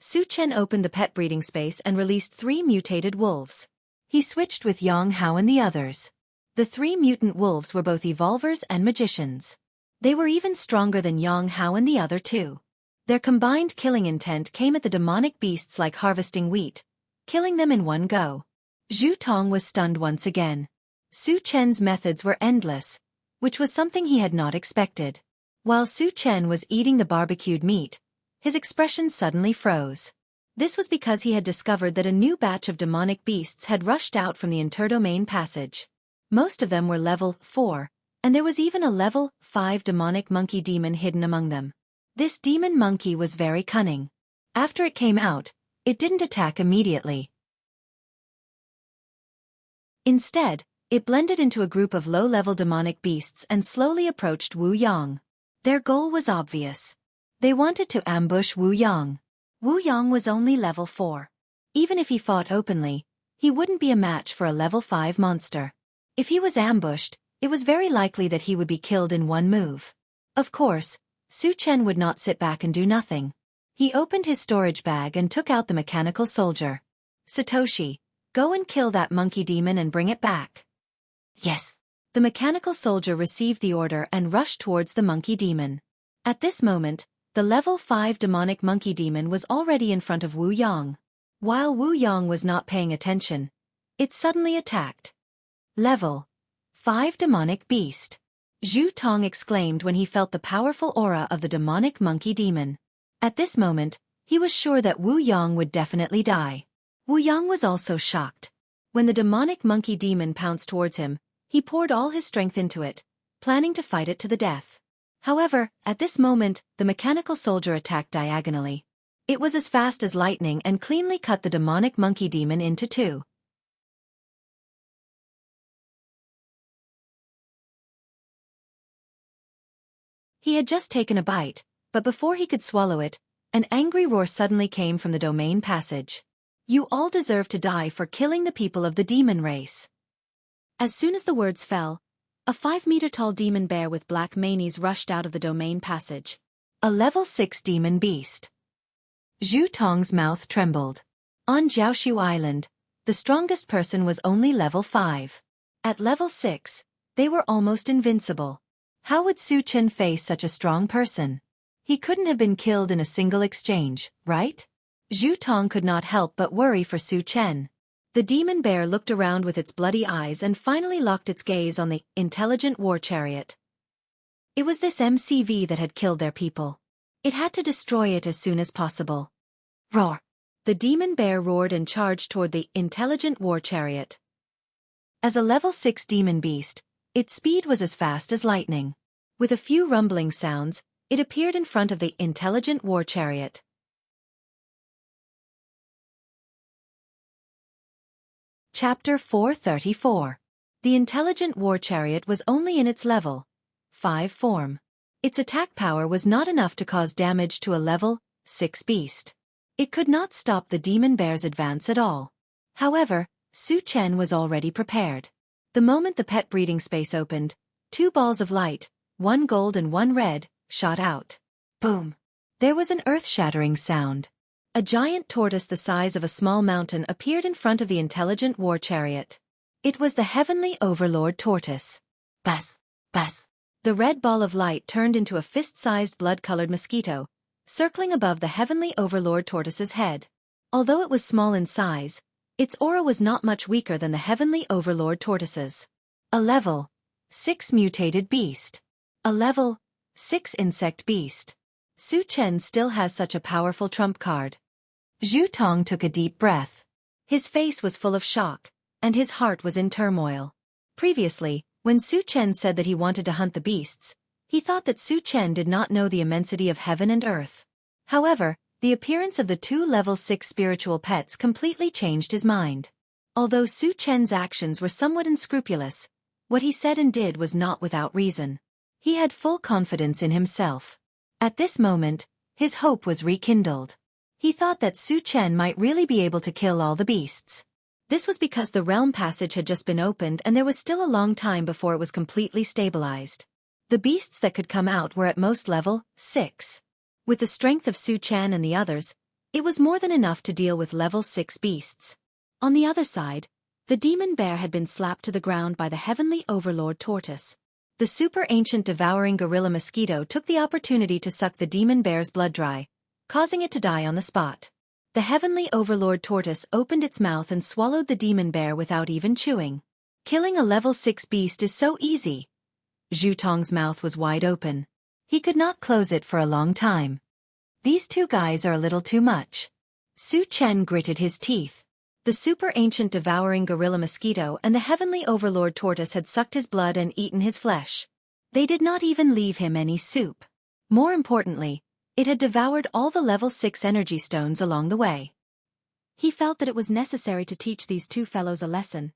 Su Chen opened the pet breeding space and released 3 mutated wolves. He switched with Jianghu and the others. The 3 mutant wolves were both evolvers and magicians. They were even stronger than Jianghu and the other two. Their combined killing intent came at the demonic beasts like harvesting wheat, killing them in one go. Zhu Tong was stunned once again. Su Chen's methods were endless, which was something he had not expected. While Su Chen was eating the barbecued meat, his expression suddenly froze. This was because he had discovered that a new batch of demonic beasts had rushed out from the interdomain passage. Most of them were level 4, and there was even a level 5 demonic monkey demon hidden among them. This demon monkey was very cunning. After it came out, it didn't attack immediately. Instead, it blended into a group of low-level demonic beasts and slowly approached Wu Yang. Their goal was obvious. They wanted to ambush Wu Yang. Wu Yang was only level 4. Even if he fought openly, he wouldn't be a match for a level 5 monster. If he was ambushed, it was very likely that he would be killed in one move. Of course, Su Chen would not sit back and do nothing. He opened his storage bag and took out the mechanical soldier. Satoshi, go and kill that monkey demon and bring it back. Yes. The mechanical soldier received the order and rushed towards the monkey demon. At this moment, the level 5 demonic monkey demon was already in front of Wu Yang. While Wu Yang was not paying attention, it suddenly attacked. Level 5 demonic beast. Zhu Tong exclaimed when he felt the powerful aura of the demonic monkey demon. At this moment, he was sure that Wu Yang would definitely die. Wu Yang was also shocked. When the demonic monkey demon pounced towards him, he poured all his strength into it, planning to fight it to the death. However, at this moment, the mechanical soldier attacked diagonally. It was as fast as lightning and cleanly cut the demonic monkey demon into 2. He had just taken a bite, but before he could swallow it, an angry roar suddenly came from the domain passage. You all deserve to die for killing the people of the demon race. As soon as the words fell, a 5-meter-tall demon bear with black manes rushed out of the domain passage. A level 6 demon beast. Zhu Tong's mouth trembled. On Jiaoshu Island, the strongest person was only level 5. At level 6, they were almost invincible. How would Su Chen face such a strong person? He couldn't have been killed in a single exchange, right? Zhu Tong could not help but worry for Su Chen. The demon bear looked around with its bloody eyes and finally locked its gaze on the intelligent war chariot. It was this MCV that had killed their people. It had to destroy it as soon as possible. Roar! The demon bear roared and charged toward the intelligent war chariot. As a level 6 demon beast, its speed was as fast as lightning. With a few rumbling sounds, it appeared in front of the intelligent war chariot. Chapter 434. The intelligent war chariot was only in its level 5 form. Its attack power was not enough to cause damage to a level 6 beast. It could not stop the demon bear's advance at all. However, Su Chen was already prepared. The moment the pet breeding space opened, 2 balls of light, 1 gold and 1 red, shot out. Boom! There was an earth-shattering sound. A giant tortoise the size of a small mountain appeared in front of the intelligent war chariot. It was the heavenly overlord tortoise. Buzz! Buzz! The red ball of light turned into a fist-sized blood-colored mosquito, circling above the heavenly overlord tortoise's head. Although it was small in size, its aura was not much weaker than the heavenly overlord tortoise's. A level 6 mutated beast. A level 6 insect beast. Su Chen still has such a powerful trump card. Zhu Tong took a deep breath. His face was full of shock, and his heart was in turmoil. Previously, when Su Chen said that he wanted to hunt the beasts, he thought that Su Chen did not know the immensity of heaven and earth. However, The appearance of the two level 6 spiritual pets completely changed his mind. Although Su Chen's actions were somewhat unscrupulous, what he said and did was not without reason. He had full confidence in himself. At this moment, his hope was rekindled. He thought that Su Chen might really be able to kill all the beasts. This was because the realm passage had just been opened and there was still a long time before it was completely stabilized. The beasts that could come out were at most level 6. With the strength of Su Chen and the others, it was more than enough to deal with level 6 beasts. On the other side, the demon bear had been slapped to the ground by the heavenly overlord tortoise. The super ancient devouring gorilla mosquito took the opportunity to suck the demon bear's blood dry, causing it to die on the spot. The heavenly overlord tortoise opened its mouth and swallowed the demon bear without even chewing. Killing a level 6 beast is so easy. Zhu Tong's mouth was wide open. He could not close it for a long time. These two guys are a little too much. Su Chen gritted his teeth. The super ancient devouring gorilla mosquito and the heavenly overlord tortoise had sucked his blood and eaten his flesh. They did not even leave him any soup. More importantly, it had devoured all the level 6 energy stones along the way. He felt that it was necessary to teach these two fellows a lesson,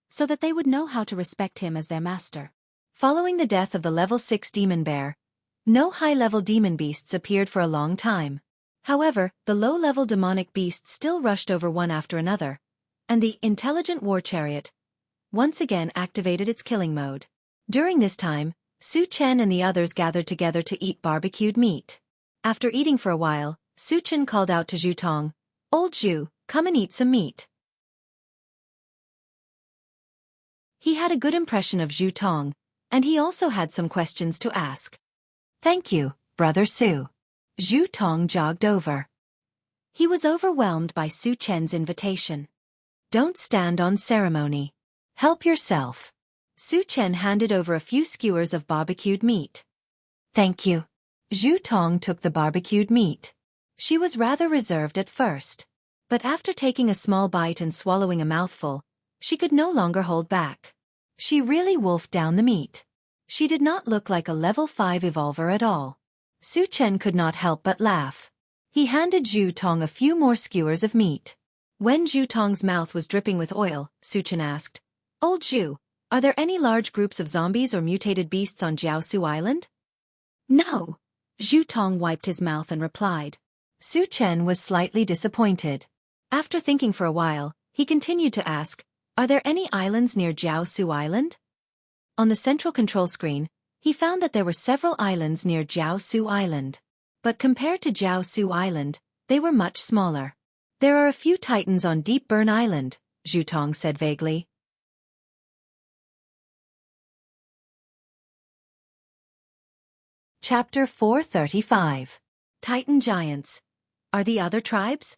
so that they would know how to respect him as their master. Following the death of the level 6 demon bear, no high-level demon beasts appeared for a long time. However, the low-level demonic beasts still rushed over one after another, and the intelligent war chariot once again activated its killing mode. During this time, Su Chen and the others gathered together to eat barbecued meat. After eating for a while, Su Chen called out to Zhu Tong, "Old Zhu, come and eat some meat." He had a good impression of Zhu Tong, and he also had some questions to ask. "Thank you, Brother Su." Zhu Tong jogged over. He was overwhelmed by Su Chen's invitation. "Don't stand on ceremony. Help yourself." Su Chen handed over a few skewers of barbecued meat. "Thank you." Zhu Tong took the barbecued meat. She was rather reserved at first, but after taking a small bite and swallowing a mouthful, she could no longer hold back. She really wolfed down the meat. She did not look like a level 5 evolver at all. Su Chen could not help but laugh. He handed Zhu Tong a few more skewers of meat. When Zhu Tong's mouth was dripping with oil, Su Chen asked, "Old Zhu, are there any large groups of zombies or mutated beasts on Jianghu Island?" "No." Zhu Tong wiped his mouth and replied. Su Chen was slightly disappointed. After thinking for a while, he continued to ask, "Are there any islands near Jianghu Island?" On the central control screen, he found that there were several islands near Jianghu Island. But compared to Jianghu Island, they were much smaller. "There are a few titans on Deep Burn Island," Zhu Tong said vaguely. Chapter 435. Titan Giants. Are the other tribes?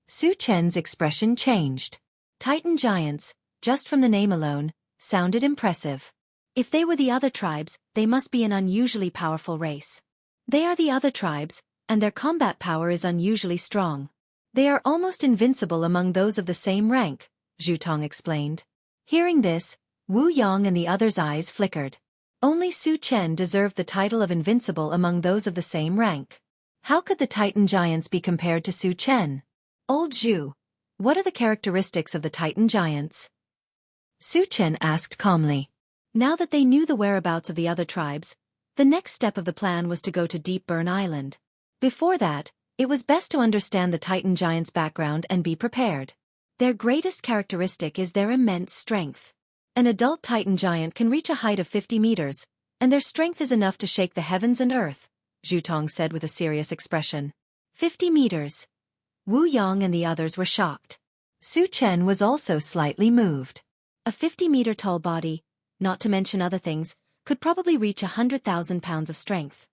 Su Chen's expression changed. Titan Giants, just from the name alone, sounded impressive. If they were the other tribes, they must be an unusually powerful race. They are the other tribes, and their combat power is unusually strong. They are almost invincible among those of the same rank, Zhu Tong explained. Hearing this, Wu Yang and the others' eyes flickered. Only Su Chen deserved the title of invincible among those of the same rank. How could the Titan Giants be compared to Su Chen? "Old Zhu, what are the characteristics of the Titan Giants?" Su Chen asked calmly. Now that they knew the whereabouts of the other tribes, the next step of the plan was to go to Deep Burn Island. Before that, it was best to understand the Titan Giants' background and be prepared. Their greatest characteristic is their immense strength. An adult Titan Giant can reach a height of 50 meters, and their strength is enough to shake the heavens and earth, Zhu Tong said with a serious expression. 50 meters. Wu Yang and the others were shocked. Su Chen was also slightly moved. A 50-meter tall body, not to mention other things, could probably reach 100,000 pounds of strength.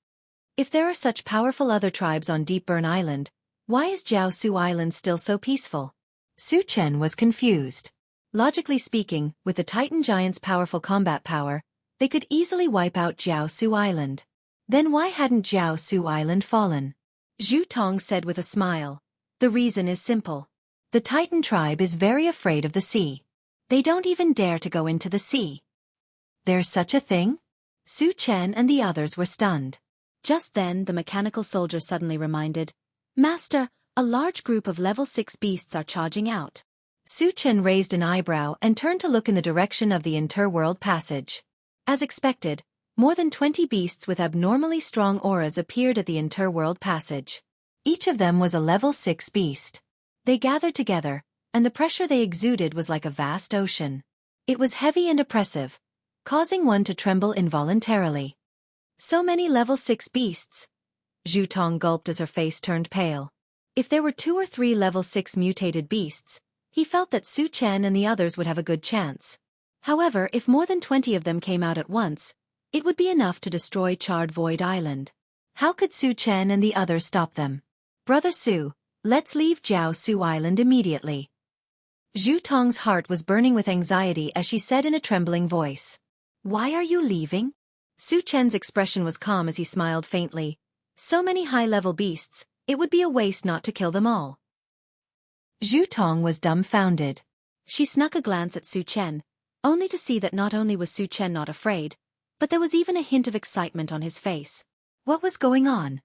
If there are such powerful other tribes on Deep Burn Island, why is Jianghu Island still so peaceful? Su Chen was confused. Logically speaking, with the Titan Giants' powerful combat power, they could easily wipe out Jianghu Island. Then why hadn't Jianghu Island fallen? Zhu Tong said with a smile. The reason is simple. The Titan tribe is very afraid of the sea. They don't even dare to go into the sea. There's such a thing? Su Chen and the others were stunned. Just then the mechanical soldier suddenly reminded, Master, a large group of level 6 beasts are charging out. Su Chen raised an eyebrow and turned to look in the direction of the interworld passage. As expected, more than 20 beasts with abnormally strong auras appeared at the interworld passage. Each of them was a level 6 beast. They gathered together, and the pressure they exuded was like a vast ocean. It was heavy and oppressive, causing one to tremble involuntarily. So many level 6 beasts. Zhu Tong gulped as her face turned pale. If there were 2 or 3 level 6 mutated beasts, he felt that Su Chen and the others would have a good chance. However, if more than 20 of them came out at once, it would be enough to destroy Charred Void Island. How could Su Chen and the others stop them? Brother Su, let's leave Jiao Su Island immediately. Zhu Tong's heart was burning with anxiety as she said in a trembling voice. Why are you leaving? Su Chen's expression was calm as he smiled faintly. So many high-level beasts, it would be a waste not to kill them all. Zhu Tong was dumbfounded. She snuck a glance at Su Chen, only to see that not only was Su Chen not afraid, but there was even a hint of excitement on his face. What was going on?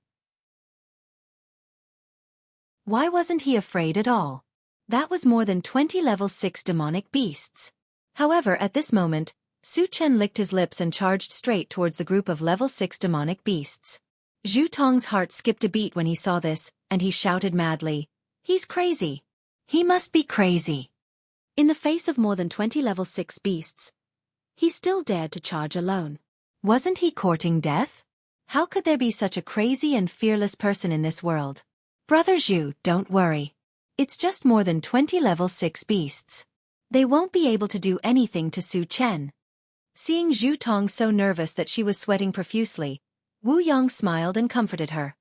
Why wasn't he afraid at all? That was more than 20 level 6 demonic beasts. However, at this moment, Su Chen licked his lips and charged straight towards the group of level 6 demonic beasts. Zhu Tong's heart skipped a beat when he saw this, and he shouted madly, "He's crazy! He must be crazy!" In the face of more than 20 level 6 beasts, he still dared to charge alone. Wasn't he courting death? How could there be such a crazy and fearless person in this world? Brother Zhu, don't worry. It's just more than 20 level 6 beasts. They won't be able to do anything to Su Chen. Seeing Zhu Tong so nervous that she was sweating profusely, Wu Yang smiled and comforted her.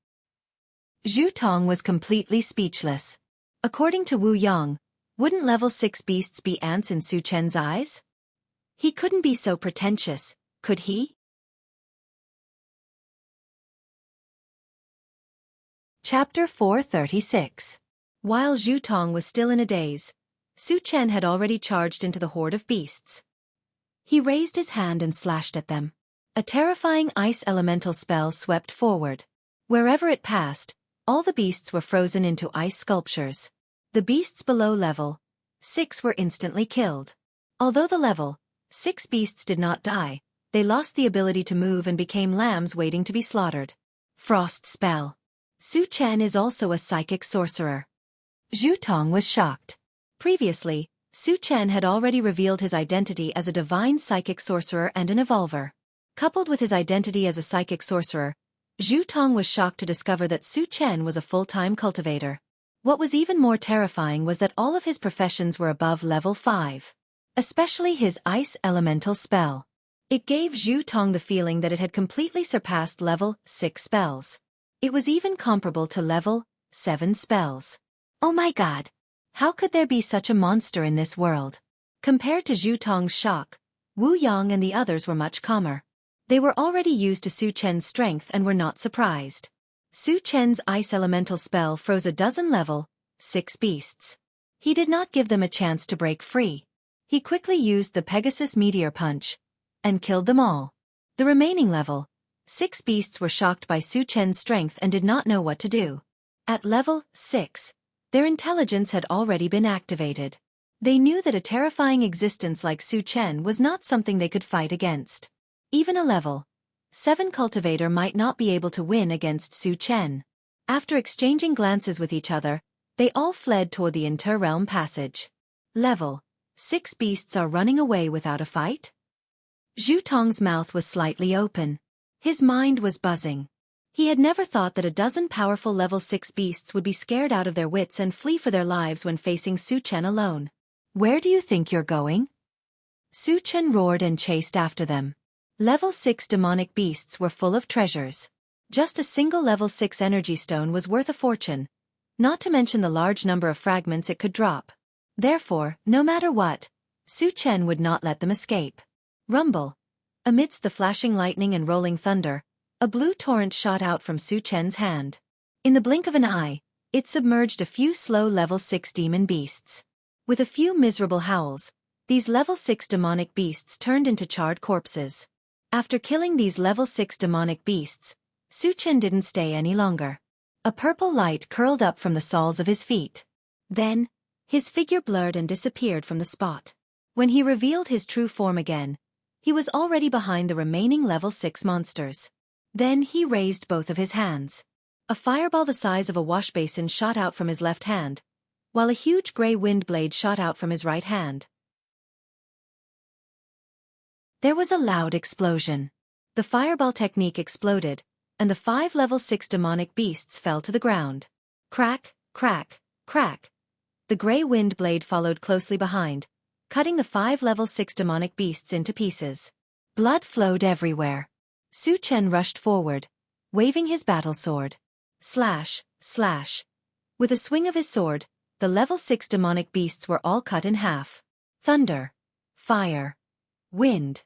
Zhu Tong was completely speechless. According to Wu Yang, wouldn't level 6 beasts be ants in Su Chen's eyes? He couldn't be so pretentious, could he? Chapter 436. While Zhu Tong was still in a daze, Su Chen had already charged into the horde of beasts. He raised his hand and slashed at them. A terrifying ice elemental spell swept forward. Wherever it passed, all the beasts were frozen into ice sculptures. The beasts below level 6 were instantly killed. Although the level 6 beasts did not die, they lost the ability to move and became lambs waiting to be slaughtered. Frost spell. Su Chen is also a psychic sorcerer. Zhu Tong was shocked. Previously, Su Chen had already revealed his identity as a divine psychic sorcerer and an evolver. Coupled with his identity as a psychic sorcerer, Zhu Tong was shocked to discover that Su Chen was a full-time cultivator. What was even more terrifying was that all of his professions were above level 5. Especially his ice elemental spell. It gave Zhu Tong the feeling that it had completely surpassed level 6 spells. It was even comparable to level 7 spells. Oh my god! How could there be such a monster in this world? Compared to Zhu Tong's shock, Wu Yang and the others were much calmer. They were already used to Su Chen's strength and were not surprised. Su Chen's ice elemental spell froze a dozen level 6 beasts. He did not give them a chance to break free. He quickly used the Pegasus Meteor Punch and killed them all. The remaining level 6 beasts were shocked by Su Chen's strength and did not know what to do. At level 6, their intelligence had already been activated. They knew that a terrifying existence like Su Chen was not something they could fight against. Even a level 7 cultivator might not be able to win against Su Chen. After exchanging glances with each other, they all fled toward the inter-realm passage. Level 6 beasts are running away without a fight? Zhu Tong's mouth was slightly open. His mind was buzzing. He had never thought that a dozen powerful level 6 beasts would be scared out of their wits and flee for their lives when facing Su Chen alone. Where do you think you're going? Su Chen roared and chased after them. Level 6 demonic beasts were full of treasures. Just a single level 6 energy stone was worth a fortune, not to mention the large number of fragments it could drop. Therefore, no matter what, Su Chen would not let them escape. Rumble. Amidst the flashing lightning and rolling thunder, a blue torrent shot out from Su Chen's hand. In the blink of an eye, it submerged a few slow level 6 demon beasts. With a few miserable howls, these level 6 demonic beasts turned into charred corpses. After killing these level 6 demonic beasts, Su Chen didn't stay any longer. A purple light curled up from the soles of his feet. Then, his figure blurred and disappeared from the spot. When he revealed his true form again, he was already behind the remaining level 6 monsters. Then he raised both of his hands. A fireball the size of a wash basin shot out from his left hand, while a huge gray wind blade shot out from his right hand. There was a loud explosion. The fireball technique exploded, and the 5 level 6 demonic beasts fell to the ground. Crack, crack, crack. The gray wind blade followed closely behind, cutting the 5 level 6 demonic beasts into pieces. Blood flowed everywhere. Su Chen rushed forward, waving his battle sword. Slash, slash. With a swing of his sword, the level 6 demonic beasts were all cut in half. Thunder, fire, wind,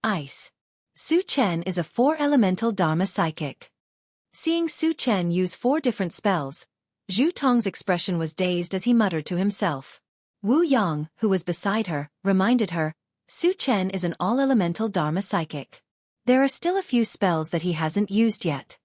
ice. Su Chen is a 4-elemental Dharma psychic. Seeing Su Chen use 4 different spells, Zhu Tong's expression was dazed as he muttered to himself. Wu Yang, who was beside her, reminded her, Su Chen is an all-elemental Dharma psychic. There are still a few spells that he hasn't used yet.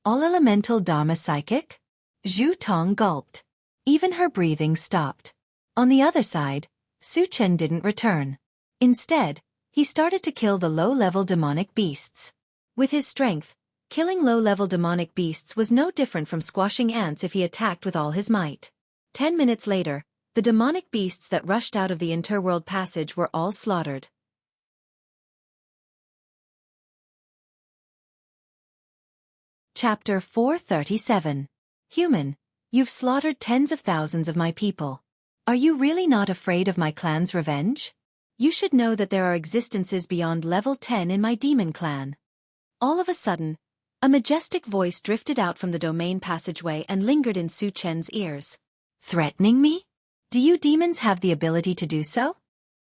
All-elemental Dharma psychic? Zhu Tong gulped. Even her breathing stopped. On the other side, Su Chen didn't return. Instead, he started to kill the low-level demonic beasts. With his strength, killing low-level demonic beasts was no different from squashing ants if he attacked with all his might. 10 minutes later, the demonic beasts that rushed out of the interworld passage were all slaughtered. Chapter 437. Human, you've slaughtered tens of thousands of my people. Are you really not afraid of my clan's revenge? You should know that there are existences beyond level 10 in my demon clan. All of a sudden, a majestic voice drifted out from the domain passageway and lingered in Su Chen's ears. Threatening me? Do you demons have the ability to do so?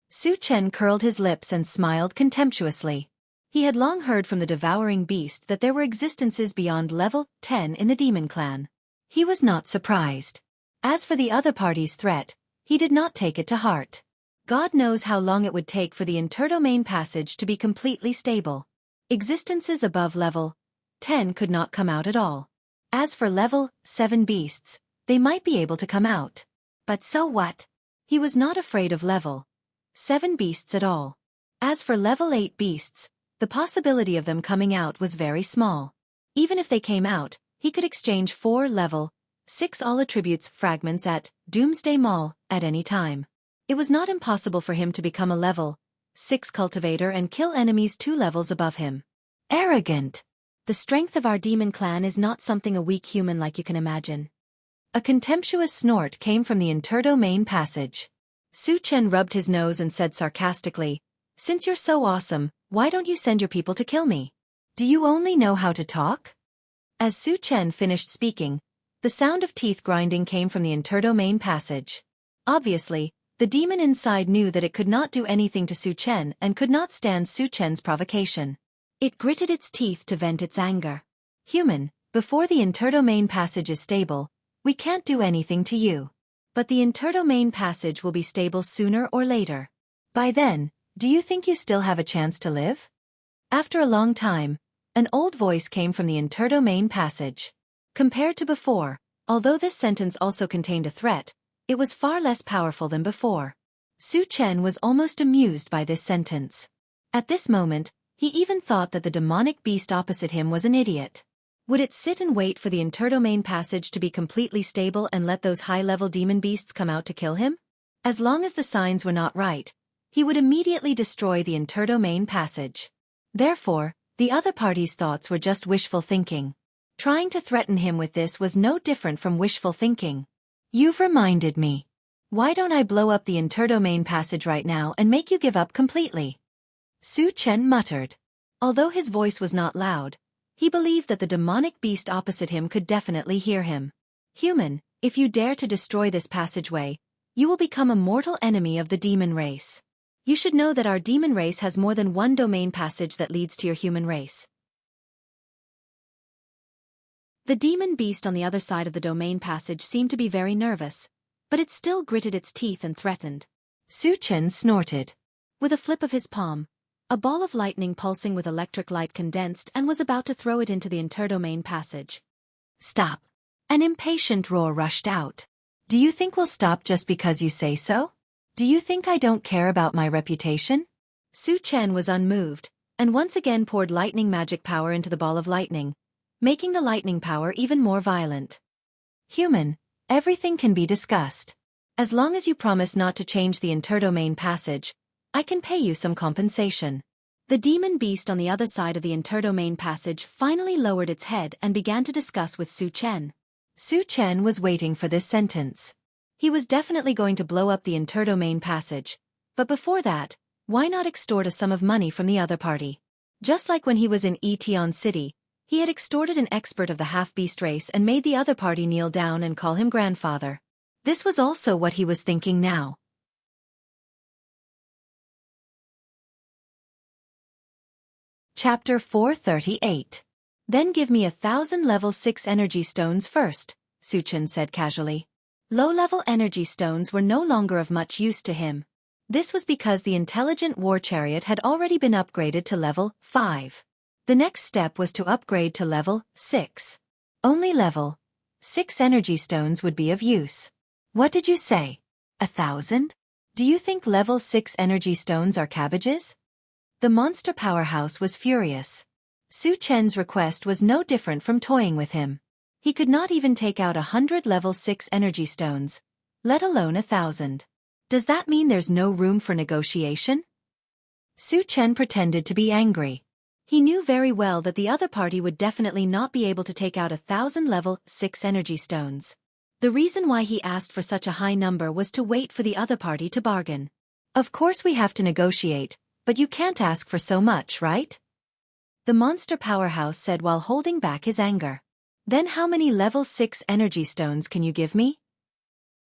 Su Chen curled his lips and smiled contemptuously. He had long heard from the devouring beast that there were existences beyond level 10 in the demon clan. He was not surprised. As for the other party's threat, he did not take it to heart. God knows how long it would take for the interdomain passage to be completely stable. Existences above level 10 could not come out at all. As for level 7 beasts, they might be able to come out. But so what? He was not afraid of level 7 beasts at all. As for level 8 beasts, the possibility of them coming out was very small. Even if they came out, he could exchange 4 level 6 all attributes fragments at Doomsday Mall at any time. It was not impossible for him to become a level 6 cultivator and kill enemies 2 levels above him. Arrogant! The strength of our demon clan is not something a weak human like you can imagine. A contemptuous snort came from the interdomain passage. Su Chen rubbed his nose and said sarcastically, Since you're so awesome, why don't you send your people to kill me? Do you only know how to talk? As Su Chen finished speaking, the sound of teeth grinding came from the interdomain passage. Obviously, the demon inside knew that it could not do anything to Su Chen and could not stand Su Chen's provocation. It gritted its teeth to vent its anger. Human, before the interdomain passage is stable, we can't do anything to you. But the interdomain passage will be stable sooner or later. By then, do you think you still have a chance to live? After a long time, an old voice came from the interdomain passage. Compared to before, although this sentence also contained a threat, it was far less powerful than before. Su Chen was almost amused by this sentence. At this moment, he even thought that the demonic beast opposite him was an idiot. Would it sit and wait for the interdomain passage to be completely stable and let those high-level demon beasts come out to kill him? As long as the signs were not right, he would immediately destroy the interdomain passage. Therefore, the other party's thoughts were just wishful thinking. Trying to threaten him with this was no different from wishful thinking. You've reminded me. Why don't I blow up the interdomain passage right now and make you give up completely? Su Chen muttered. Although his voice was not loud, he believed that the demonic beast opposite him could definitely hear him. Human, if you dare to destroy this passageway, you will become a mortal enemy of the demon race. You should know that our demon race has more than one domain passage that leads to your human race. The demon beast on the other side of the domain passage seemed to be very nervous, but it still gritted its teeth and threatened. Su Chen snorted. With a flip of his palm, a ball of lightning pulsing with electric light condensed and was about to throw it into the interdomain passage. Stop. An impatient roar rushed out. Do you think we'll stop just because you say so? Do you think I don't care about my reputation? Su Chen was unmoved, and once again poured lightning magic power into the ball of lightning, making the lightning power even more violent. Human, everything can be discussed. As long as you promise not to change the interdomain passage, I can pay you some compensation. The demon beast on the other side of the interdomain passage finally lowered its head and began to discuss with Su Chen. Su Chen was waiting for this sentence. He was definitely going to blow up the interdomain passage, but before that, why not extort a sum of money from the other party? Just like when he was in Etion City, he had extorted an expert of the half-beast race and made the other party kneel down and call him grandfather. This was also what he was thinking now. Chapter 438. Then give me 1,000 level 6 energy stones first, Su Chen said casually. Low-level energy stones were no longer of much use to him. This was because the intelligent war chariot had already been upgraded to level 5. The next step was to upgrade to level 6. Only level 6 energy stones would be of use. What did you say? 1,000? Do you think level 6 energy stones are cabbages? The monster powerhouse was furious. Su Chen's request was no different from toying with him. He could not even take out 100 level 6 energy stones, let alone 1,000. Does that mean there's no room for negotiation? Su Chen pretended to be angry. He knew very well that the other party would definitely not be able to take out 1,000 level 6 energy stones. The reason why he asked for such a high number was to wait for the other party to bargain. Of course we have to negotiate, but you can't ask for so much, right? The monster powerhouse said while holding back his anger. Then how many level 6 energy stones can you give me?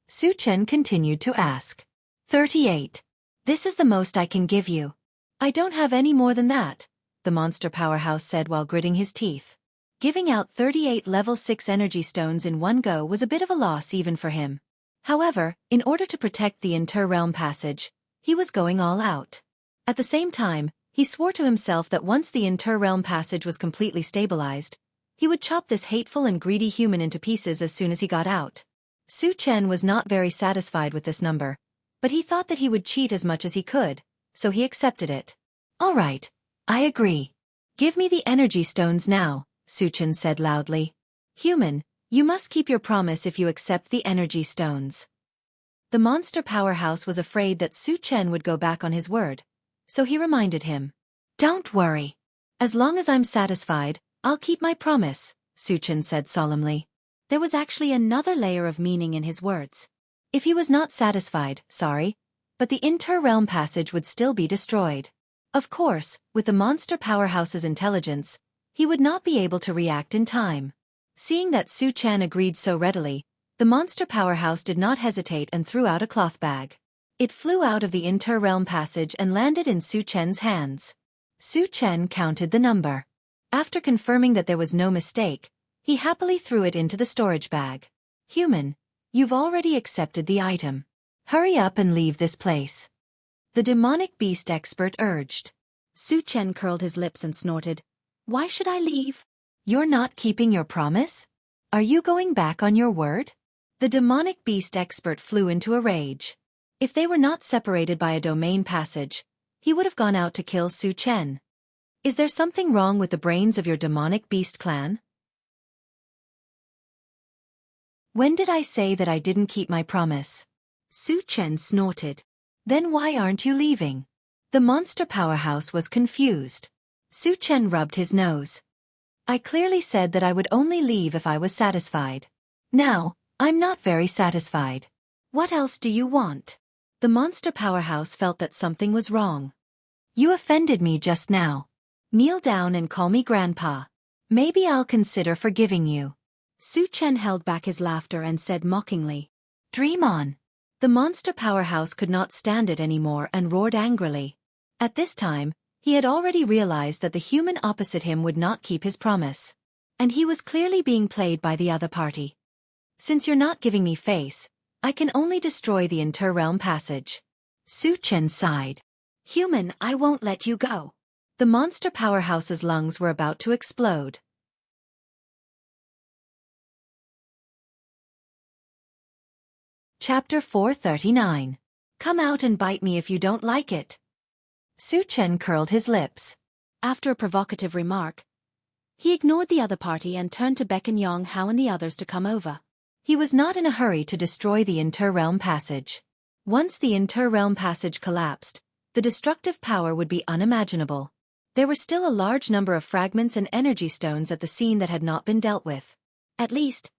Su Chen continued to ask. 38. This is the most I can give you. I don't have any more than that, the monster powerhouse said while gritting his teeth. Giving out 38 level 6 energy stones in one go was a bit of a loss even for him. However, in order to protect the inter-realm passage, he was going all out. At the same time, he swore to himself that once the inter-realm passage was completely stabilized, he would chop this hateful and greedy human into pieces as soon as he got out. Su Chen was not very satisfied with this number, but he thought that he would cheat as much as he could, so he accepted it. All right, I agree. Give me the energy stones now, Su Chen said loudly. Human, you must keep your promise if you accept the energy stones. The monster powerhouse was afraid that Su Chen would go back on his word, so he reminded him. Don't worry. As long as I'm satisfied, I'll keep my promise, Su Chen said solemnly. There was actually another layer of meaning in his words. If he was not satisfied, sorry, but the inter-realm passage would still be destroyed. Of course, with the monster powerhouse's intelligence, he would not be able to react in time. Seeing that Su Chen agreed so readily, the monster powerhouse did not hesitate and threw out a cloth bag. It flew out of the inter-realm passage and landed in Su Chen's hands. Su Chen counted the number. After confirming that there was no mistake, he happily threw it into the storage bag. Human, you've already accepted the item. Hurry up and leave this place. The demonic beast expert urged. Su Chen curled his lips and snorted. Why should I leave? You're not keeping your promise? Are you going back on your word? The demonic beast expert flew into a rage. If they were not separated by a domain passage, he would have gone out to kill Su Chen. Is there something wrong with the brains of your demonic beast clan? When did I say that I didn't keep my promise? Su Chen snorted. Then why aren't you leaving? The monster powerhouse was confused. Su Chen rubbed his nose. I clearly said that I would only leave if I was satisfied. Now, I'm not very satisfied. What else do you want? The monster powerhouse felt that something was wrong. You offended me just now. Kneel down and call me Grandpa. Maybe I'll consider forgiving you. Su Chen held back his laughter and said mockingly. Dream on. The monster powerhouse could not stand it anymore and roared angrily. At this time, he had already realized that the human opposite him would not keep his promise. And he was clearly being played by the other party. Since you're not giving me face, I can only destroy the inter-realm passage. Su Chen sighed. Human, I won't let you go. The monster powerhouse's lungs were about to explode. Chapter 439. Come out and bite me if you don't like it. Su Chen curled his lips. After a provocative remark, he ignored the other party and turned to beckon Jianghu and the others to come over. He was not in a hurry to destroy the inter-realm passage. Once the inter-realm passage collapsed, the destructive power would be unimaginable. There were still a large number of fragments and energy stones at the scene that had not been dealt with. At least,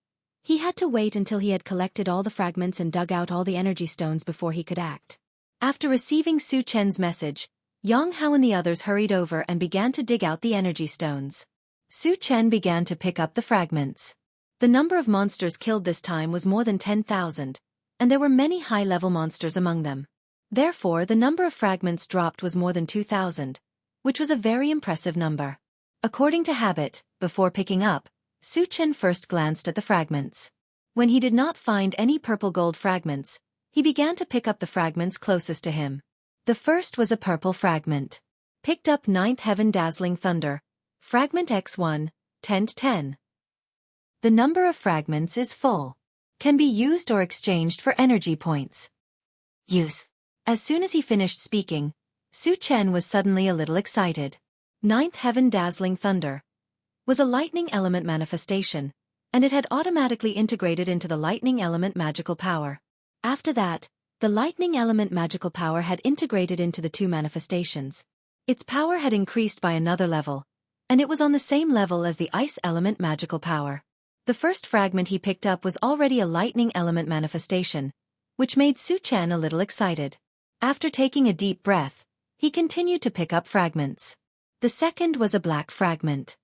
he had to wait until he had collected all the fragments and dug out all the energy stones before he could act. After receiving Su Chen's message, Jianghu and the others hurried over and began to dig out the energy stones. Su Chen began to pick up the fragments. The number of monsters killed this time was more than 10,000, and there were many high-level monsters among them. Therefore, the number of fragments dropped was more than 2,000, which was a very impressive number. According to habit, before picking up, Su Chen first glanced at the fragments. When he did not find any purple gold fragments, he began to pick up the fragments closest to him. The first was a purple fragment. Picked up 9th Heaven Dazzling Thunder, Fragment X1, 10-10. The number of fragments is full. Can be used or exchanged for energy points. Use. As soon as he finished speaking, Su Chen was suddenly a little excited. 9th Heaven Dazzling Thunder was a lightning element manifestation, and it had automatically integrated into the lightning element magical power. After that, the lightning element magical power had integrated into the two manifestations. Its power had increased by another level, and it was on the same level as the ice element magical power. The first fragment he picked up was already a lightning element manifestation, which made Su Chen a little excited. After taking a deep breath, he continued to pick up fragments. The second was a black fragment.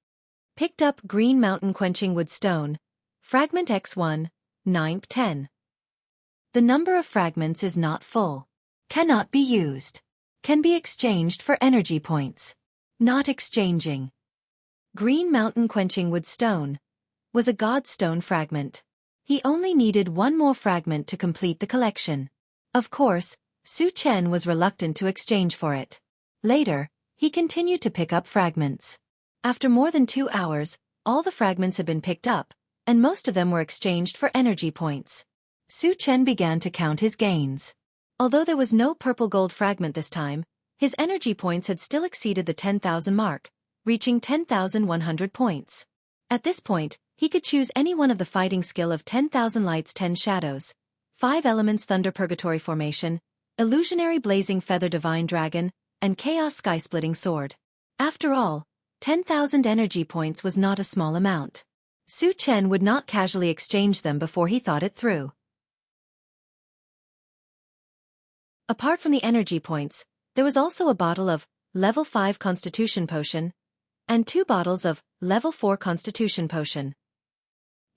Picked up Green Mountain Quenching Wood Stone, Fragment X1, 9-10. The number of fragments is not full. Cannot be used. Can be exchanged for energy points. Not exchanging. Green Mountain Quenching Wood Stone was a god stone fragment. He only needed one more fragment to complete the collection. Of course, Su Chen was reluctant to exchange for it. Later, he continued to pick up fragments. After more than 2 hours, all the fragments had been picked up, and most of them were exchanged for energy points. Su Chen began to count his gains. Although there was no purple gold fragment this time, his energy points had still exceeded the 10,000 mark, reaching 10,100 points. At this point, he could choose any one of the fighting skill of 10,000 Lights 10 Shadows, 5 Elements Thunder Purgatory Formation, Illusionary Blazing Feather Divine Dragon, and Chaos Sky-Splitting Sword. After all, 10,000 energy points was not a small amount. Su Chen would not casually exchange them before he thought it through. Apart from the energy points, there was also a bottle of Level 5 Constitution Potion and 2 bottles of Level 4 Constitution Potion.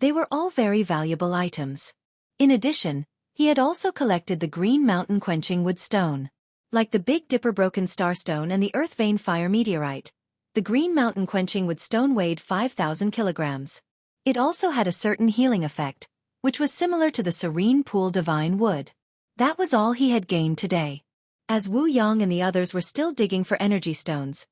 They were all very valuable items. In addition, he had also collected the Green Mountain Quenching Wood Stone. Like the Big Dipper Broken Star Stone and the Earth Vein Fire Meteorite, the Green Mountain Quenching Wood Stone weighed 5,000 kilograms. It also had a certain healing effect, which was similar to the Serene Pool Divine Wood. That was all he had gained today. As Wu Yang and the others were still digging for energy stones,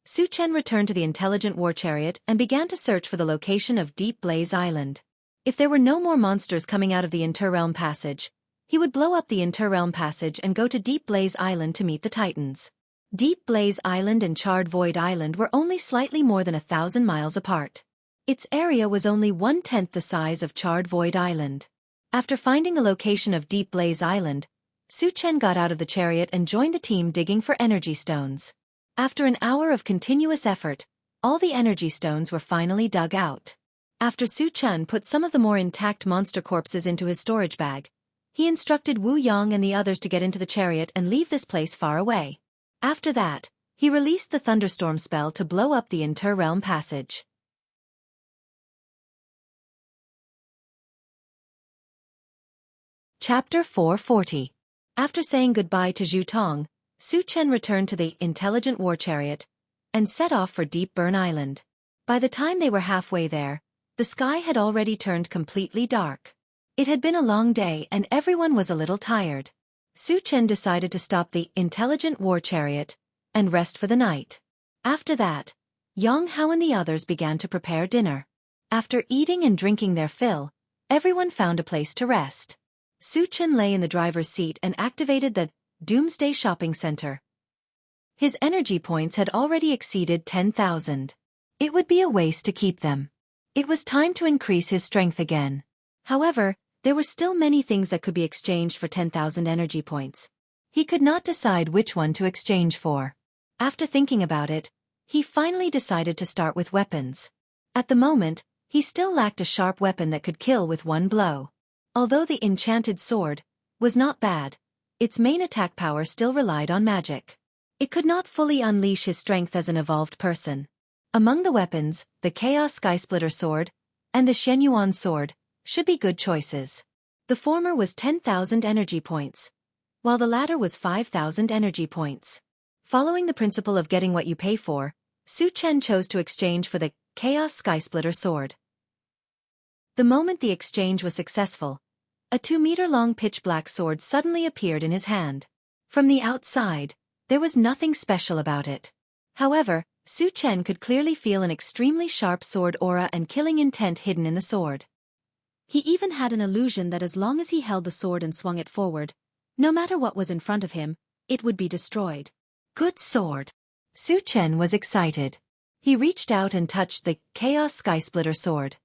Su Chen returned to the Intelligent War Chariot and began to search for the location of Deep Blaze Island. If there were no more monsters coming out of the Inter-Realm Passage, he would blow up the Inter-Realm Passage and go to Deep Blaze Island to meet the Titans. Deep Blaze Island and Charred Void Island were only slightly more than 1,000 miles apart. Its area was only 1/10 the size of Charred Void Island. After finding the location of Deep Blaze Island, Su Chen got out of the chariot and joined the team digging for energy stones. After an hour of continuous effort, all the energy stones were finally dug out. After Su Chen put some of the more intact monster corpses into his storage bag, he instructed Wu Yang and the others to get into the chariot and leave this place far away. After that, he released the thunderstorm spell to blow up the Inter-Realm Passage. Chapter 440. After saying goodbye to Zhu Tong, Su Chen returned to the Intelligent War Chariot and set off for Deep Burn Island. By the time they were halfway there, the sky had already turned completely dark. It had been a long day and everyone was a little tired. Su Chen decided to stop the Intelligent War Chariot and rest for the night. After that, Jianghu and the others began to prepare dinner. After eating and drinking their fill, everyone found a place to rest. Su Chen lay in the driver's seat and activated the Doomsday Shopping Center. His energy points had already exceeded 10,000. It would be a waste to keep them. It was time to increase his strength again. However, there were still many things that could be exchanged for 10,000 energy points. He could not decide which one to exchange for. After thinking about it, he finally decided to start with weapons. At the moment, he still lacked a sharp weapon that could kill with one blow. Although the enchanted sword was not bad, its main attack power still relied on magic. It could not fully unleash his strength as an evolved person. Among the weapons, the Chaos Skysplitter sword and the Shenyuan sword should be good choices. The former was 10,000 energy points, while the latter was 5,000 energy points. Following the principle of getting what you pay for, Su Chen chose to exchange for the Chaos Skysplitter sword. The moment the exchange was successful, a 2-meter-long pitch-black sword suddenly appeared in his hand. From the outside, there was nothing special about it. However, Su Chen could clearly feel an extremely sharp sword aura and killing intent hidden in the sword. He even had an illusion that as long as he held the sword and swung it forward, no matter what was in front of him, it would be destroyed. Good sword. Su Chen was excited. He reached out and touched the Chaos Skysplitter sword.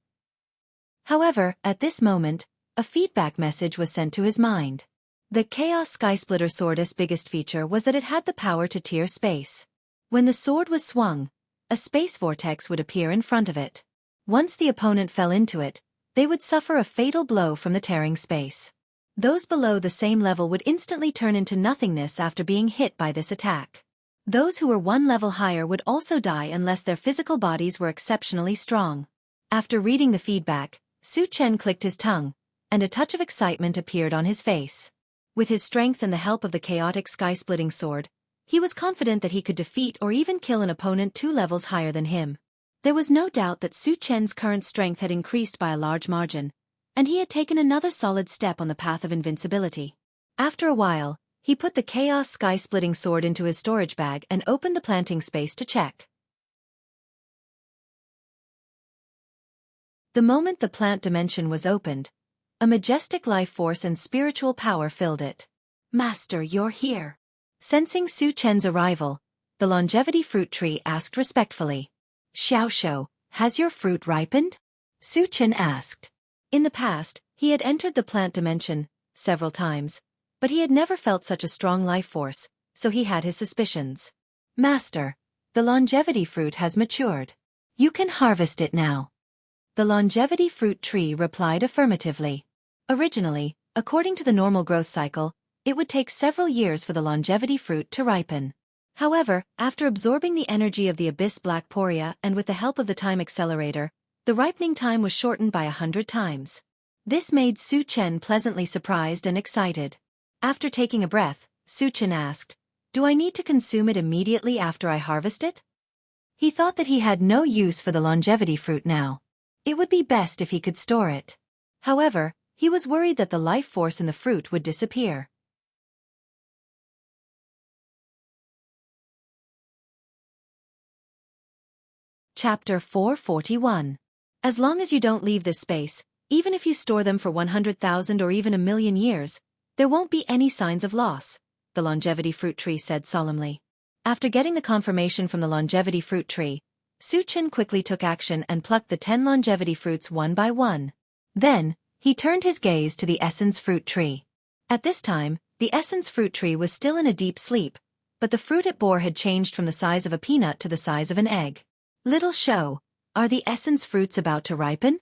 However, at this moment, a feedback message was sent to his mind. The Chaos Skysplitter sword's biggest feature was that it had the power to tear space. When the sword was swung, a space vortex would appear in front of it. Once the opponent fell into it, they would suffer a fatal blow from the tearing space. Those below the same level would instantly turn into nothingness after being hit by this attack. Those who were one level higher would also die unless their physical bodies were exceptionally strong. After reading the feedback, Su Chen clicked his tongue, and a touch of excitement appeared on his face. With his strength and the help of the chaotic sky-splitting sword, he was confident that he could defeat or even kill an opponent 2 levels higher than him. There was no doubt that Su Chen's current strength had increased by a large margin, and he had taken another solid step on the path of invincibility. After a while, he put the Chaos Sky-Splitting sword into his storage bag and opened the planting space to check. The moment the plant dimension was opened, a majestic life force and spiritual power filled it. "Master, you're here." Sensing Su Chen's arrival, the longevity fruit tree asked respectfully. "Xiaoxiu, has your fruit ripened?" Su Chen asked. In the past, he had entered the plant dimension several times, but he had never felt such a strong life force, so he had his suspicions. "Master, the longevity fruit has matured. You can harvest it now." The longevity fruit tree replied affirmatively. Originally, according to the normal growth cycle, it would take several years for the longevity fruit to ripen. However, after absorbing the energy of the abyss black poria and with the help of the time accelerator, the ripening time was shortened by 100 times. This made Su Chen pleasantly surprised and excited. After taking a breath, Su Chen asked, "Do I need to consume it immediately after I harvest it?" He thought that he had no use for the longevity fruit now. It would be best if he could store it. However, he was worried that the life force in the fruit would disappear. Chapter 441. As long as you don't leave this space, even if you store them for 100,000 or even 1,000,000 years, there won't be any signs of loss, the longevity fruit tree said solemnly. After getting the confirmation from the longevity fruit tree, Su Chen quickly took action and plucked the 10 longevity fruits one by one. Then, he turned his gaze to the essence fruit tree. At this time, the essence fruit tree was still in a deep sleep, but the fruit it bore had changed from the size of a peanut to the size of an egg. "Little show, are the essence fruits about to ripen?"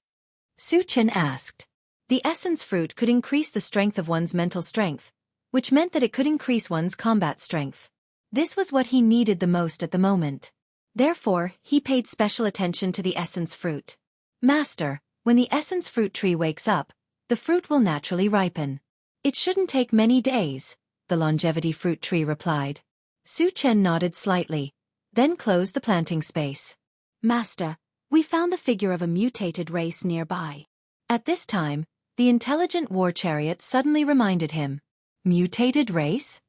Su Chen asked. The essence fruit could increase the strength of one's mental strength, which meant that it could increase one's combat strength. This was what he needed the most at the moment. Therefore, he paid special attention to the essence fruit. "Master, when the essence fruit tree wakes up, the fruit will naturally ripen. It shouldn't take many days," the longevity fruit tree replied. Su Chen nodded slightly, then closed the planting space. "Master, we found the figure of a mutated race nearby." At this time, the intelligent war chariot suddenly reminded him. "Mutated race?"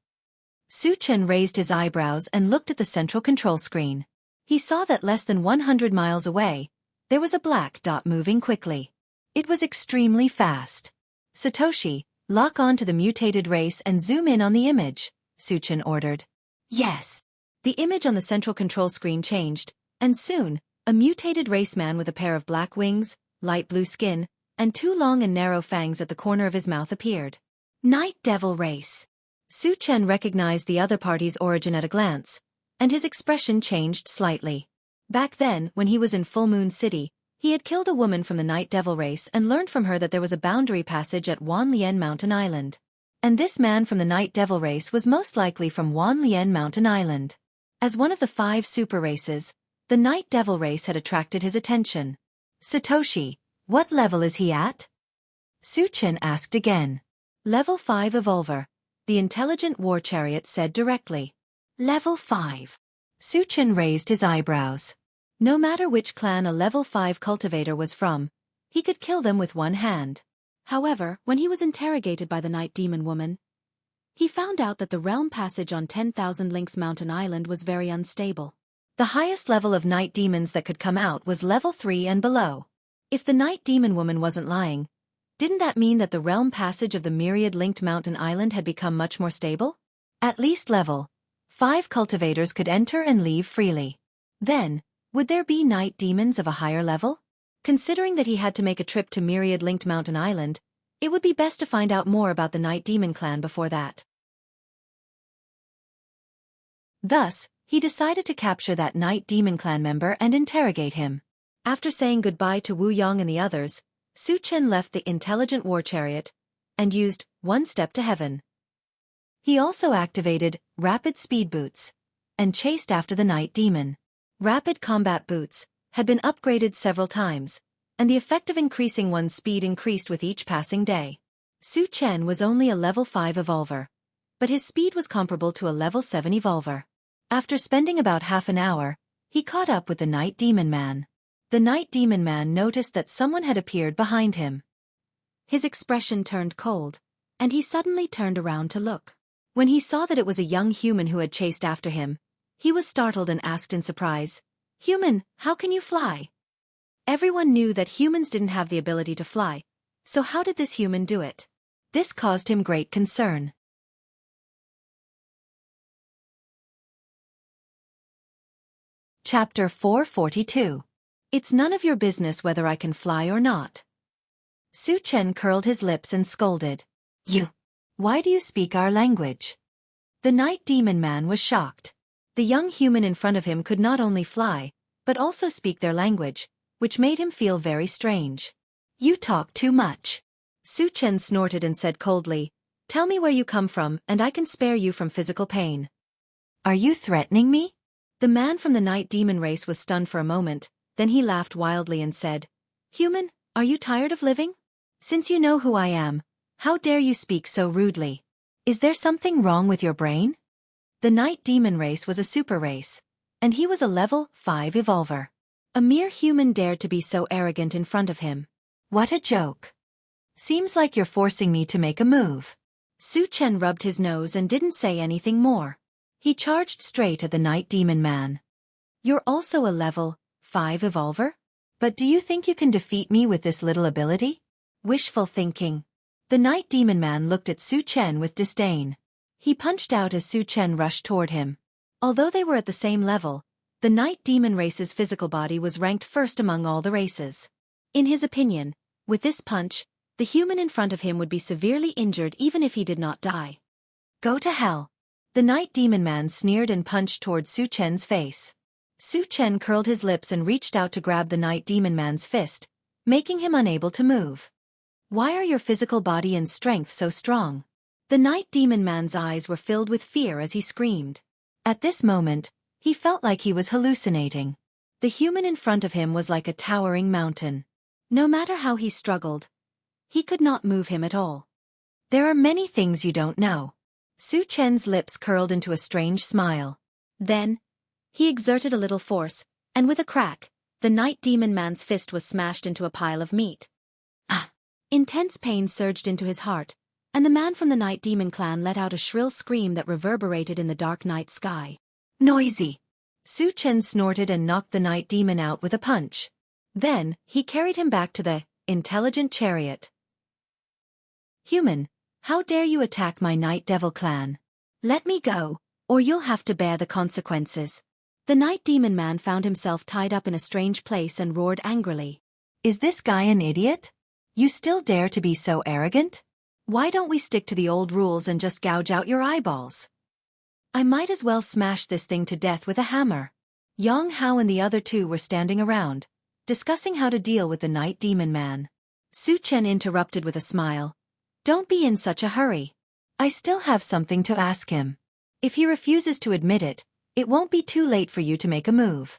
Su Chen raised his eyebrows and looked at the central control screen. He saw that less than 100 miles away, there was a black dot moving quickly. It was extremely fast. "Satoshi, Lock on to the mutated race and zoom in on the image, Su Chen ordered. Yes. The image on the central control screen changed, and soon, a mutated race man with a pair of black wings, light blue skin, and 2 long and narrow fangs at the corner of his mouth appeared. Night Devil race. Su Chen recognized the other party's origin at a glance, and his expression changed slightly. Back then, when he was in Full Moon City, he had killed a woman from the Night Devil race and learned from her that there was a boundary passage at Wanlian Mountain Island. And this man from the Night Devil race was most likely from Wanlian Mountain Island. As one of the 5 super races, the Night Devil race had attracted his attention. Satoshi, what level is he at? Su Chen asked again. Level 5 Evolver, the intelligent war chariot said directly. Level 5. Su Chen raised his eyebrows. No matter which clan a level 5 cultivator was from, he could kill them with one hand. However, when he was interrogated by the Night Demon woman, he found out that the realm passage on 10,000 Links Mountain Island was very unstable. The highest level of night demons that could come out was level 3 and below. If the Night Demon woman wasn't lying, didn't that mean that the realm passage of the myriad-linked mountain island had become much more stable? At least level 5 cultivators could enter and leave freely. Then, would there be night demons of a higher level? Considering that he had to make a trip to myriad-linked mountain island, it would be best to find out more about the Night Demon clan before that. Thus, he decided to capture that Night Demon clan member and interrogate him. After saying goodbye to Wu Yong and the others, Su Chen left the intelligent war chariot and used One Step to Heaven. He also activated Rapid Speed Boots and chased after the Night Demon. Rapid Combat Boots had been upgraded several times, and the effect of increasing one's speed increased with each passing day. Su Chen was only a level 5 evolver, but his speed was comparable to a level 7 evolver. After spending about half an hour, he caught up with the Night Demon Man. The Night Demon Man noticed that someone had appeared behind him. His expression turned cold, and he suddenly turned around to look. When he saw that it was a young human who had chased after him, he was startled and asked in surprise, "Human, how can you fly?" Everyone knew that humans didn't have the ability to fly, so how did this human do it? This caused him great concern. Chapter 442. It's none of your business whether I can fly or not. Su Chen curled his lips and scolded. You. Why do you speak our language? The Night Demon Man was shocked. The young human in front of him could not only fly, but also speak their language, which made him feel very strange. You talk too much. Su Chen snorted and said coldly, "Tell me where you come from and I can spare you from physical pain." Are you threatening me? The man from the Night Demon race was stunned for a moment, then he laughed wildly and said, "Human, are you tired of living? Since you know who I am, how dare you speak so rudely? Is there something wrong with your brain?" The Night Demon race was a super race, and he was a level 5 evolver. A mere human dared to be so arrogant in front of him. What a joke. Seems like you're forcing me to make a move. Su Chen rubbed his nose and didn't say anything more. He charged straight at the Night Demon Man. You're also a level 5 evolver? But do you think you can defeat me with this little ability? Wishful thinking. The Night Demon Man looked at Su Chen with disdain. He punched out as Su Chen rushed toward him. Although they were at the same level, the Night Demon race's physical body was ranked first among all the races. In his opinion, with this punch, the human in front of him would be severely injured even if he did not die. Go to hell. The Night Demon Man sneered and punched toward Su Chen's face. Su Chen curled his lips and reached out to grab the Night Demon Man's fist, making him unable to move. Why are your physical body and strength so strong? The Night Demon Man's eyes were filled with fear as he screamed. At this moment, he felt like he was hallucinating. The human in front of him was like a towering mountain. No matter how he struggled, he could not move him at all. There are many things you don't know. Su Chen's lips curled into a strange smile. Then, he exerted a little force, and with a crack, the Night Demon Man's fist was smashed into a pile of meat. Ah! Intense pain surged into his heart, and the man from the Night Demon clan let out a shrill scream that reverberated in the dark night sky. Noisy! Su Chen snorted and knocked the Night Demon out with a punch. Then, he carried him back to the intelligent chariot. Human, How dare you attack my Night Devil clan? Let me go, or you'll have to bear the consequences. The Night Demon Man found himself tied up in a strange place and roared angrily. Is this guy an idiot? You still dare to be so arrogant? Why don't we stick to the old rules and just gouge out your eyeballs? I might as well smash this thing to death with a hammer. Jianghu and the other two were standing around, discussing how to deal with the Night Demon Man. Su Chen interrupted with a smile. Don't be in such a hurry. I still have something to ask him. If he refuses to admit it, it won't be too late for you to make a move.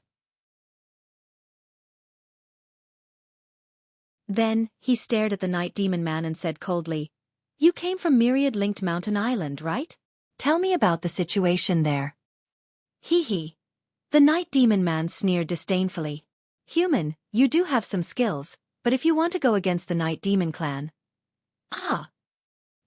Then, he stared at the Night Demon Man and said coldly, You came from Myriad-linked Mountain Island, right? Tell me about the situation there. Hee. The Night Demon Man sneered disdainfully. Human, you do have some skills, but if you want to go against the Night Demon clan... Ah!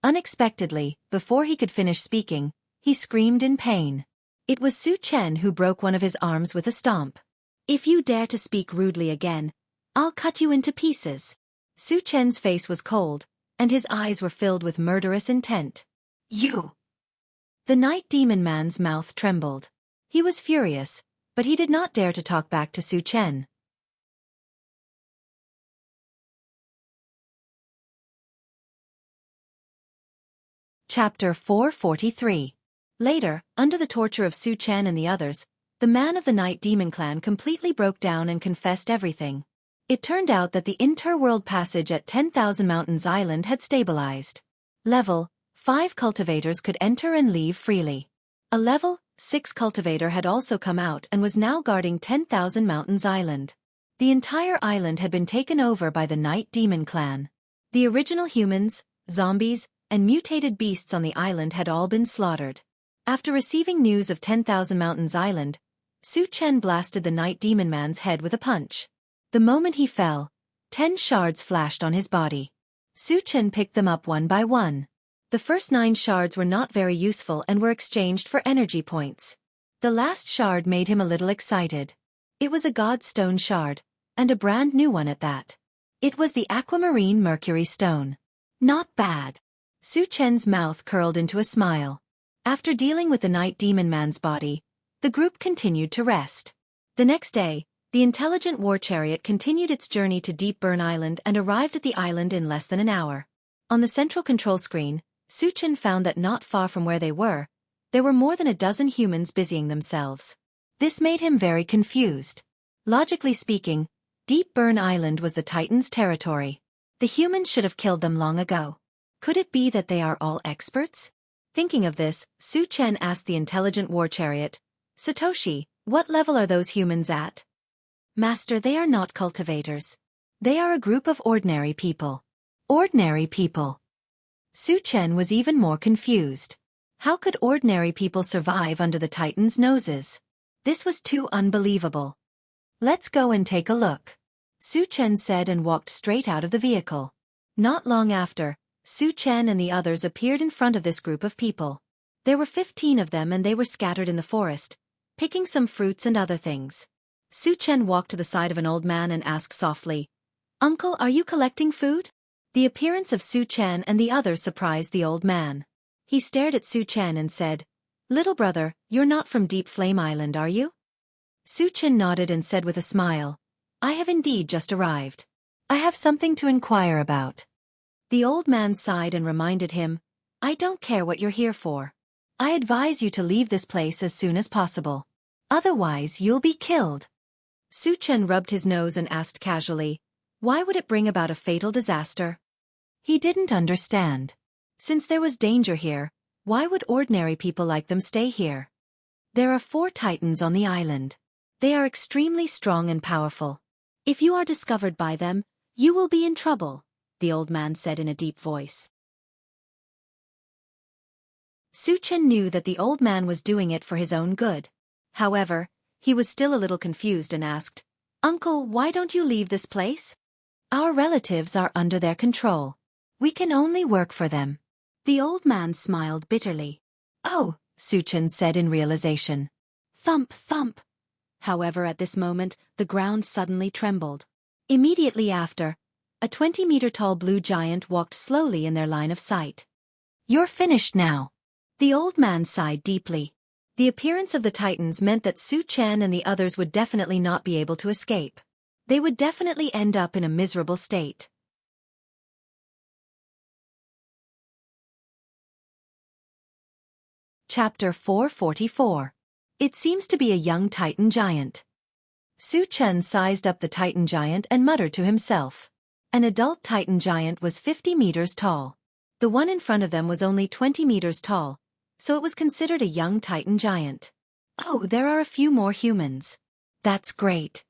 Unexpectedly, before he could finish speaking, he screamed in pain. It was Su Chen who broke one of his arms with a stomp. If you dare to speak rudely again, I'll cut you into pieces. Su Chen's face was cold, and his eyes were filled with murderous intent. You! The Night Demon Man's mouth trembled. He was furious, but he did not dare to talk back to Su Chen. Chapter 443. Later, under the torture of Su Chen and the others, the man of the Night Demon clan completely broke down and confessed everything. It turned out that the interworld passage at 10,000 Mountains Island had stabilized. Level 5 cultivators could enter and leave freely. A level 6 cultivator had also come out and was now guarding 10,000 Mountains Island. The entire island had been taken over by the Night Demon clan. The original humans, zombies, and mutated beasts on the island had all been slaughtered. After receiving news of 10,000 Mountains Island, Su Chen blasted the Night Demon Man's head with a punch. The moment he fell, 10 shards flashed on his body. Su Chen picked them up one by one. The first 9 shards were not very useful and were exchanged for energy points. The last shard made him a little excited. It was a god stone shard, and a brand new one at that. It was the aquamarine mercury stone. Not bad. Su Chen's mouth curled into a smile. After dealing with the Night Demon Man's body, the group continued to rest. The next day, the intelligent war chariot continued its journey to Deep Burn Island and arrived at the island in less than an hour. On the central control screen, Su Chen found that not far from where they were, there were more than a dozen humans busying themselves. This made him very confused. Logically speaking, Deep Burn Island was the Titans' territory. The humans should have killed them long ago. Could it be that they are all experts? Thinking of this, Su Chen asked the intelligent war chariot, Satoshi, what level are those humans at? Master, they are not cultivators. They are a group of ordinary people. Ordinary people. Su Chen was even more confused. How could ordinary people survive under the Titans' noses? This was too unbelievable. Let's go and take a look. Su Chen said and walked straight out of the vehicle. Not long after, Su Chen and the others appeared in front of this group of people. There were 15 of them and they were scattered in the forest, picking some fruits and other things. Su Chen walked to the side of an old man and asked softly, Uncle, are you collecting food? The appearance of Su Chen and the others surprised the old man. He stared at Su Chen and said, Little brother, you're not from Deep Flame Island, are you? Su Chen nodded and said with a smile, I have indeed just arrived. I have something to inquire about. The old man sighed and reminded him, I don't care what you're here for. I advise you to leave this place as soon as possible. Otherwise you'll be killed. Su Chen rubbed his nose and asked casually, Why would it bring about a fatal disaster? He didn't understand. Since there was danger here, why would ordinary people like them stay here? There are 4 titans on the island. They are extremely strong and powerful. If you are discovered by them, you will be in trouble, the old man said in a deep voice. Su Chen knew that the old man was doing it for his own good. However, he was still a little confused and asked, Uncle, why don't you leave this place? Our relatives are under their control. We can only work for them. The old man smiled bitterly. Oh, Su Chen said in realization. Thump, thump. However, at this moment, the ground suddenly trembled. Immediately after, a 20-meter-tall blue giant walked slowly in their line of sight. You're finished now. The old man sighed deeply. The appearance of the Titans meant that Su Chen and the others would definitely not be able to escape. They would definitely end up in a miserable state. Chapter 444. It seems to be a young Titan giant. Su Chen sized up the Titan giant and muttered to himself. An adult Titan giant was 50 meters tall. The one in front of them was only 20 meters tall, so it was considered a young Titan giant. Oh, there are a few more humans. That's great.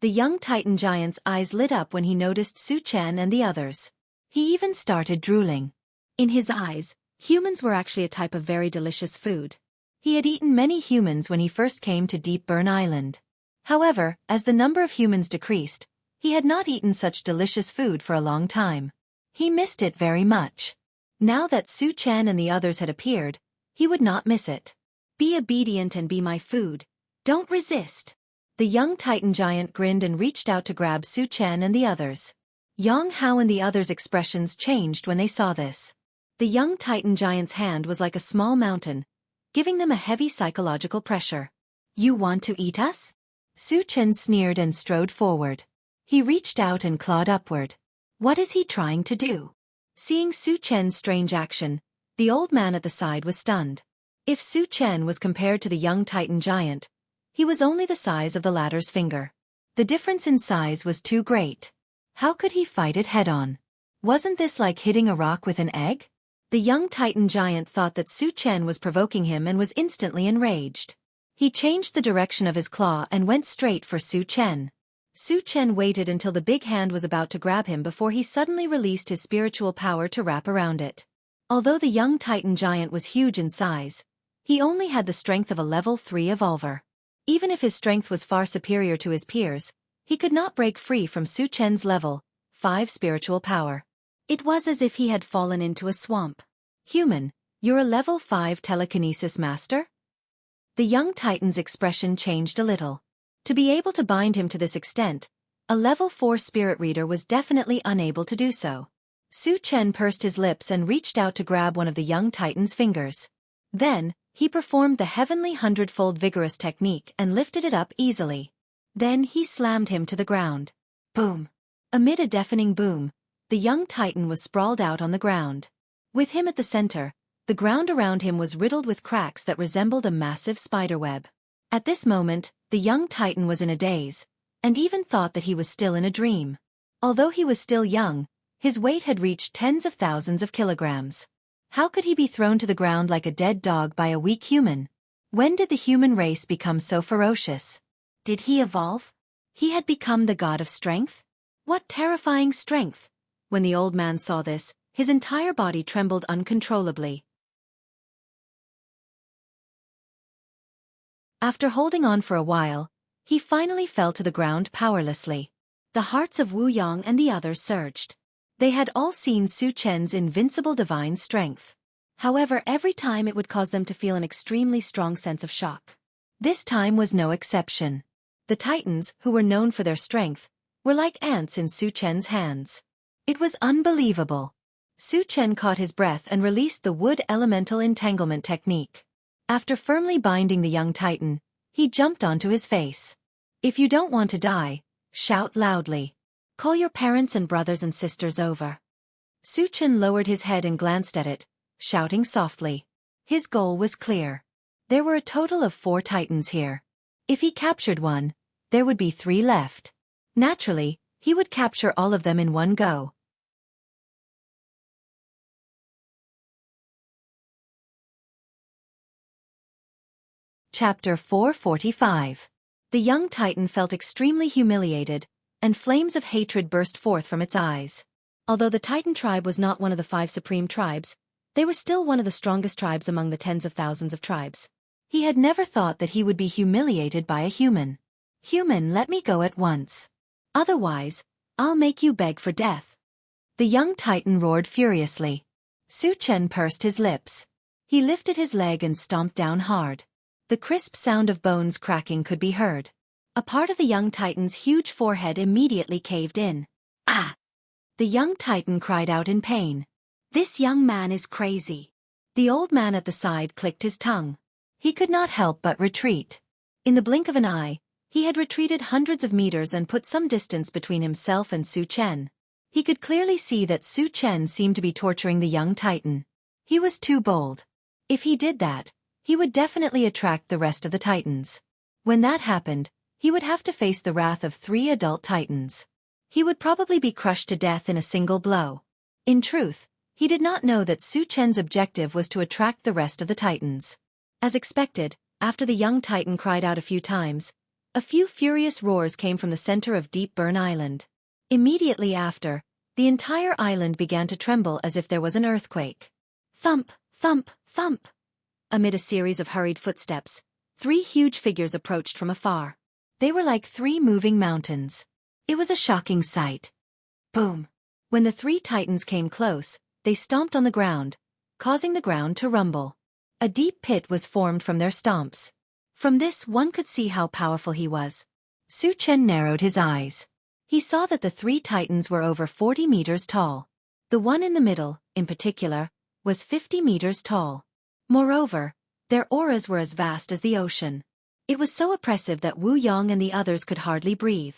The young Titan giant's eyes lit up when he noticed Su Chen and the others. He even started drooling. In his eyes, humans were actually a type of very delicious food. He had eaten many humans when he first came to Deep Burn Island. However, as the number of humans decreased, he had not eaten such delicious food for a long time. He missed it very much. Now that Su Chen and the others had appeared, he would not miss it. Be obedient and be my food. Don't resist. The young Titan giant grinned and reached out to grab Su Chen and the others. Jianghu and the others' expressions changed when they saw this. The young Titan giant's hand was like a small mountain, giving them a heavy psychological pressure. You want to eat us? Su Chen sneered and strode forward. He reached out and clawed upward. What is he trying to do? Seeing Su Chen's strange action, the old man at the side was stunned. If Su Chen was compared to the young Titan giant, he was only the size of the latter's finger. The difference in size was too great. How could he fight it head-on? Wasn't this like hitting a rock with an egg? The young Titan giant thought that Su Chen was provoking him and was instantly enraged. He changed the direction of his claw and went straight for Su Chen. Su Chen waited until the big hand was about to grab him before he suddenly released his spiritual power to wrap around it. Although the young Titan giant was huge in size, he only had the strength of a level 3 evolver. Even if his strength was far superior to his peers, he could not break free from Su Chen's level 5 spiritual power. It was as if he had fallen into a swamp. Human, you're a level 5 telekinesis master? The young Titan's expression changed a little. To be able to bind him to this extent, a level 4 spirit reader was definitely unable to do so. Su Chen pursed his lips and reached out to grab one of the young Titan's fingers. Then, he performed the heavenly 100-fold vigorous technique and lifted it up easily. Then he slammed him to the ground. Boom! Amid a deafening boom, the young Titan was sprawled out on the ground. With him at the center, the ground around him was riddled with cracks that resembled a massive spiderweb. At this moment, the young Titan was in a daze, and even thought that he was still in a dream. Although he was still young, his weight had reached tens of thousands of kilograms. How could he be thrown to the ground like a dead dog by a weak human? When did the human race become so ferocious? Did he evolve? He had become the god of strength? What terrifying strength! When the old man saw this, his entire body trembled uncontrollably. After holding on for a while, he finally fell to the ground powerlessly. The hearts of Wu Yang and the others surged. They had all seen Su Chen's invincible divine strength. However, every time it would cause them to feel an extremely strong sense of shock. This time was no exception. The Titans, who were known for their strength, were like ants in Su Chen's hands. It was unbelievable. Su Chen caught his breath and released the wood elemental entanglement technique. After firmly binding the young Titan, he jumped onto his face. If you don't want to die, shout loudly. Call your parents and brothers and sisters over. Su Chen lowered his head and glanced at it, shouting softly. His goal was clear. There were a total of 4 Titans here. If he captured one, there would be 3 left. Naturally, he would capture all of them in one go. Chapter 445. The young Titan felt extremely humiliated, and flames of hatred burst forth from its eyes. Although the Titan tribe was not one of the 5 supreme tribes, they were still one of the strongest tribes among the tens of thousands of tribes. He had never thought that he would be humiliated by a human. Human, let me go at once. Otherwise, I'll make you beg for death. The young Titan roared furiously. Su Chen pursed his lips. He lifted his leg and stomped down hard. The crisp sound of bones cracking could be heard. A part of the young Titan's huge forehead immediately caved in. Ah! The young Titan cried out in pain. This young man is crazy. The old man at the side clicked his tongue. He could not help but retreat. In the blink of an eye, he had retreated hundreds of meters and put some distance between himself and Su Chen. He could clearly see that Su Chen seemed to be torturing the young titan. He was too bold. If he did that, he would definitely attract the rest of the titans. When that happened, he would have to face the wrath of 3 adult titans. He would probably be crushed to death in a single blow. In truth, he did not know that Su Chen's objective was to attract the rest of the titans. As expected, after the young titan cried out a few times, a few furious roars came from the center of Deep Burn Island. Immediately after, the entire island began to tremble as if there was an earthquake. Thump, thump, thump. Amid a series of hurried footsteps, 3 huge figures approached from afar. They were like 3 moving mountains. It was a shocking sight. Boom. When the 3 titans came close, they stomped on the ground, causing the ground to rumble. A deep pit was formed from their stomps. From this one could see how powerful he was. Su Chen narrowed his eyes. He saw that the 3 titans were over 40 meters tall. The one in the middle, in particular, was 50 meters tall. Moreover, their auras were as vast as the ocean. It was so oppressive that Wu Yong and the others could hardly breathe.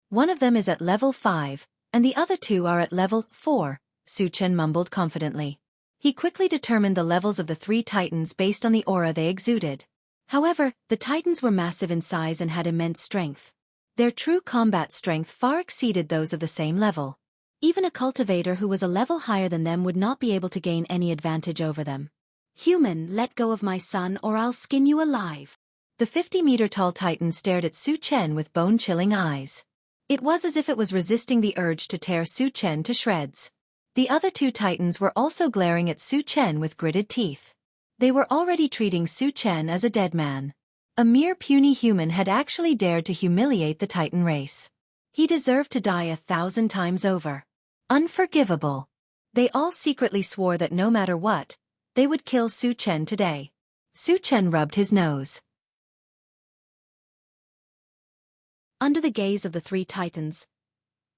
One of them is at level 5, and the other 2 are at level 4, Su Chen mumbled confidently. He quickly determined the levels of the 3 titans based on the aura they exuded. However, the titans were massive in size and had immense strength. Their true combat strength far exceeded those of the same level. Even a cultivator who was a level higher than them would not be able to gain any advantage over them. Human, let go of my son or I'll skin you alive. The 50-meter-tall titan stared at Su Chen with bone-chilling eyes. It was as if it was resisting the urge to tear Su Chen to shreds. The other 2 titans were also glaring at Su Chen with gritted teeth. They were already treating Su Chen as a dead man. A mere puny human had actually dared to humiliate the titan race. He deserved to die 1,000 times over. Unforgivable. They all secretly swore that no matter what, they would kill Su Chen today. Su Chen rubbed his nose. Under the gaze of the 3 titans,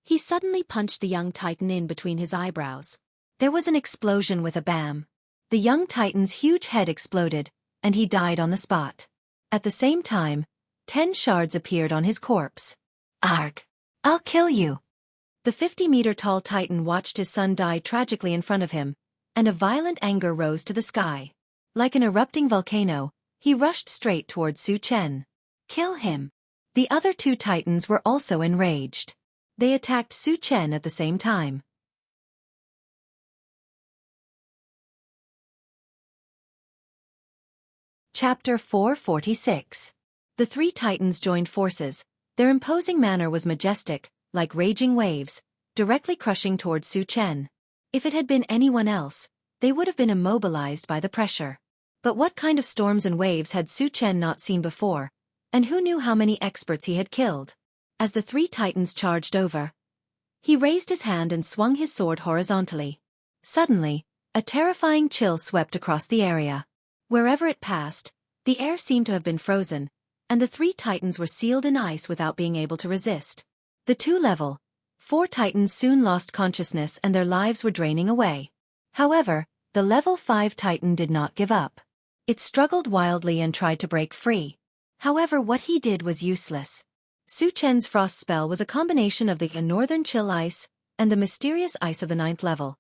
he suddenly punched the young titan in between his eyebrows. There was an explosion with a bam. The young titan's huge head exploded, and he died on the spot. At the same time, 10 shards appeared on his corpse. Arg! I'll kill you! The 50-meter-tall titan watched his son die tragically in front of him, and a violent anger rose to the sky. Like an erupting volcano, he rushed straight toward Su Chen. Kill him! The other 2 titans were also enraged. They attacked Su Chen at the same time. Chapter 446. The 3 titans joined forces. Their imposing manner was majestic, like raging waves, directly crushing toward Su Chen. If it had been anyone else, they would have been immobilized by the pressure. But what kind of storms and waves had Su Chen not seen before, and who knew how many experts he had killed? As the 3 titans charged over, he raised his hand and swung his sword horizontally. Suddenly, a terrifying chill swept across the area. Wherever it passed, the air seemed to have been frozen, and the 3 titans were sealed in ice without being able to resist. The 2 level 4 titans soon lost consciousness and their lives were draining away. However, the level 5 titan did not give up. It struggled wildly and tried to break free. However, what he did was useless. Su Chen's frost spell was a combination of the northern chill ice and the mysterious ice of the 9th level,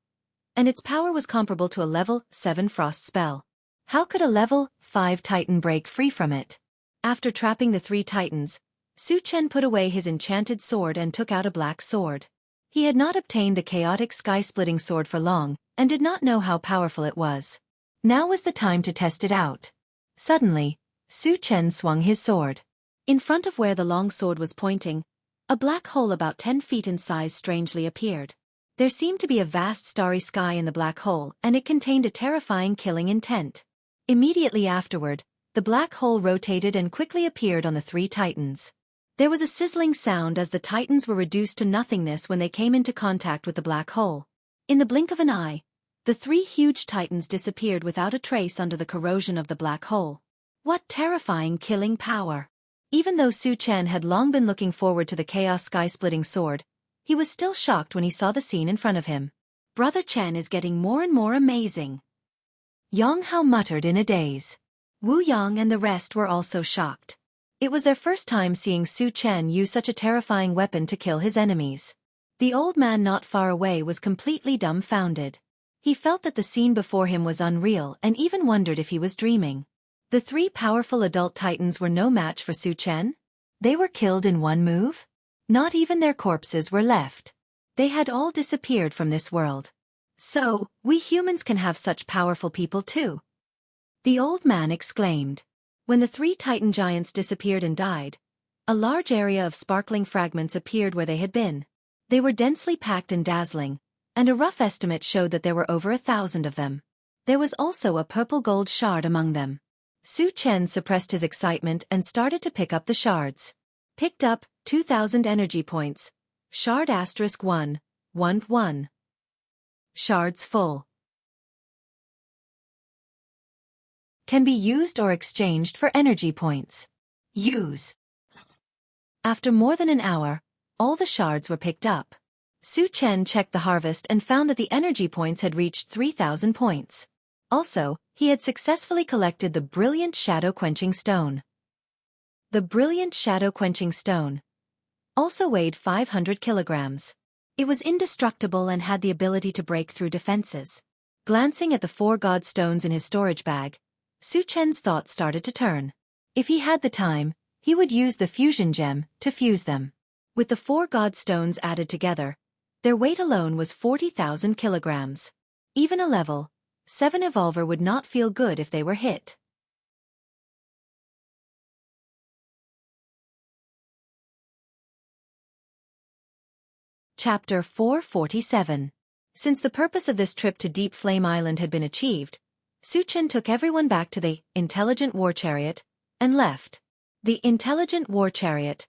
and its power was comparable to a level 7 frost spell. How could a level 5 titan break free from it? After trapping the 3 titans, Su Chen put away his enchanted sword and took out a black sword. He had not obtained the chaotic sky-splitting sword for long, and did not know how powerful it was. Now was the time to test it out. Suddenly, Su Chen swung his sword. In front of where the long sword was pointing, a black hole about 10 feet in size strangely appeared. There seemed to be a vast starry sky in the black hole, and it contained a terrifying killing intent. Immediately afterward, the black hole rotated and quickly appeared on the 3 titans. There was a sizzling sound as the titans were reduced to nothingness when they came into contact with the black hole. In the blink of an eye, the 3 huge titans disappeared without a trace under the corrosion of the black hole. What terrifying killing power! Even though Su Chen had long been looking forward to the chaos sky-splitting sword, he was still shocked when he saw the scene in front of him. Brother Chen is getting more and more amazing. Jianghu muttered in a daze. Wu Yang and the rest were also shocked. It was their first time seeing Su Chen use such a terrifying weapon to kill his enemies. The old man not far away was completely dumbfounded. He felt that the scene before him was unreal and even wondered if he was dreaming. The three powerful adult titans were no match for Su Chen? They were killed in one move? Not even their corpses were left. They had all disappeared from this world. So, we humans can have such powerful people too? The old man exclaimed. When the three titan giants disappeared and died, a large area of sparkling fragments appeared where they had been. They were densely packed and dazzling, and a rough estimate showed that there were over 1,000 of them. There was also a purple gold shard among them. Su Chen suppressed his excitement and started to pick up the shards. Picked up 2,000 energy points. Shard *1, 1. Shards full. Can be used or exchanged for energy points. Use. After more than an hour, all the shards were picked up. Su Chen checked the harvest and found that the energy points had reached 3,000 points. Also, he had successfully collected the brilliant shadow-quenching stone. The brilliant shadow-quenching stone also weighed 500 kilograms. It was indestructible and had the ability to break through defenses. Glancing at the 4 god stones in his storage bag, Su Chen's thoughts started to turn. If he had the time, he would use the fusion gem to fuse them. With the 4 god stones added together, their weight alone was 40,000 kilograms. Even a level 7 evolver would not feel good if they were hit. Chapter 447. Since the purpose of this trip to Deep Flame Island had been achieved, Su Chen took everyone back to the intelligent war chariot and left. The intelligent war chariot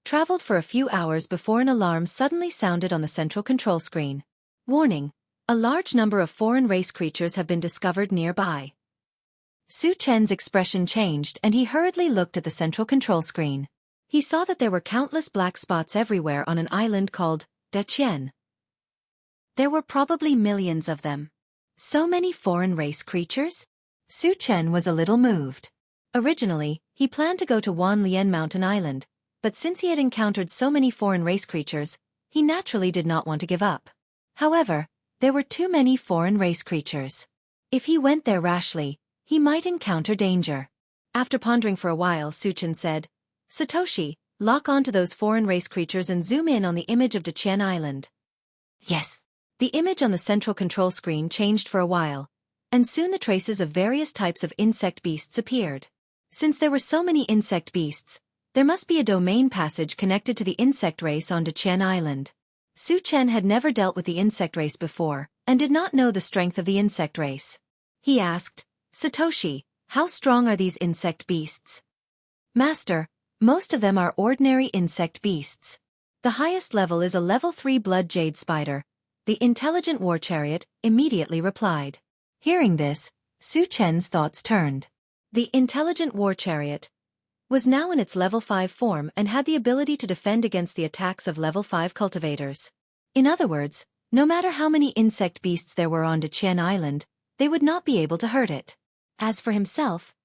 traveled for a few hours before an alarm suddenly sounded on the central control screen. Warning: a large number of foreign race creatures have been discovered nearby. Su Chen's expression changed and he hurriedly looked at the central control screen. He saw that there were countless black spots everywhere on an island called Dachien. There were probably millions of them. So many foreign race creatures? Su Chen was a little moved. Originally, he planned to go to Wanlian Mountain Island, but since he had encountered so many foreign race creatures, he naturally did not want to give up. However, there were too many foreign race creatures. If he went there rashly, he might encounter danger. After pondering for a while, Su Chen said, "Satoshi, lock onto those foreign race creatures and zoom in on the image of Dachien Island." Yes. The image on the central control screen changed for a while, and soon the traces of various types of insect beasts appeared. Since there were so many insect beasts, there must be a domain passage connected to the insect race on Dachien Island. Su Chen had never dealt with the insect race before, and did not know the strength of the insect race. He asked, "Satoshi, how strong are these insect beasts?" "Master, most of them are ordinary insect beasts. The highest level is a level 3 blood jade spider," the intelligent war chariot immediately replied. Hearing this, Su Chen's thoughts turned. The intelligent war chariot was now in its level 5 form and had the ability to defend against the attacks of level 5 cultivators. In other words, no matter how many insect beasts there were on Dachien Island, they would not be able to hurt it. As for himself,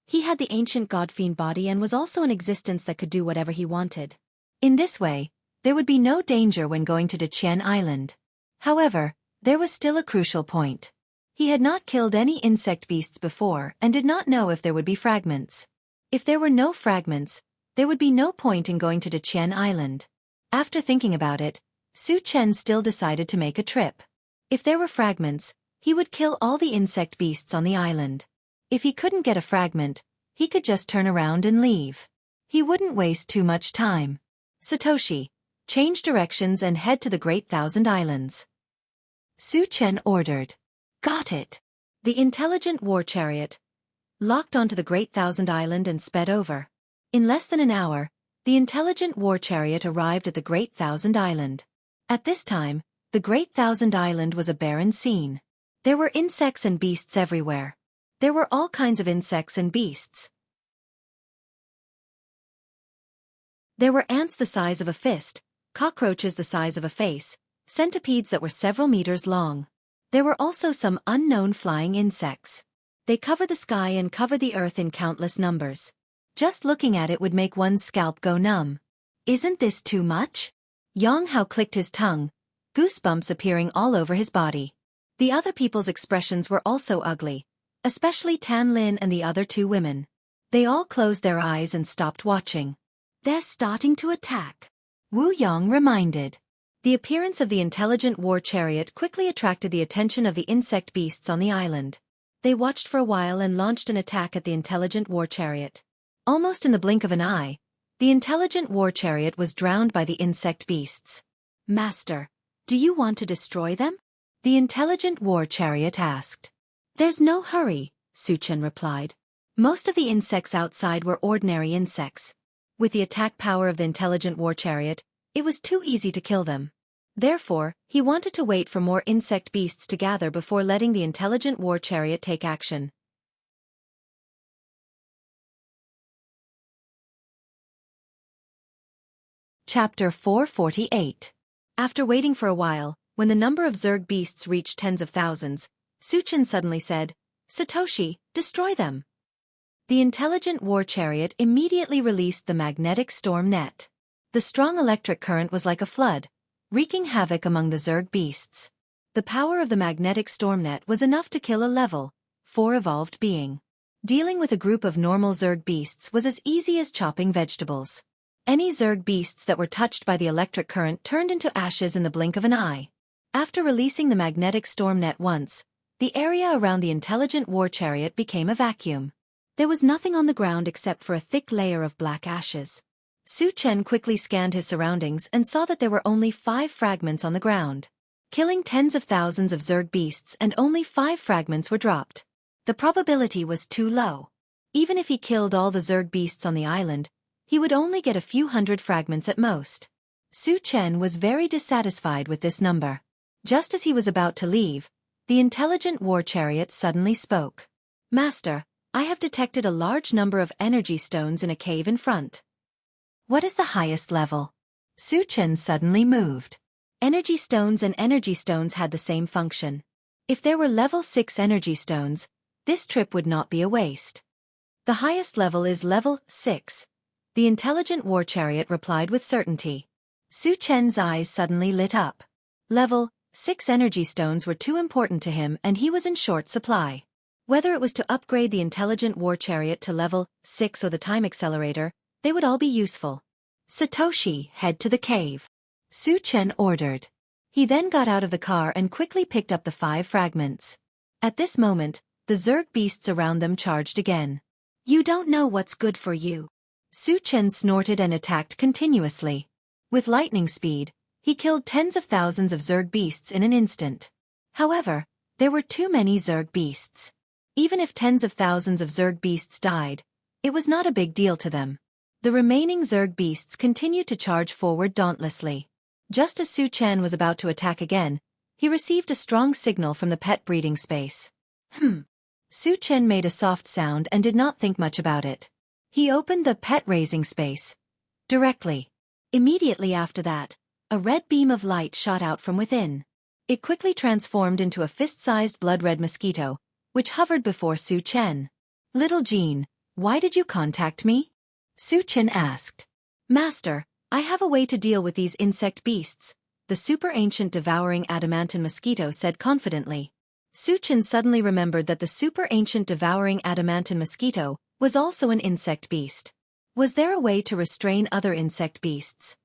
he had the ancient god-fiend body and was also an existence that could do whatever he wanted. In this way, there would be no danger when going to Dachien Island. However, there was still a crucial point. He had not killed any insect beasts before and did not know if there would be fragments. If there were no fragments, there would be no point in going to Dachien Island. After thinking about it, Su Chen still decided to make a trip. If there were fragments, he would kill all the insect beasts on the island. If he couldn't get a fragment, he could just turn around and leave. He wouldn't waste too much time. "Satoshi, change directions and head to the Great Thousand Islands," Su Chen ordered. Got it. The intelligent war chariot locked onto the Great Thousand Island and sped over. In less than an hour, the intelligent war chariot arrived at the Great Thousand Island. At this time, the Great Thousand Island was a barren scene. There were insects and beasts everywhere. There were all kinds of insects and beasts. There were ants the size of a fist, cockroaches the size of a face, centipedes that were several meters long. There were also some unknown flying insects. They cover the sky and cover the earth in countless numbers. Just looking at it would make one's scalp go numb. Isn't this too much? Jianghu clicked his tongue, goosebumps appearing all over his body. The other people's expressions were also ugly, especially Tan Lin and the other two women. They all closed their eyes and stopped watching. They're starting to attack, Wu Yang reminded. The appearance of the intelligent war chariot quickly attracted the attention of the insect beasts on the island. They watched for a while and launched an attack at the intelligent war chariot. Almost in the blink of an eye, the intelligent war chariot was drowned by the insect beasts. Master, do you want to destroy them? The intelligent war chariot asked. There's no hurry, Su Chen replied. Most of the insects outside were ordinary insects. With the attack power of the intelligent war chariot, it was too easy to kill them. Therefore, he wanted to wait for more insect beasts to gather before letting the intelligent war chariot take action. Chapter 448. After waiting for a while, when the number of Zerg beasts reached tens of thousands, Su Chen suddenly said, Satoshi, destroy them. The intelligent war chariot immediately released the magnetic storm net. The strong electric current was like a flood, wreaking havoc among the Zerg beasts. The power of the magnetic storm net was enough to kill a level 4 evolved being. Dealing with a group of normal Zerg beasts was as easy as chopping vegetables. Any Zerg beasts that were touched by the electric current turned into ashes in the blink of an eye. After releasing the magnetic storm net once, the area around the intelligent war chariot became a vacuum. There was nothing on the ground except for a thick layer of black ashes. Su Chen quickly scanned his surroundings and saw that there were only 5 fragments on the ground. Killing tens of thousands of Zerg beasts and only 5 fragments were dropped. The probability was too low. Even if he killed all the Zerg beasts on the island, he would only get a few hundred fragments at most. Su Chen was very dissatisfied with this number. Just as he was about to leave, the intelligent war chariot suddenly spoke. Master, I have detected a large number of energy stones in a cave in front. What is the highest level? Su Chen suddenly moved. Energy stones and energy stones had the same function. If there were level 6 energy stones, this trip would not be a waste. The highest level is level 6. The intelligent war chariot replied with certainty. Su Chen's eyes suddenly lit up. Level 6 energy stones were too important to him and he was in short supply. Whether it was to upgrade the intelligent war chariot to level 6 or the time accelerator, they would all be useful. Satoshi, head to the cave, Su Chen ordered. He then got out of the car and quickly picked up the 5 fragments. At this moment, the Zerg beasts around them charged again. You don't know what's good for you. Su Chen snorted and attacked continuously. With lightning speed, he killed tens of thousands of Zerg beasts in an instant. However, there were too many Zerg beasts. Even if tens of thousands of Zerg beasts died, it was not a big deal to them. The remaining Zerg beasts continued to charge forward dauntlessly. Just as Su Chen was about to attack again, he received a strong signal from the pet breeding space. Su Chen made a soft sound and did not think much about it. He opened the pet raising space directly. Immediately after that, a red beam of light shot out from within. It quickly transformed into a fist-sized blood-red mosquito, which hovered before Su Chen. Little Jean, why did you contact me? Su Chen asked. Master, I have a way to deal with these insect beasts, the super-ancient devouring adamantine mosquito said confidently. Su Chen suddenly remembered that the super-ancient devouring adamantine mosquito was also an insect beast. Was there a way to restrain other insect beasts?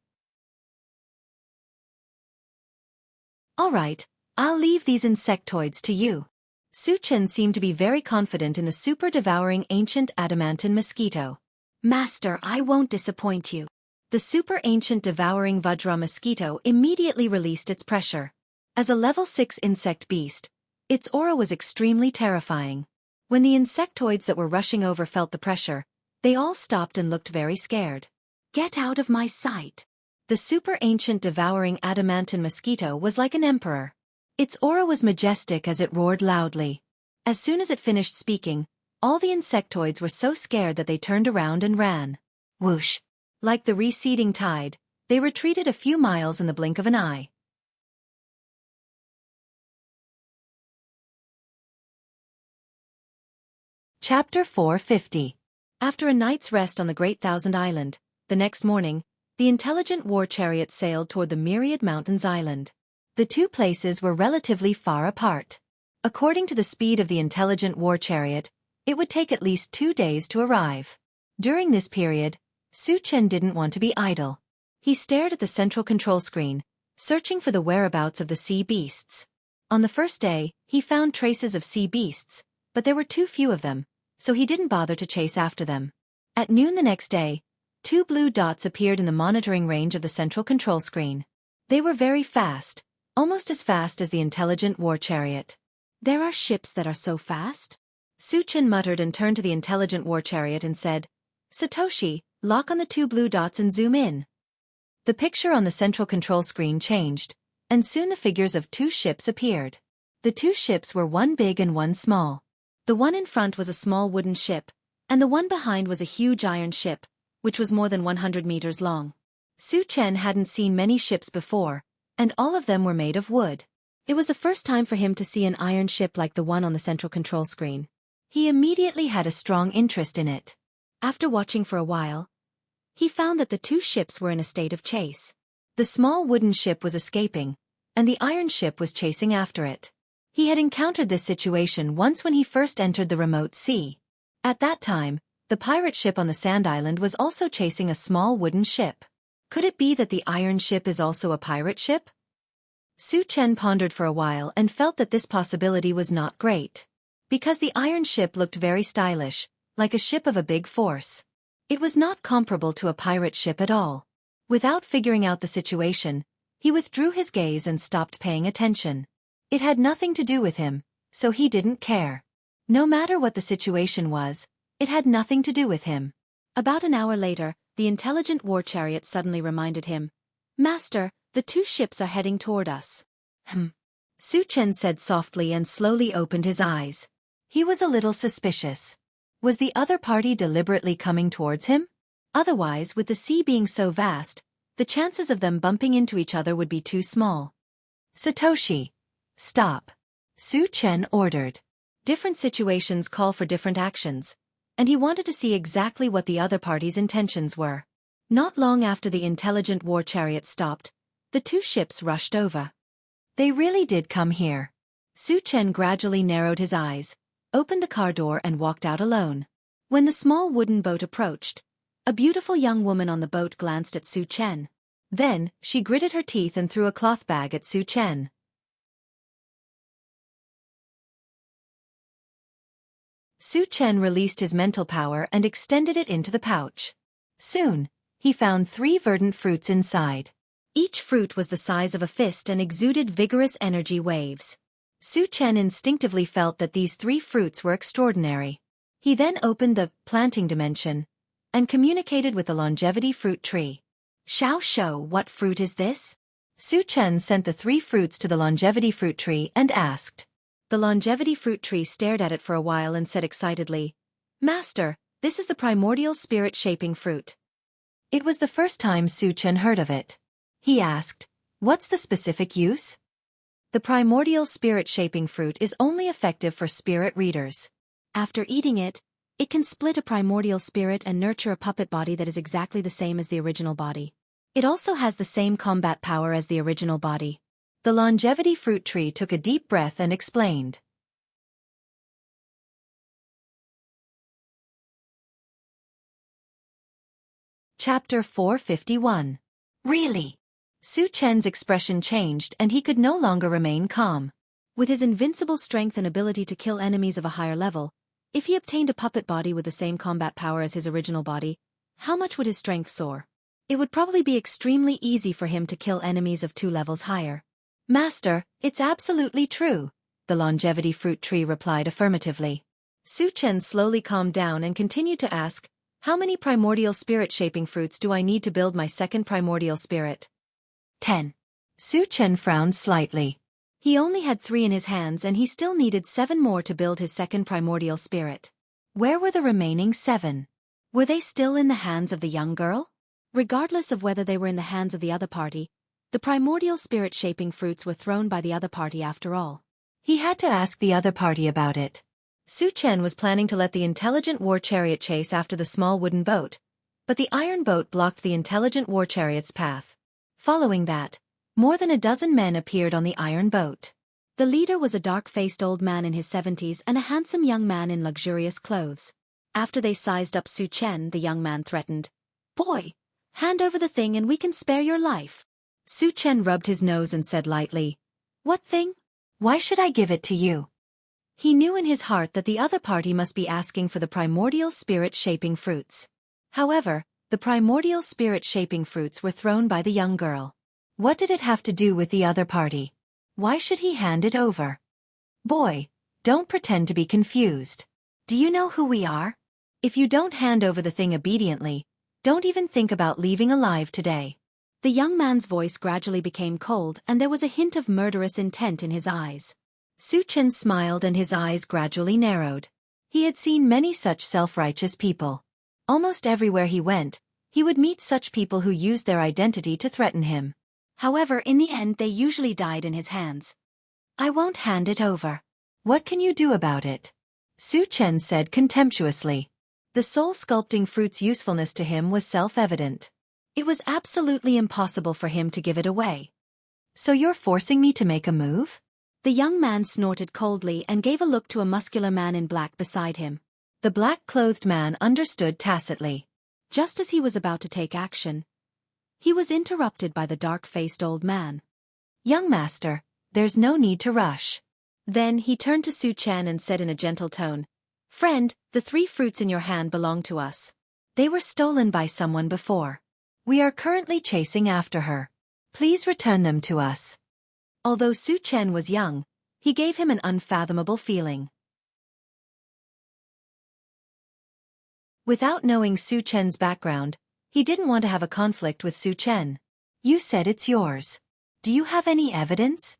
All right, I'll leave these insectoids to you. Su Chen seemed to be very confident in the super-devouring ancient adamantine mosquito. Master, I won't disappoint you. The super-ancient devouring Vajra mosquito immediately released its pressure. As a level 6 insect beast, its aura was extremely terrifying. When the insectoids that were rushing over felt the pressure, they all stopped and looked very scared. Get out of my sight. The super-ancient devouring adamantine mosquito was like an emperor. Its aura was majestic as it roared loudly. As soon as it finished speaking, all the insectoids were so scared that they turned around and ran. Whoosh! Like the receding tide, they retreated a few miles in the blink of an eye. Chapter 450. After a night's rest on the Great Thousand Island, the next morning, the intelligent war chariot sailed toward the Myriad Mountains Island. The two places were relatively far apart. According to the speed of the intelligent war chariot, it would take at least 2 days to arrive. During this period, Su Chen didn't want to be idle. He stared at the central control screen, searching for the whereabouts of the sea beasts. On the first day, he found traces of sea beasts, but there were too few of them, so he didn't bother to chase after them. At noon the next day, 2 blue dots appeared in the monitoring range of the central control screen. They were very fast, almost as fast as the intelligent war chariot. "There are ships that are so fast?" Su Chen muttered and turned to the intelligent war chariot and said, "Satoshi, lock on the 2 blue dots and zoom in." The picture on the central control screen changed, and soon the figures of 2 ships appeared. The 2 ships were one big and one small. The one in front was a small wooden ship, and the one behind was a huge iron ship, which was more than 100 meters long. Su Chen hadn't seen many ships before, and all of them were made of wood. It was the first time for him to see an iron ship like the one on the central control screen. He immediately had a strong interest in it. After watching for a while, he found that the 2 ships were in a state of chase. The small wooden ship was escaping, and the iron ship was chasing after it. He had encountered this situation once when he first entered the remote sea. At that time, the pirate ship on the sand island was also chasing a small wooden ship. Could it be that the iron ship is also a pirate ship? Su Chen pondered for a while and felt that this possibility was not great. Because the iron ship looked very stylish, like a ship of a big force. It was not comparable to a pirate ship at all. Without figuring out the situation, he withdrew his gaze and stopped paying attention. It had nothing to do with him, so he didn't care. No matter what the situation was, it had nothing to do with him. About an hour later, the intelligent war chariot suddenly reminded him, "Master, the 2 ships are heading toward us." Su Chen said softly and slowly opened his eyes. He was a little suspicious. Was the other party deliberately coming towards him? Otherwise, with the sea being so vast, the chances of them bumping into each other would be too small. "Satoshi, stop," Su Chen ordered. Different situations call for different actions, and he wanted to see exactly what the other party's intentions were. Not long after the intelligent war chariot stopped, the 2 ships rushed over. They really did come here. Su Chen gradually narrowed his eyes, opened the car door and walked out alone. When the small wooden boat approached, a beautiful young woman on the boat glanced at Su Chen. Then, she gritted her teeth and threw a cloth bag at Su Chen. Su Chen released his mental power and extended it into the pouch. Soon, he found 3 verdant fruits inside. Each fruit was the size of a fist and exuded vigorous energy waves. Su Chen instinctively felt that these 3 fruits were extraordinary. He then opened the planting dimension and communicated with the longevity fruit tree. "Xiao Shou, what fruit is this?" Su Chen sent the 3 fruits to the longevity fruit tree and asked. The longevity fruit tree stared at it for a while and said excitedly, "Master, this is the primordial spirit-shaping fruit." It was the first time Su Chen heard of it. He asked, "What's the specific use?" The primordial spirit-shaping fruit is only effective for spirit readers. After eating it, it can split a primordial spirit and nurture a puppet body that is exactly the same as the original body. It also has the same combat power as the original body. The longevity fruit tree took a deep breath and explained. Chapter 451. Really? Su Chen's expression changed and he could no longer remain calm. With his invincible strength and ability to kill enemies of a higher level, if he obtained a puppet body with the same combat power as his original body, how much would his strength soar? It would probably be extremely easy for him to kill enemies of 2 levels higher. "Master, it's absolutely true," the longevity fruit tree replied affirmatively. Su Chen slowly calmed down and continued to ask, "How many primordial spirit-shaping fruits do I need to build my second primordial spirit?" 10. Su Chen frowned slightly. He only had 3 in his hands and he still needed 7 more to build his second primordial spirit. Where were the remaining 7? Were they still in the hands of the young girl? Regardless of whether they were in the hands of the other party, the primordial spirit-shaping fruits were thrown by the other party after all. He had to ask the other party about it. Su Chen was planning to let the intelligent war chariot chase after the small wooden boat, but the iron boat blocked the intelligent war chariot's path. Following that, more than a dozen men appeared on the iron boat. The leader was a dark-faced old man in his 70s and a handsome young man in luxurious clothes. After they sized up Su Chen, the young man threatened, "Boy, hand over the thing and we can spare your life." Su Chen rubbed his nose and said lightly, "What thing? Why should I give it to you?" He knew in his heart that the other party must be asking for the primordial spirit-shaping fruits. However, the primordial spirit-shaping fruits were thrown by the young girl. What did it have to do with the other party? Why should he hand it over? "Boy, don't pretend to be confused. Do you know who we are? If you don't hand over the thing obediently, don't even think about leaving alive today." The young man's voice gradually became cold and there was a hint of murderous intent in his eyes. Su Chen smiled and his eyes gradually narrowed. He had seen many such self-righteous people. Almost everywhere he went, he would meet such people who used their identity to threaten him. However, in the end they usually died in his hands. "I won't hand it over. What can you do about it?" Su Chen said contemptuously. The soul-sculpting fruit's usefulness to him was self-evident. It was absolutely impossible for him to give it away. "So you're forcing me to make a move?" The young man snorted coldly and gave a look to a muscular man in black beside him. The black-clothed man understood tacitly. Just as he was about to take action, he was interrupted by the dark-faced old man. "Young master, there's no need to rush." Then he turned to Su Chen and said in a gentle tone, "Friend, the 3 fruits in your hand belong to us. They were stolen by someone before. We are currently chasing after her. Please return them to us." Although Su Chen was young, he gave him an unfathomable feeling. Without knowing Su Chen's background, he didn't want to have a conflict with Su Chen. "You said it's yours. Do you have any evidence?"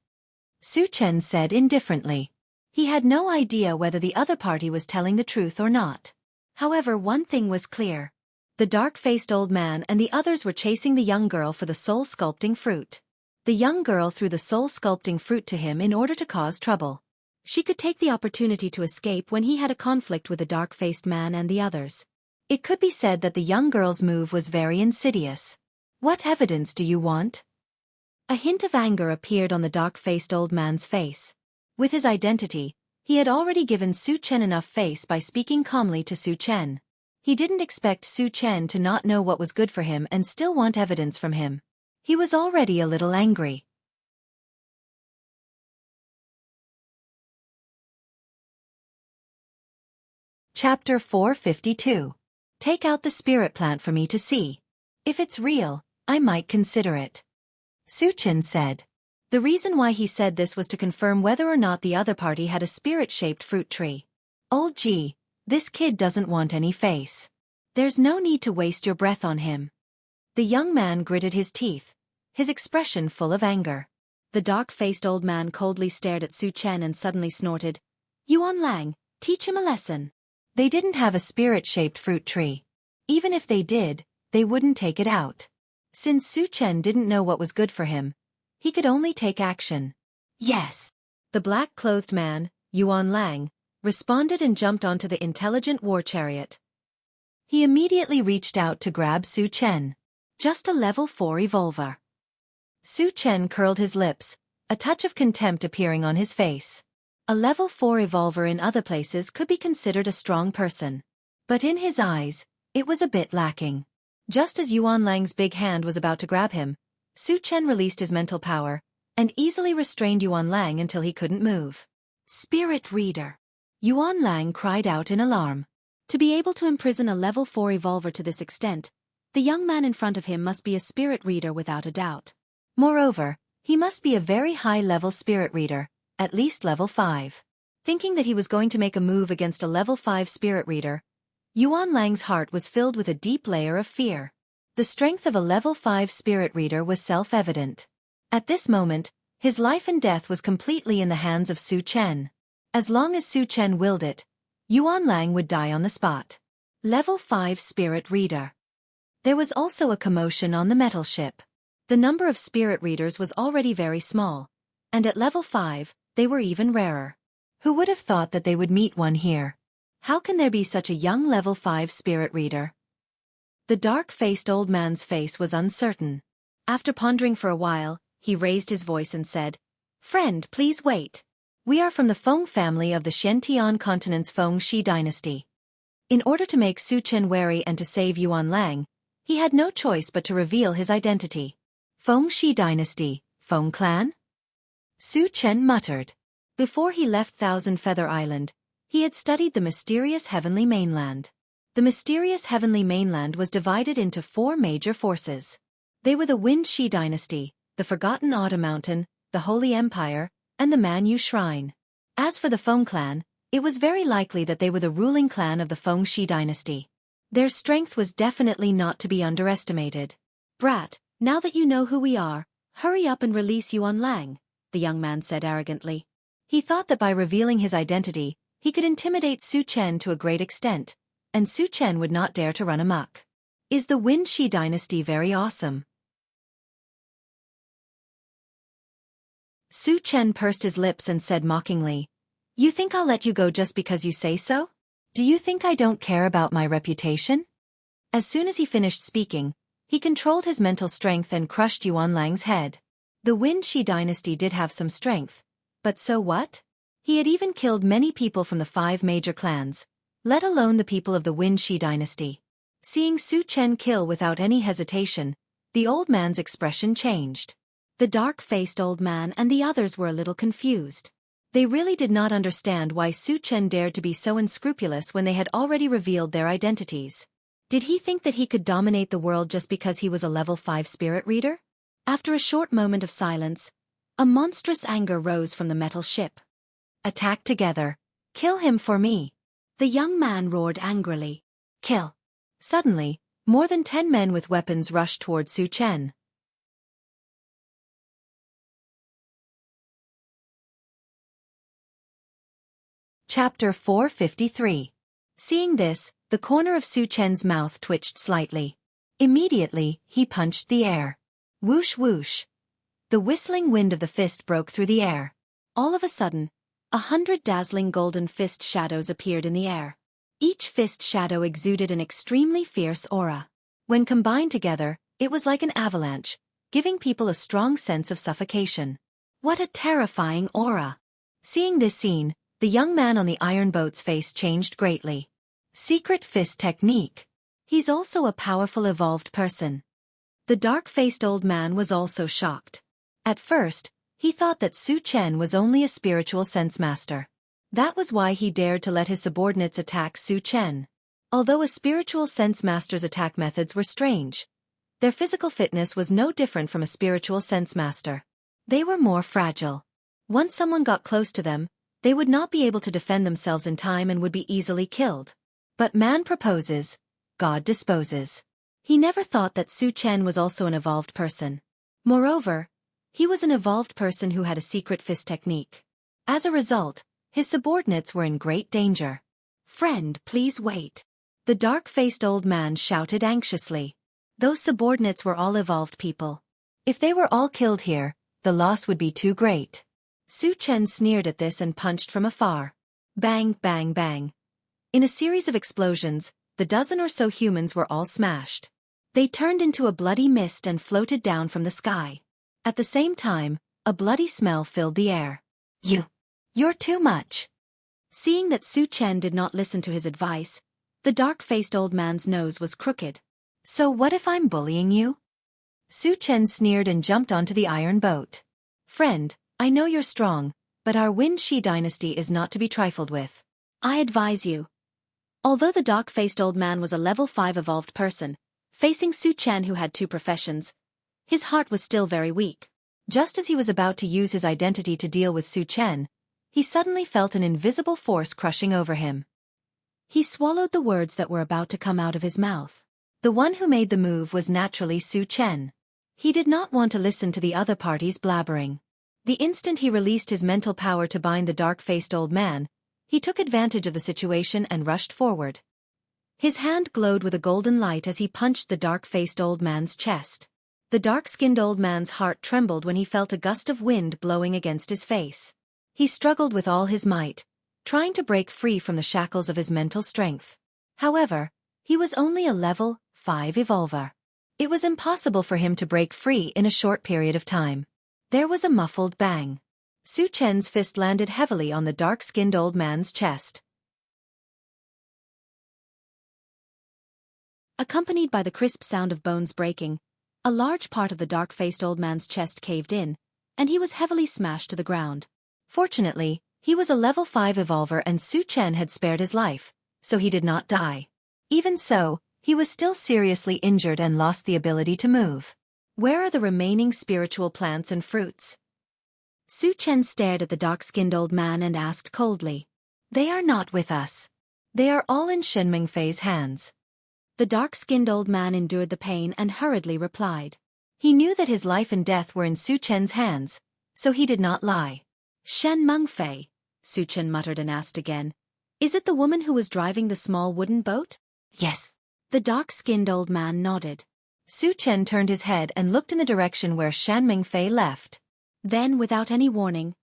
Su Chen said indifferently. He had no idea whether the other party was telling the truth or not. However, one thing was clear. The dark-faced old man and the others were chasing the young girl for the soul-sculpting fruit. The young girl threw the soul-sculpting fruit to him in order to cause trouble. She could take the opportunity to escape when he had a conflict with the dark-faced man and the others. It could be said that the young girl's move was very insidious. "What evidence do you want?" A hint of anger appeared on the dark-faced old man's face. With his identity, he had already given Su Chen enough face by speaking calmly to Su Chen. He didn't expect Su Chen to not know what was good for him and still want evidence from him. He was already a little angry. Chapter 452. Take out the spirit plant for me to see. If it's real, I might consider it. Su Chen said. The reason why he said this was to confirm whether or not the other party had a spirit-shaped fruit tree. "Old G, this kid doesn't want any face. There's no need to waste your breath on him." The young man gritted his teeth, his expression full of anger. The dark-faced old man coldly stared at Su Chen and suddenly snorted, "Yuan Lang, teach him a lesson." They didn't have a spirit-shaped fruit tree. Even if they did, they wouldn't take it out. Since Su Chen didn't know what was good for him, he could only take action. "Yes." The black-clothed man, Yuan Lang, responded and jumped onto the intelligent war chariot. He immediately reached out to grab Su Chen. "Just a level 4 evolver." Su Chen curled his lips, a touch of contempt appearing on his face. A level 4 evolver in other places could be considered a strong person. But in his eyes, it was a bit lacking. Just as Yuan Lang's big hand was about to grab him, Su Chen released his mental power, and easily restrained Yuan Lang until he couldn't move. "Spirit Reader!" Yuan Lang cried out in alarm. To be able to imprison a level 4 evolver to this extent, the young man in front of him must be a spirit reader without a doubt. Moreover, he must be a very high-level spirit reader, at least level 5. Thinking that he was going to make a move against a level 5 spirit reader, Yuan Lang's heart was filled with a deep layer of fear. The strength of a level 5 spirit reader was self-evident. At this moment, his life and death was completely in the hands of Su Chen. As long as Su Chen willed it, Yuan Lang would die on the spot. Level 5 spirit reader. There was also a commotion on the metal ship. The number of spirit readers was already very small, and at level 5, they were even rarer. Who would have thought that they would meet one here? How can there be such a young level 5 spirit reader? The dark-faced old man's face was uncertain. After pondering for a while, he raised his voice and said, "Friend, please wait. We are from the Feng family of the Xiantian continent's Feng Shi dynasty." In order to make Su Chen wary and to save Yuan Lang, he had no choice but to reveal his identity. Feng Shi dynasty, Feng clan? Su Chen muttered. Before he left Thousand Feather Island, he had studied the mysterious heavenly mainland. The mysterious heavenly mainland was divided into 4 major forces. They were the Wind Shi dynasty, the Forgotten Otta Mountain, the Holy Empire, and the Man Yu Shrine. As for the Feng clan, it was very likely that they were the ruling clan of the Feng Shi dynasty. Their strength was definitely not to be underestimated. "Brat, now that you know who we are, hurry up and release Yuan Lang," the young man said arrogantly. He thought that by revealing his identity, he could intimidate Su Chen to a great extent, and Su Chen would not dare to run amok. "Is the Wind Shi dynasty very awesome?" Su Chen pursed his lips and said mockingly, "You think I'll let you go just because you say so? Do you think I don't care about my reputation?" As soon as he finished speaking, he controlled his mental strength and crushed Yuan Lang's head. The Wind Shi dynasty did have some strength, but so what? He had even killed many people from the 5 major clans, let alone the people of the Wind Shi dynasty. Seeing Su Chen kill without any hesitation, the old man's expression changed. The dark-faced old man and the others were a little confused. They really did not understand why Su Chen dared to be so unscrupulous when they had already revealed their identities. Did he think that he could dominate the world just because he was a level 5 spirit reader? After a short moment of silence, a monstrous anger rose from the metal ship. "Attack together. Kill him for me." The young man roared angrily. "Kill." Suddenly, more than 10 men with weapons rushed toward Su Chen. Chapter 453. Seeing this, the corner of Su Chen's mouth twitched slightly. Immediately, he punched the air. Whoosh whoosh. The whistling wind of the fist broke through the air. All of a sudden, 100 dazzling golden fist shadows appeared in the air. Each fist shadow exuded an extremely fierce aura. When combined together, it was like an avalanche, giving people a strong sense of suffocation. What a terrifying aura! Seeing this scene, the young man on the iron boat's face changed greatly. Secret fist technique. He's also a powerful evolved person. The dark-faced old man was also shocked. At first, he thought that Su Chen was only a spiritual sense master. That was why he dared to let his subordinates attack Su Chen. Although a spiritual sense master's attack methods were strange, their physical fitness was no different from a spiritual sense master. They were more fragile. Once someone got close to them, they would not be able to defend themselves in time and would be easily killed. But man proposes, God disposes. He never thought that Su Chen was also an evolved person. Moreover, he was an evolved person who had a secret fist technique. As a result, his subordinates were in great danger. "Friend, please wait." The dark-faced old man shouted anxiously. Those subordinates were all evolved people. If they were all killed here, the loss would be too great. Su Chen sneered at this and punched from afar. Bang, bang, bang. In a series of explosions, the dozen or so humans were all smashed. They turned into a bloody mist and floated down from the sky. At the same time, a bloody smell filled the air. You're too much." Seeing that Su Chen did not listen to his advice, the dark-faced old man's nose was crooked. "So what if I'm bullying you?" Su Chen sneered and jumped onto the iron boat. "Friend, I know you're strong, but our Wind Shi dynasty is not to be trifled with. I advise you." Although the dark-faced old man was a level 5 evolved person, facing Su Chen who had 2 professions, his heart was still very weak. Just as he was about to use his identity to deal with Su Chen, he suddenly felt an invisible force crushing over him. He swallowed the words that were about to come out of his mouth. The one who made the move was naturally Su Chen. He did not want to listen to the other party's blabbering. The instant he released his mental power to bind the dark-faced old man, he took advantage of the situation and rushed forward. His hand glowed with a golden light as he punched the dark-faced old man's chest. The dark-skinned old man's heart trembled when he felt a gust of wind blowing against his face. He struggled with all his might, trying to break free from the shackles of his mental strength. However, he was only a level 5 evolver. It was impossible for him to break free in a short period of time. There was a muffled bang. Su Chen's fist landed heavily on the dark-skinned old man's chest. Accompanied by the crisp sound of bones breaking, a large part of the dark-faced old man's chest caved in, and he was heavily smashed to the ground. Fortunately, he was a level 5 evolver and Su Chen had spared his life, so he did not die. Even so, he was still seriously injured and lost the ability to move. Where are the remaining spiritual plants and fruits? Su Chen stared at the dark-skinned old man and asked coldly. They are not with us. They are all in Shen Mengfei's hands. The dark-skinned old man endured the pain and hurriedly replied. He knew that his life and death were in Su Chen's hands, so he did not lie. Shen Mengfei, Su Chen muttered and asked again. Is it the woman who was driving the small wooden boat? Yes. The dark-skinned old man nodded. Su Chen turned his head and looked in the direction where Shen Mengfei left. Then, without any warning,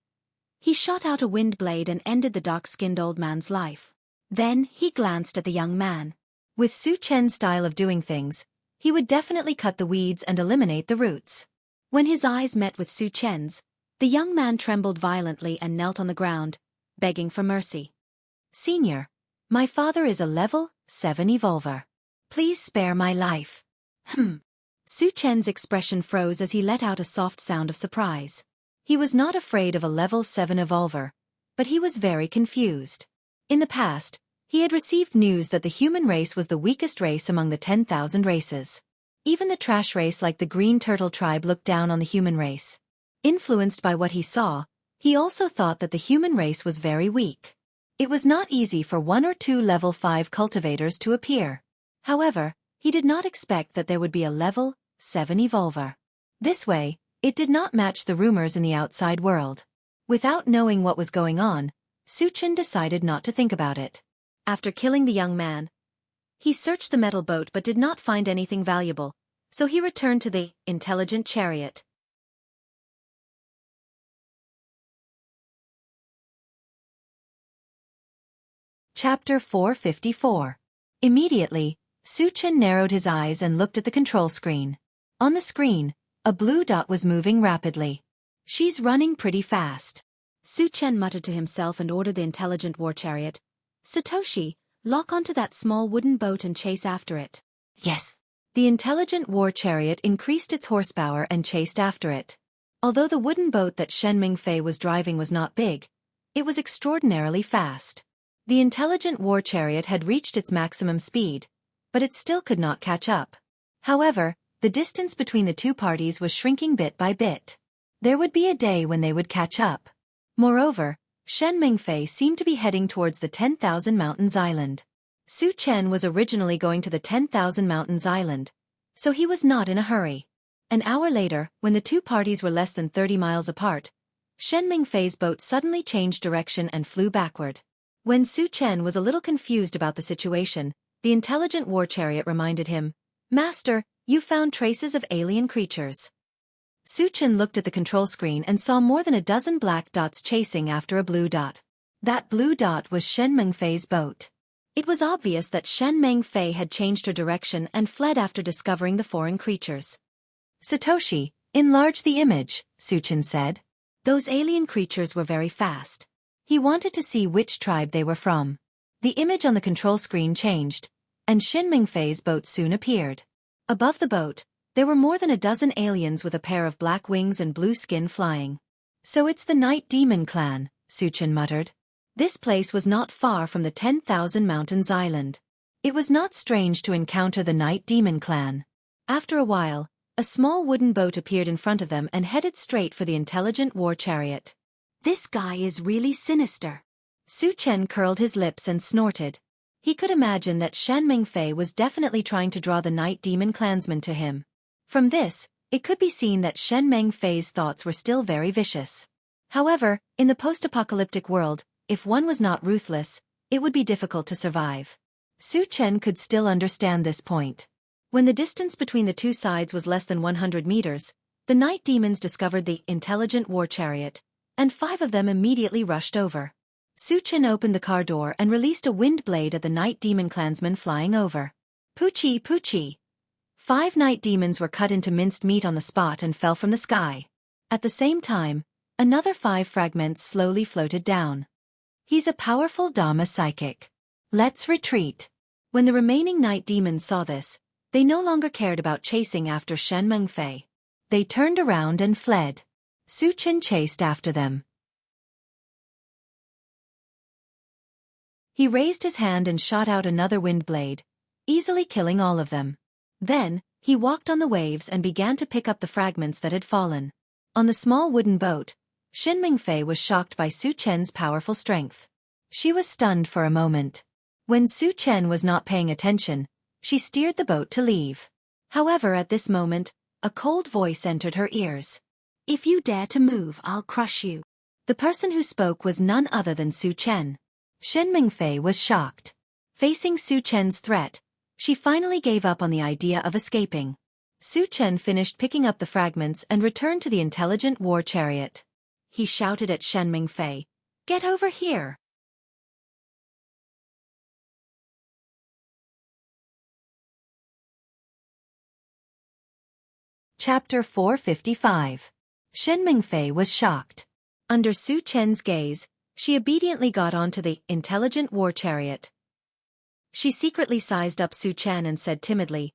he shot out a wind blade and ended the dark-skinned old man's life. Then, he glanced at the young man. With Su Chen's style of doing things, he would definitely cut the weeds and eliminate the roots. When his eyes met with Su Chen's, the young man trembled violently and knelt on the ground, begging for mercy. Senior, my father is a level 7 evolver. Please spare my life. Su Chen's expression froze as he let out a soft sound of surprise. He was not afraid of a level 7 evolver, but he was very confused. In the past, he had received news that the human race was the weakest race among the 10,000 races. Even the trash race like the Green Turtle tribe looked down on the human race. Influenced by what he saw, he also thought that the human race was very weak. It was not easy for 1 or 2 level 5 cultivators to appear. However, he did not expect that there would be a level 7 evolver. This way, it did not match the rumors in the outside world. Without knowing what was going on, Su Chen decided not to think about it. After killing the young man, he searched the metal boat but did not find anything valuable, so he returned to the intelligent chariot. Chapter 454. Immediately, Su Chen narrowed his eyes and looked at the control screen. On the screen, a blue dot was moving rapidly. She's running pretty fast. Su Chen muttered to himself and ordered the intelligent war chariot. Satoshi, lock onto that small wooden boat and chase after it. Yes. The intelligent war chariot increased its horsepower and chased after it. Although the wooden boat that Shen Mengfei was driving was not big, it was extraordinarily fast. The intelligent war chariot had reached its maximum speed, but it still could not catch up. However, the distance between the two parties was shrinking bit by bit. There would be a day when they would catch up. Moreover, Shen Mengfei seemed to be heading towards the 10,000 Mountains Island. Su Chen was originally going to the 10,000 Mountains Island, so he was not in a hurry. An hour later, when the two parties were less than 30 miles apart, Shen Mengfei's boat suddenly changed direction and flew backward. When Su Chen was a little confused about the situation, the intelligent war chariot reminded him, Master, you found traces of alien creatures. Su Chen looked at the control screen and saw more than a dozen black dots chasing after a blue dot. That blue dot was Shen Mengfei's boat. It was obvious that Shen Mengfei had changed her direction and fled after discovering the foreign creatures. Satoshi, enlarge the image, Su Chen said. Those alien creatures were very fast. He wanted to see which tribe they were from. The image on the control screen changed, and Shen Mengfei's boat soon appeared. Above the boat, there were more than a dozen aliens with a pair of black wings and blue skin flying. So it's the Night Demon clan, Su Chen muttered. This place was not far from the 10,000 Mountains Island. It was not strange to encounter the Night Demon clan. After a while, a small wooden boat appeared in front of them and headed straight for the intelligent war chariot. This guy is really sinister. Su Chen curled his lips and snorted. He could imagine that Shen Mengfei was definitely trying to draw the Night Demon clansmen to him. From this, it could be seen that Shen Mengfei's thoughts were still very vicious. However, in the post-apocalyptic world, if one was not ruthless, it would be difficult to survive. Su Chen could still understand this point. When the distance between the two sides was less than 100 meters, the night demons discovered the intelligent war chariot, and 5 of them immediately rushed over. Su Chen opened the car door and released a wind blade at the night demon clansmen flying over. Poochie, poochie! 5 night demons were cut into minced meat on the spot and fell from the sky. At the same time, another 5 fragments slowly floated down. He's a powerful Dharma psychic. Let's retreat. When the remaining night demons saw this, they no longer cared about chasing after Shen Mengfei. They turned around and fled. Su Chen chased after them. He raised his hand and shot out another wind blade, easily killing all of them. Then, he walked on the waves and began to pick up the fragments that had fallen. On the small wooden boat, Shen Mengfei was shocked by Su Chen's powerful strength. She was stunned for a moment. When Su Chen was not paying attention, she steered the boat to leave. However, at this moment, a cold voice entered her ears. "If you dare to move, I'll crush you." The person who spoke was none other than Su Chen. Shen Mengfei was shocked. Facing Su Chen's threat, she finally gave up on the idea of escaping. Su Chen finished picking up the fragments and returned to the intelligent war chariot. He shouted at Shen Mengfei, "Get over here!" Chapter 455. Shen Mengfei was shocked. Under Su Chen's gaze, she obediently got onto the intelligent war chariot. She secretly sized up Su Chen and said timidly,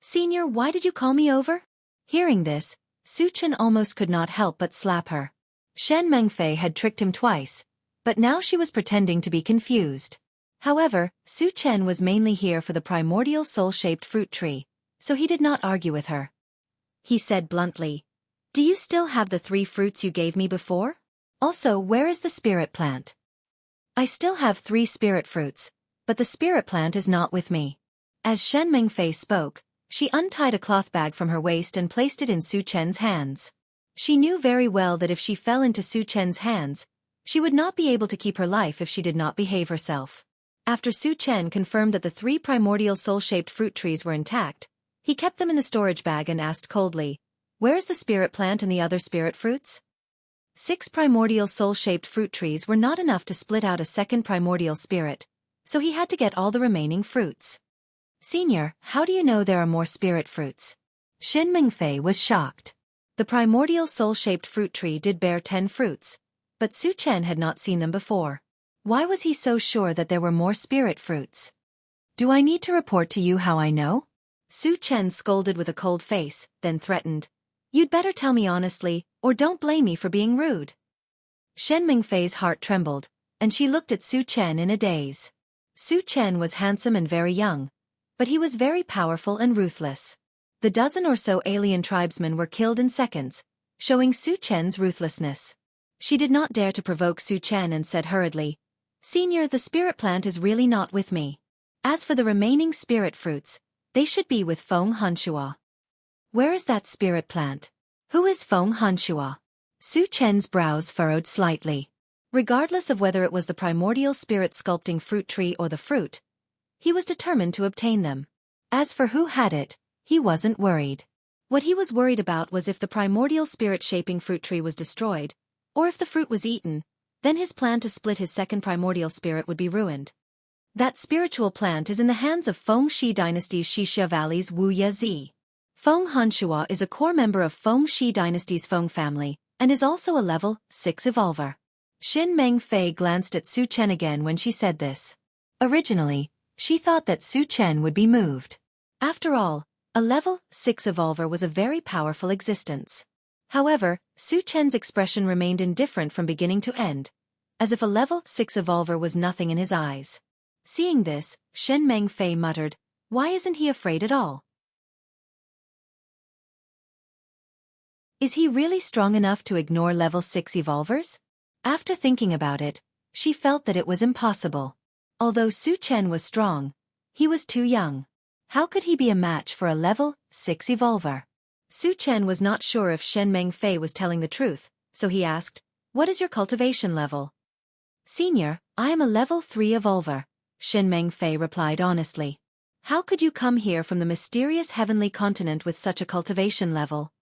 "Senior, why did you call me over?" Hearing this, Su Chen almost could not help but slap her. Shen Mengfei had tricked him twice, but now she was pretending to be confused. However, Su Chen was mainly here for the primordial soul-shaped fruit tree, so he did not argue with her. He said bluntly, "Do you still have the 3 fruits you gave me before? Also, where is the spirit plant?" "I still have 3 spirit fruits, but the spirit plant is not with me." As Shen Mengfei spoke, she untied a cloth bag from her waist and placed it in Su Chen's hands. She knew very well that if she fell into Su Chen's hands, she would not be able to keep her life if she did not behave herself. After Su Chen confirmed that the 3 primordial soul-shaped fruit trees were intact, he kept them in the storage bag and asked coldly, "Where is the spirit plant and the other spirit fruits?" 6 primordial soul-shaped fruit trees were not enough to split out a second primordial spirit, so he had to get all the remaining fruits. "Senior, how do you know there are more spirit fruits?" Shen Mengfei was shocked. The primordial soul-shaped fruit tree did bear 10 fruits, but Su Chen had not seen them before. Why was he so sure that there were more spirit fruits? "Do I need to report to you how I know?" Su Chen scolded with a cold face, then threatened, "You'd better tell me honestly, or don't blame me for being rude." Shen Mengfei's heart trembled, and she looked at Su Chen in a daze. Su Chen was handsome and very young, but he was very powerful and ruthless. The dozen or so alien tribesmen were killed in seconds, showing Su Chen's ruthlessness. She did not dare to provoke Su Chen and said hurriedly, "Senior, the spirit plant is really not with me. As for the remaining spirit fruits, they should be with Feng Hanshua." "Where is that spirit plant? Who is Feng Hanshua?" Su Chen's brows furrowed slightly. Regardless of whether it was the primordial spirit sculpting fruit tree or the fruit, he was determined to obtain them. As for who had it, he wasn't worried. What he was worried about was if the primordial spirit shaping fruit tree was destroyed, or if the fruit was eaten, then his plan to split his second primordial spirit would be ruined. That spiritual plant is in the hands of Feng Shi Dynasty's Xianxia Valley's Wuxia Zi. Feng Hanshua is a core member of Feng Shi Dynasty's Feng family, and is also a level 6 evolver. Shen Mengfei glanced at Su Chen again when she said this. Originally, she thought that Su Chen would be moved. After all, a level 6 evolver was a very powerful existence. However, Su Chen's expression remained indifferent from beginning to end, as if a level 6 evolver was nothing in his eyes. Seeing this, Shen Mengfei muttered, "Why isn't he afraid at all? Is he really strong enough to ignore level 6 evolvers?" After thinking about it, she felt that it was impossible. Although Su Chen was strong, he was too young. How could he be a match for a level 6 evolver? Su Chen was not sure if Shen Mengfei was telling the truth, so he asked, "What is your cultivation level?" "Senior, I am a level 3 evolver," Shen Mengfei replied honestly. "How could you come here from the mysterious heavenly continent with such a cultivation level?"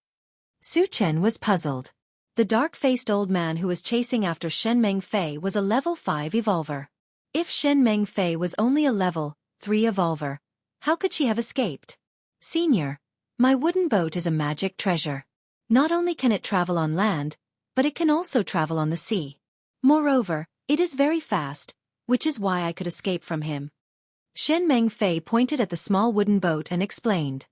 Su Chen was puzzled. The dark-faced old man who was chasing after Shen Mengfei was a level 5 evolver. If Shen Mengfei was only a level 3 evolver, how could she have escaped? Senior, my wooden boat is a magic treasure. Not only can it travel on land, but it can also travel on the sea. Moreover, it is very fast, which is why I could escape from him. Shen Mengfei pointed at the small wooden boat and explained.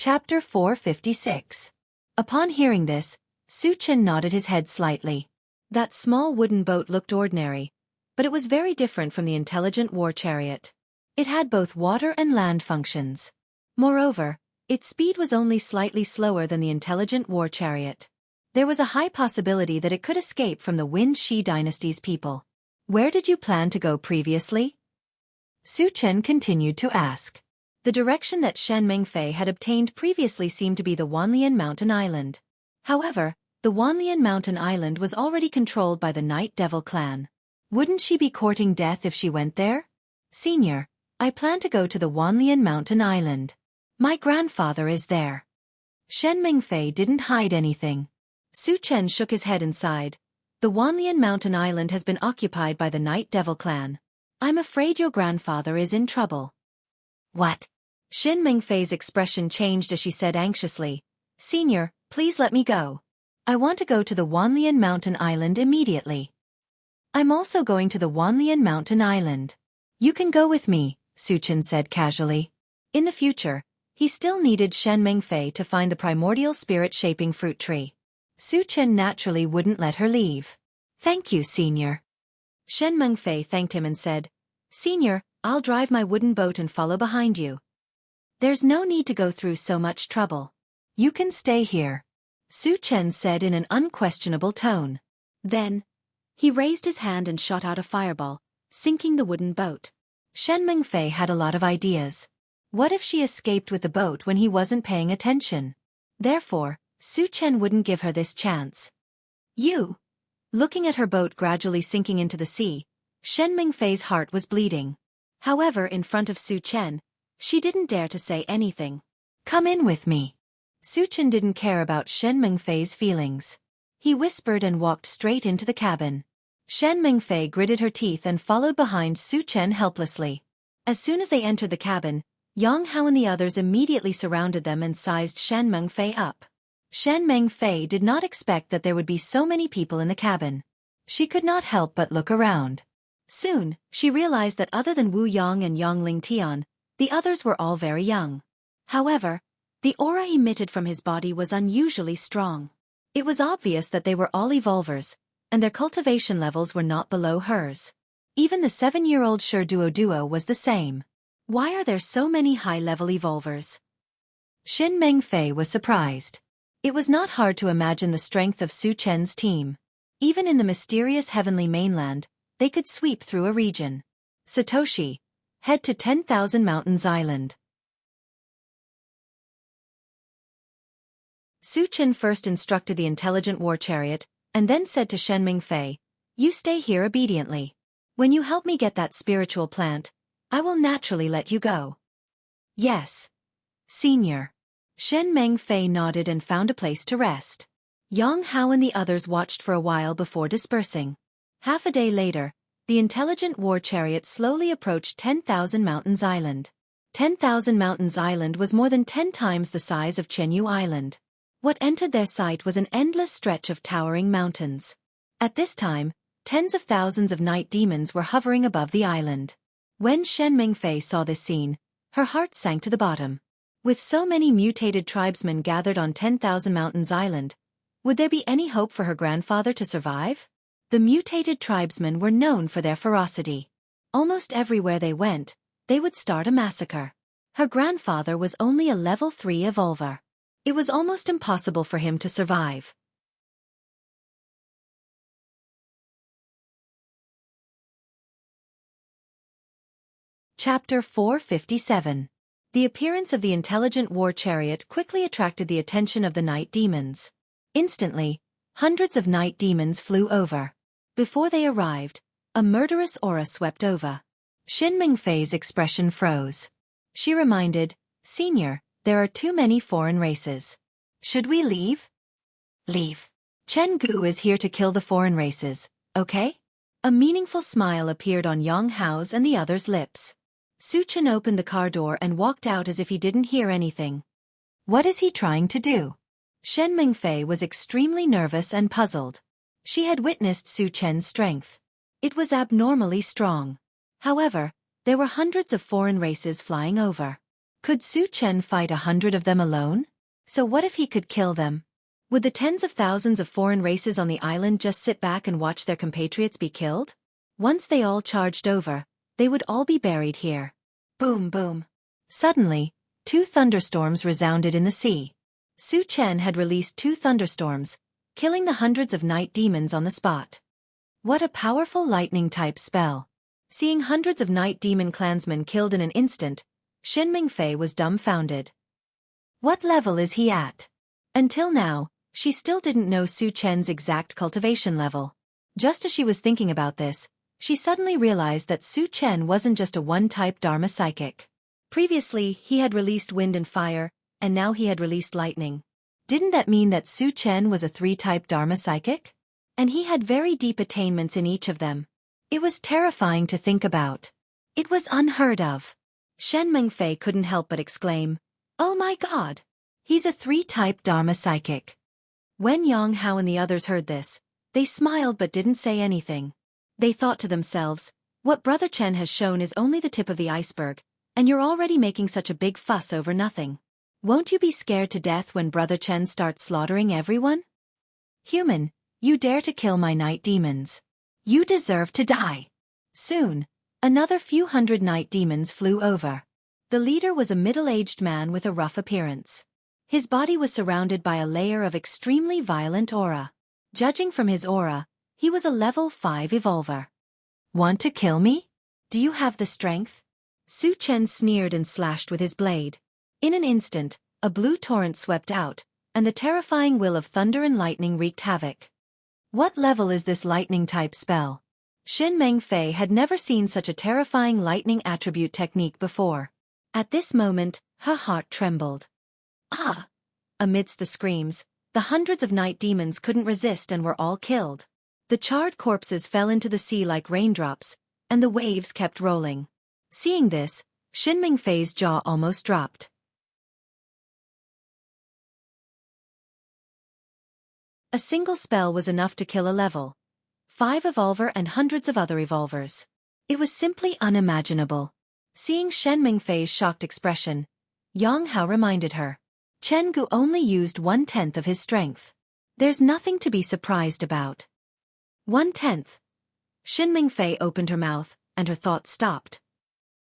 Chapter 456. Upon hearing this, Su Chen nodded his head slightly. That small wooden boat looked ordinary, but it was very different from the intelligent war chariot. It had both water and land functions. Moreover, its speed was only slightly slower than the intelligent war chariot. There was a high possibility that it could escape from the Wind Shi dynasty's people. Where did you plan to go previously? Su Chen continued to ask. The direction that Shen Mengfei had obtained previously seemed to be the Wanlian Mountain Island. However, the Wanlian Mountain Island was already controlled by the Night Devil clan. Wouldn't she be courting death if she went there? Senior, I plan to go to the Wanlian Mountain Island. My grandfather is there. Shen Mengfei didn't hide anything. Su Chen shook his head and sighed. The Wanlian Mountain Island has been occupied by the Night Devil clan. I'm afraid your grandfather is in trouble. What? Shen Mengfei's expression changed as she said anxiously, Senior, please let me go. I want to go to the Wanlian Mountain Island immediately. I'm also going to the Wanlian Mountain Island. You can go with me, Su Chen said casually. In the future, he still needed Shen Mengfei to find the primordial spirit-shaping fruit tree. Su Chen naturally wouldn't let her leave. Thank you, Senior. Shen Mengfei thanked him and said, Senior, I'll drive my wooden boat and follow behind you. There's no need to go through so much trouble. You can stay here, Su Chen said in an unquestionable tone. Then, he raised his hand and shot out a fireball, sinking the wooden boat. Shen Mengfei had a lot of ideas. What if she escaped with the boat when he wasn't paying attention? Therefore, Su Chen wouldn't give her this chance. You! Looking at her boat gradually sinking into the sea, Shen Mengfei's heart was bleeding. However, in front of Su Chen, she didn't dare to say anything. Come in with me. Su Chen didn't care about Shen Mengfei's feelings. He whispered and walked straight into the cabin. Shen Mengfei gritted her teeth and followed behind Su Chen helplessly. As soon as they entered the cabin, Jianghu and the others immediately surrounded them and sized Shen Mengfei up. Shen Mengfei did not expect that there would be so many people in the cabin. She could not help but look around. Soon, she realized that other than Wu Yang and Yang Lingtian, the others were all very young. However, the aura emitted from his body was unusually strong. It was obvious that they were all evolvers, and their cultivation levels were not below hers. Even the 7-year-old Duo was the same. Why are there so many high-level evolvers? Shen Mengfei was surprised. It was not hard to imagine the strength of Su Chen's team. Even in the mysterious heavenly mainland, they could sweep through a region. Satoshi, head to 10,000 Mountains Island. Su Chen first instructed the intelligent war chariot, and then said to Shen Mengfei, You stay here obediently. When you help me get that spiritual plant, I will naturally let you go. Yes. Senior. Shen Mengfei nodded and found a place to rest. Jianghu and the others watched for a while before dispersing. Half a day later, the intelligent war chariot slowly approached 10,000 Mountains Island. 10,000 Mountains Island was more than 10 times the size of Chenyu Island. What entered their sight was an endless stretch of towering mountains. At this time, tens of thousands of night demons were hovering above the island. When Shen Mengfei saw this scene, her heart sank to the bottom. With so many mutated tribesmen gathered on 10,000 Mountains Island, would there be any hope for her grandfather to survive? The mutated tribesmen were known for their ferocity. Almost everywhere they went, they would start a massacre. Her grandfather was only a level 3 evolver. It was almost impossible for him to survive. Chapter 457. The appearance of the intelligent war chariot quickly attracted the attention of the night demons. Instantly, hundreds of night demons flew over. Before they arrived, a murderous aura swept over. Shen Mengfei's expression froze. She reminded, "Senior, there are too many foreign races. Should we leave?" "Leave. Jianghu is here to kill the foreign races, okay?" A meaningful smile appeared on Yanghao's and the others' lips. Su Chen opened the car door and walked out as if he didn't hear anything. What is he trying to do? Shen Mingfei was extremely nervous and puzzled. She had witnessed Su Chen's strength. It was abnormally strong. However, there were hundreds of foreign races flying over. Could Su Chen fight 100 of them alone? So what if he could kill them? Would the tens of thousands of foreign races on the island just sit back and watch their compatriots be killed? Once they all charged over, they would all be buried here. Boom boom. Suddenly, 2 thunderstorms resounded in the sea. Su Chen had released 2 thunderstorms, killing the hundreds of night demons on the spot. What a powerful lightning-type spell. Seeing hundreds of night demon clansmen killed in an instant, Shen Mingfei was dumbfounded. What level is he at? Until now, she still didn't know Su Chen's exact cultivation level. Just as she was thinking about this, she suddenly realized that Su Chen wasn't just a one-type Dharma psychic. Previously, he had released wind and fire, and now he had released lightning. Didn't that mean that Su Chen was a 3-type Dharma psychic? And he had very deep attainments in each of them. It was terrifying to think about. It was unheard of. Shen Mingfei couldn't help but exclaim, "Oh my god! He's a 3-type Dharma psychic." When Yanghao and the others heard this, they smiled but didn't say anything. They thought to themselves, "What Brother Chen has shown is only the tip of the iceberg, and you're already making such a big fuss over nothing. Won't you be scared to death when Brother Chen starts slaughtering everyone? Human, you dare to kill my night demons. You deserve to die." Soon, another few hundred night demons flew over. The leader was a middle-aged man with a rough appearance. His body was surrounded by a layer of extremely violent aura. Judging from his aura, he was a level 5 evolver. "Want to kill me? Do you have the strength?" Su Chen sneered and slashed with his blade. In an instant, a blue torrent swept out, and the terrifying will of thunder and lightning wreaked havoc. What level is this lightning-type spell? Shen Mingfei had never seen such a terrifying lightning attribute technique before. At this moment, her heart trembled. Ah! Amidst the screams, the hundreds of night demons couldn't resist and were all killed. The charred corpses fell into the sea like raindrops, and the waves kept rolling. Seeing this, Shen Mingfei's jaw almost dropped. A single spell was enough to kill a level 5 evolver and hundreds of other evolvers. It was simply unimaginable. Seeing Shen Mingfei's shocked expression, Yang Hao reminded her. Chen Gu only used 1/10 of his strength. There's nothing to be surprised about. 1/10. Shen Mingfei opened her mouth, and her thoughts stopped.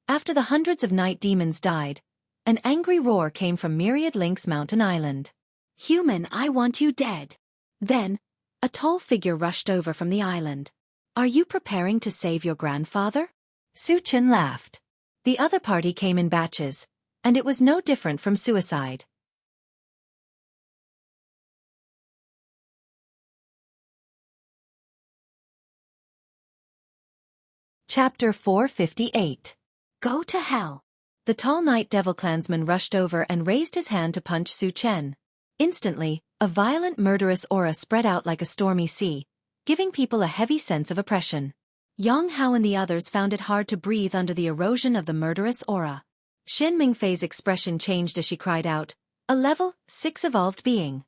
After the hundreds of night demons died, an angry roar came from Myriad Link's mountain island. "Human, I want you dead." Then, a tall figure rushed over from the island. "Are you preparing to save your grandfather?" Su Chen laughed. The other party came in batches, and it was no different from suicide. Chapter 458. Go to hell. The tall night devil clansman rushed over and raised his hand to punch Su Chen. Instantly, a violent murderous aura spread out like a stormy sea, giving people a heavy sense of oppression. Yang Hao and the others found it hard to breathe under the erosion of the murderous aura. Shen Mingfei's expression changed as she cried out, "A level 6 evolved being."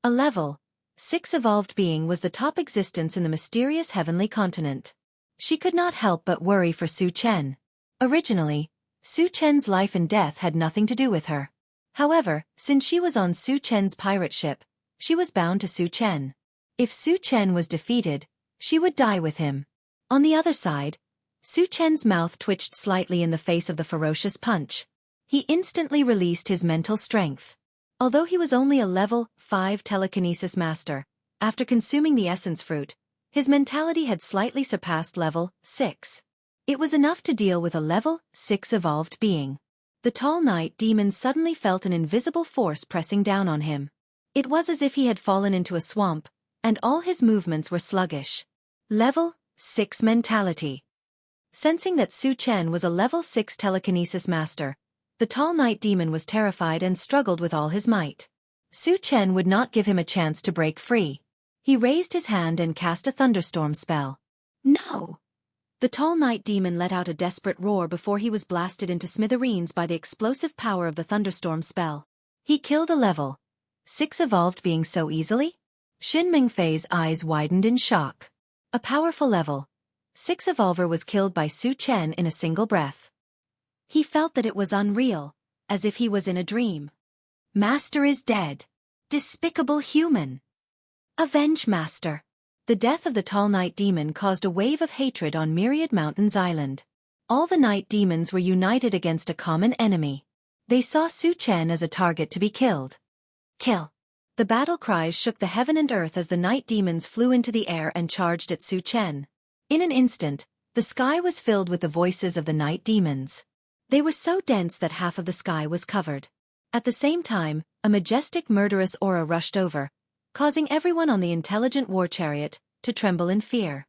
A level 6 evolved being was the top existence in the mysterious heavenly continent. She could not help but worry for Su Chen. Originally, Su Chen's life and death had nothing to do with her. However, since she was on Su Chen's pirate ship, she was bound to Su Chen. If Su Chen was defeated, she would die with him. On the other side, Su Chen's mouth twitched slightly in the face of the ferocious punch. He instantly released his mental strength. Although he was only a level 5 telekinesis master, after consuming the essence fruit, his mentality had slightly surpassed level 6. It was enough to deal with a level 6 evolved being. The tall night demon suddenly felt an invisible force pressing down on him. It was as if he had fallen into a swamp, and all his movements were sluggish. Level 6 mentality. Sensing that Su Chen was a level 6 telekinesis master, the tall night demon was terrified and struggled with all his might. Su Chen would not give him a chance to break free. He raised his hand and cast a thunderstorm spell. No! The tall night demon let out a desperate roar before he was blasted into smithereens by the explosive power of the thunderstorm spell. He killed a level 6 evolved being so easily? Xin Mingfei's eyes widened in shock. A powerful level 6 evolver was killed by Su Chen in a single breath. He felt that it was unreal, as if he was in a dream. Master is dead. Despicable human. Avenge Master. The death of the tall night demon caused a wave of hatred on Myriad Mountains Island. All the night demons were united against a common enemy. They saw Su Chen as a target to be killed. Kill. The battle cries shook the heaven and earth as the night demons flew into the air and charged at Su Chen. In an instant, the sky was filled with the voices of the night demons. They were so dense that half of the sky was covered. At the same time, a majestic murderous aura rushed over, causing everyone on the intelligent war chariot to tremble in fear.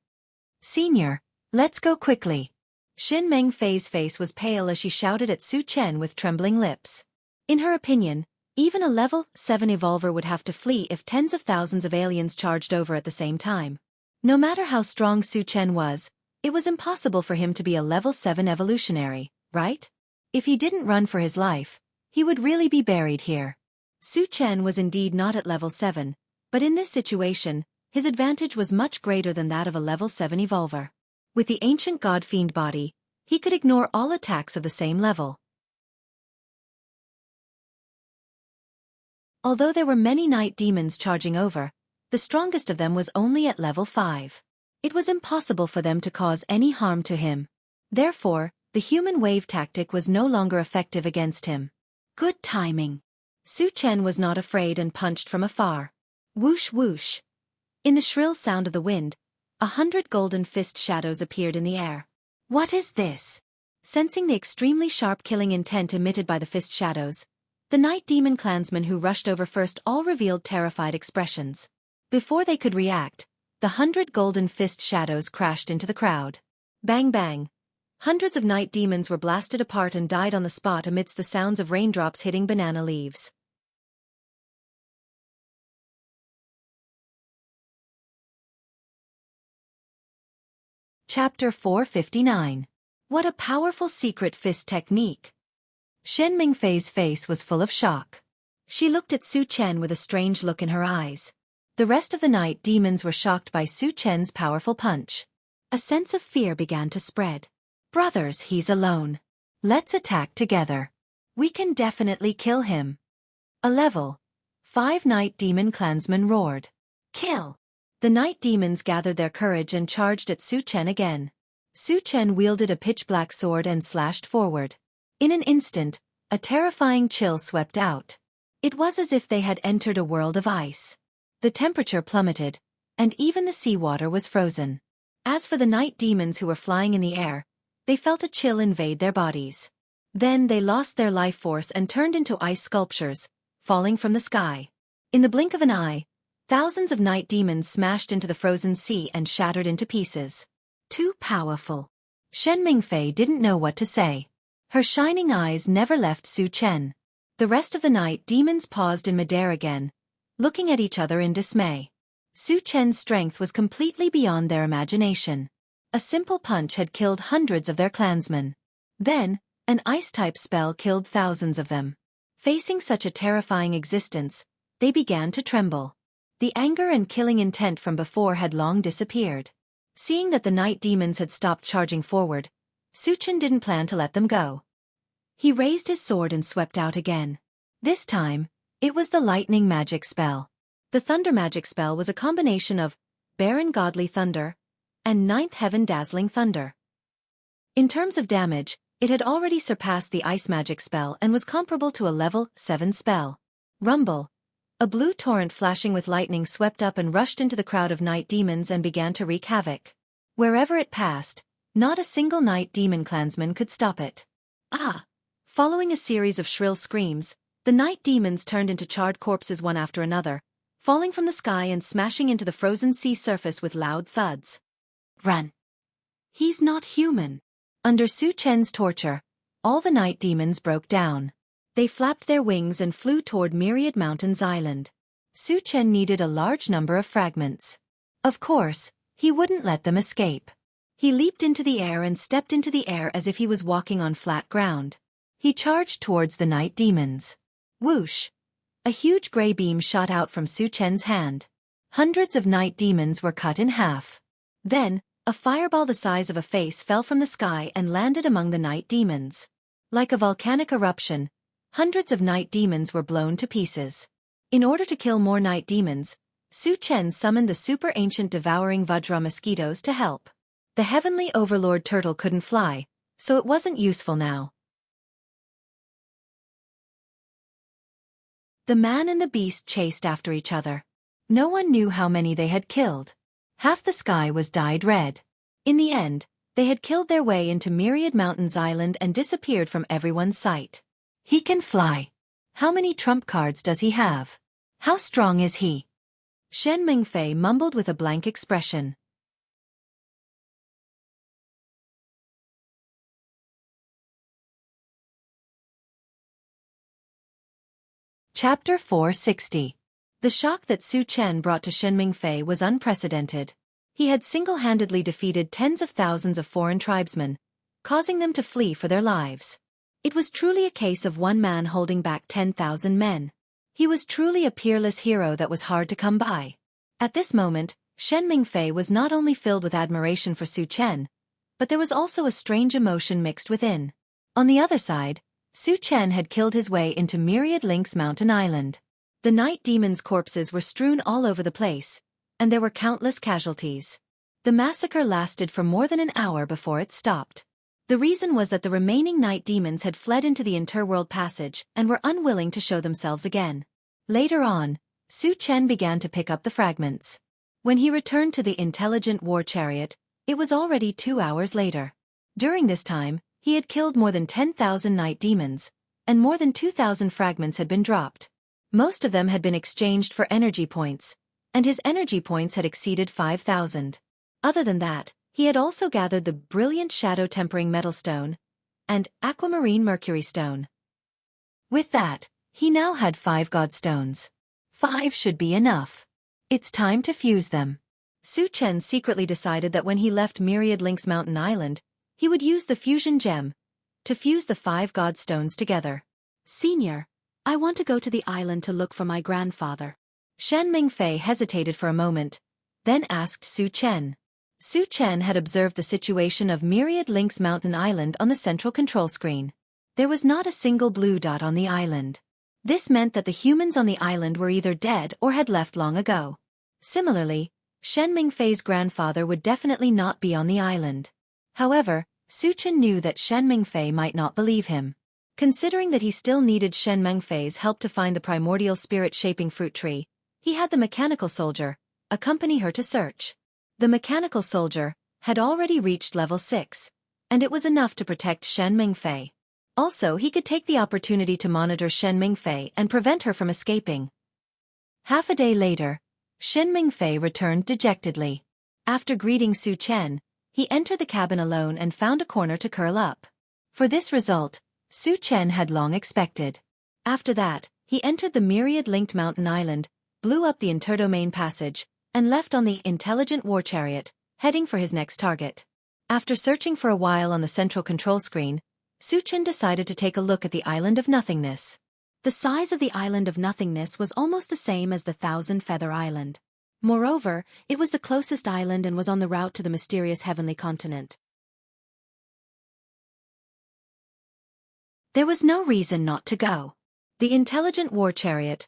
Senior, let's go quickly. Xin Mengfei's face was pale as she shouted at Su Chen with trembling lips. In her opinion, even a level 7 evolver would have to flee if tens of thousands of aliens charged over at the same time. No matter how strong Su Chen was, it was impossible for him to be a level 7 evolutionary, right? If he didn't run for his life, he would really be buried here. Su Chen was indeed not at level 7, but in this situation, his advantage was much greater than that of a level 7 evolver. With the ancient god-fiend body, he could ignore all attacks of the same level. Although there were many night demons charging over, the strongest of them was only at level 5. It was impossible for them to cause any harm to him. Therefore, the human wave tactic was no longer effective against him. Good timing. Su Chen was not afraid and punched from afar. Whoosh whoosh. In the shrill sound of the wind, 100 golden fist shadows appeared in the air. What is this? Sensing the extremely sharp killing intent emitted by the fist shadows, the night demon clansmen who rushed over first all revealed terrified expressions. Before they could react, the 100 golden fist shadows crashed into the crowd. Bang bang. Hundreds of night demons were blasted apart and died on the spot amidst the sounds of raindrops hitting banana leaves. Chapter 459. What a powerful secret fist technique! Shen Mingfei's face was full of shock. She looked at Su Chen with a strange look in her eyes. The rest of the night demons were shocked by Su Chen's powerful punch. A sense of fear began to spread. Brothers, he's alone. Let's attack together. We can definitely kill him. A level 5 night demon clansmen roared. Kill! The night demons gathered their courage and charged at Su Chen again. Su Chen wielded a pitch-black sword and slashed forward. In an instant, a terrifying chill swept out. It was as if they had entered a world of ice. The temperature plummeted, and even the seawater was frozen. As for the night demons who were flying in the air, they felt a chill invade their bodies. Then they lost their life force and turned into ice sculptures, falling from the sky. In the blink of an eye, thousands of night demons smashed into the frozen sea and shattered into pieces. Too powerful. Shen Mingfei didn't know what to say. Her shining eyes never left Su Chen. The rest of the night demons paused in midair again, looking at each other in dismay. Su Chen's strength was completely beyond their imagination. A simple punch had killed hundreds of their clansmen. Then, an ice-type spell killed thousands of them. Facing such a terrifying existence, they began to tremble. The anger and killing intent from before had long disappeared. Seeing that the night demons had stopped charging forward, Su Chen didn't plan to let them go. He raised his sword and swept out again. This time, it was the lightning magic spell. The thunder magic spell was a combination of barren godly thunder and ninth heaven dazzling thunder. In terms of damage, it had already surpassed the ice magic spell and was comparable to a level 7 spell. Rumble. A blue torrent flashing with lightning swept up and rushed into the crowd of night demons and began to wreak havoc. Wherever it passed, not a single night demon clansman could stop it. Ah! Following a series of shrill screams, the night demons turned into charred corpses one after another, falling from the sky and smashing into the frozen sea surface with loud thuds. Run! He's not human. Under Su Chen's torture, all the night demons broke down. They flapped their wings and flew toward Myriad Mountains Island. Su Chen needed a large number of fragments. Of course, he wouldn't let them escape. He leaped into the air and stepped into the air as if he was walking on flat ground. He charged towards the night demons. Whoosh! A huge gray beam shot out from Su Chen's hand. Hundreds of night demons were cut in half. Then, a fireball the size of a face fell from the sky and landed among the night demons. Like a volcanic eruption, hundreds of night demons were blown to pieces. In order to kill more night demons, Su Chen summoned the super ancient devouring Vajra mosquitoes to help. The heavenly overlord turtle couldn't fly, so it wasn't useful now. The man and the beast chased after each other. No one knew how many they had killed. Half the sky was dyed red. In the end, they had killed their way into Myriad Mountains Island and disappeared from everyone's sight. He can fly. How many trump cards does he have? How strong is he? Shen Mingfei mumbled with a blank expression. Chapter 460. The shock that Su Chen brought to Shen Mingfei was unprecedented. He had single-handedly defeated tens of thousands of foreign tribesmen, causing them to flee for their lives. It was truly a case of one man holding back 10,000 men. He was truly a peerless hero that was hard to come by. At this moment, Shen Mingfei was not only filled with admiration for Su Chen, but there was also a strange emotion mixed within. On the other side, Su Chen had killed his way into Myriad Lynx Mountain Island. The night demons' corpses were strewn all over the place, and there were countless casualties. The massacre lasted for more than an hour before it stopped. The reason was that the remaining night demons had fled into the interworld passage and were unwilling to show themselves again. Later on, Su Chen began to pick up the fragments. When he returned to the intelligent war chariot, it was already 2 hours later. During this time, he had killed more than 10,000 night demons, and more than 2,000 fragments had been dropped. Most of them had been exchanged for energy points, and his energy points had exceeded 5,000. Other than that, he had also gathered the brilliant shadow-tempering metal stone and aquamarine mercury stone. With that, he now had 5 god stones. 5 should be enough. It's time to fuse them. Su Chen secretly decided that when he left Myriad Lynx Mountain Island, he would use the fusion gem to fuse the 5 god stones together. Senior, I want to go to the island to look for my grandfather. Shen Mingfei hesitated for a moment, then asked Su Chen. Su Chen had observed the situation of Myriad Lynx Mountain Island on the central control screen. There was not a single blue dot on the island. This meant that the humans on the island were either dead or had left long ago. Similarly, Shen Mingfei's grandfather would definitely not be on the island. However, Su Chen knew that Shen Mingfei might not believe him. Considering that he still needed Shen Mingfei's help to find the primordial spirit-shaping fruit tree, he had the mechanical soldier accompany her to search. The mechanical soldier had already reached level 6, and it was enough to protect Shen Mingfei. Also, he could take the opportunity to monitor Shen Mingfei and prevent her from escaping. Half a day later, Shen Mingfei returned dejectedly. After greeting Su Chen, he entered the cabin alone and found a corner to curl up. For this result, Su Chen had long expected. After that, he entered the Myriad-linked mountain island, blew up the interdomain passage, and left on the intelligent war chariot, heading for his next target. After searching for a while on the central control screen, Su Chen decided to take a look at the Island of Nothingness. The size of the Island of Nothingness was almost the same as the Thousand Feather Island. Moreover, it was the closest island and was on the route to the mysterious heavenly continent. There was no reason not to go. The intelligent war chariot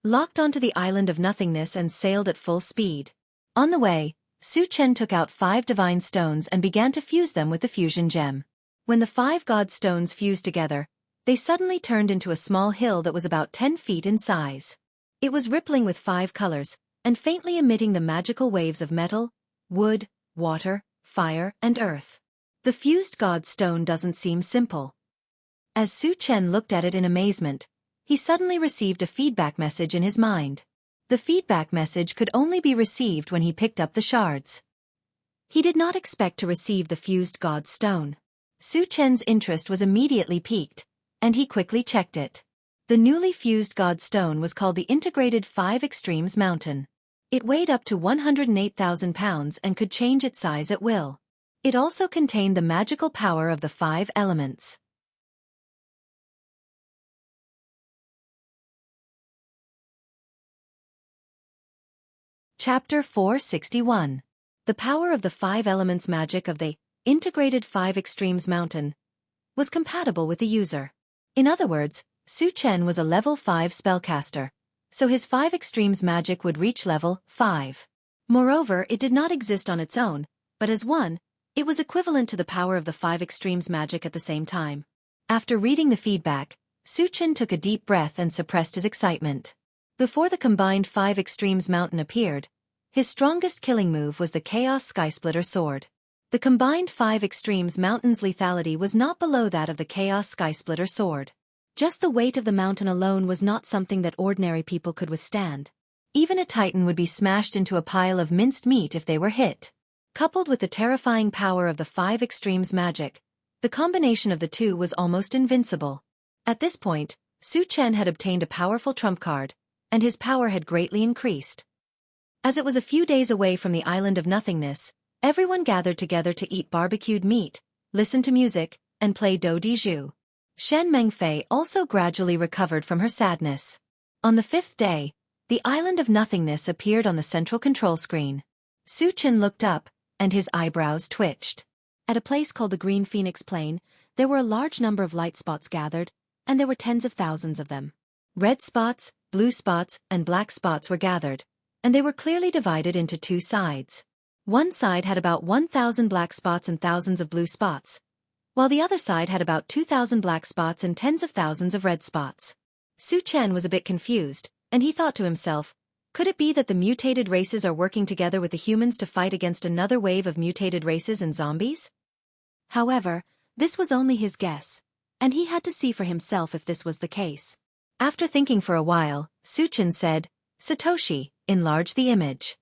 locked onto the Island of Nothingness and sailed at full speed. On the way, Su Chen took out 5 divine stones and began to fuse them with the fusion gem. When the 5 god stones fused together, they suddenly turned into a small hill that was about 10 feet in size. It was rippling with 5 colors, and faintly emitting the magical waves of metal, wood, water, fire, and earth. The fused god stone doesn't seem simple. As Su Chen looked at it in amazement, he suddenly received a feedback message in his mind. The feedback message could only be received when he picked up the shards. He did not expect to receive the fused god stone. Su Chen's interest was immediately piqued, and he quickly checked it. The newly fused god stone was called the Integrated 5 Extremes Mountain. It weighed up to 108,000 pounds and could change its size at will. It also contained the magical power of the 5 elements. Chapter 461. The power of the 5 elements. Magic of the Integrated 5 Extremes Mountain was compatible with the user. In other words, Su Chen was a level 5 spellcaster, so his 5 extremes magic would reach level 5. Moreover, it did not exist on its own, but as one, it was equivalent to the power of the 5 extremes magic at the same time. After reading the feedback, Su Chen took a deep breath and suppressed his excitement. Before the combined 5 extremes mountain appeared, his strongest killing move was the Chaos Skysplitter sword. The combined 5 extremes mountain's lethality was not below that of the Chaos Skysplitter sword. Just the weight of the mountain alone was not something that ordinary people could withstand. Even a titan would be smashed into a pile of minced meat if they were hit. Coupled with the terrifying power of the 5 extremes magic, the combination of the two was almost invincible. At this point, Su Chen had obtained a powerful trump card, and his power had greatly increased. As it was a few days away from the Island of Nothingness, everyone gathered together to eat barbecued meat, listen to music, and play do di zhu. Shen Mengfei also gradually recovered from her sadness. On the 5th day, the Island of Nothingness appeared on the central control screen. Su Chen looked up, and his eyebrows twitched. At a place called the Green Phoenix Plain, there were a large number of light spots gathered, and there were tens of thousands of them. Red spots, blue spots, and black spots were gathered, and they were clearly divided into 2 sides. One side had about 1,000 black spots and thousands of blue spots, while the other side had about 2,000 black spots and tens of thousands of red spots. Su Chen was a bit confused, and he thought to himself, could it be that the mutated races are working together with the humans to fight against another wave of mutated races and zombies? However, this was only his guess, and he had to see for himself if this was the case. After thinking for a while, Su Chen said, Satoshi, enlarge the image.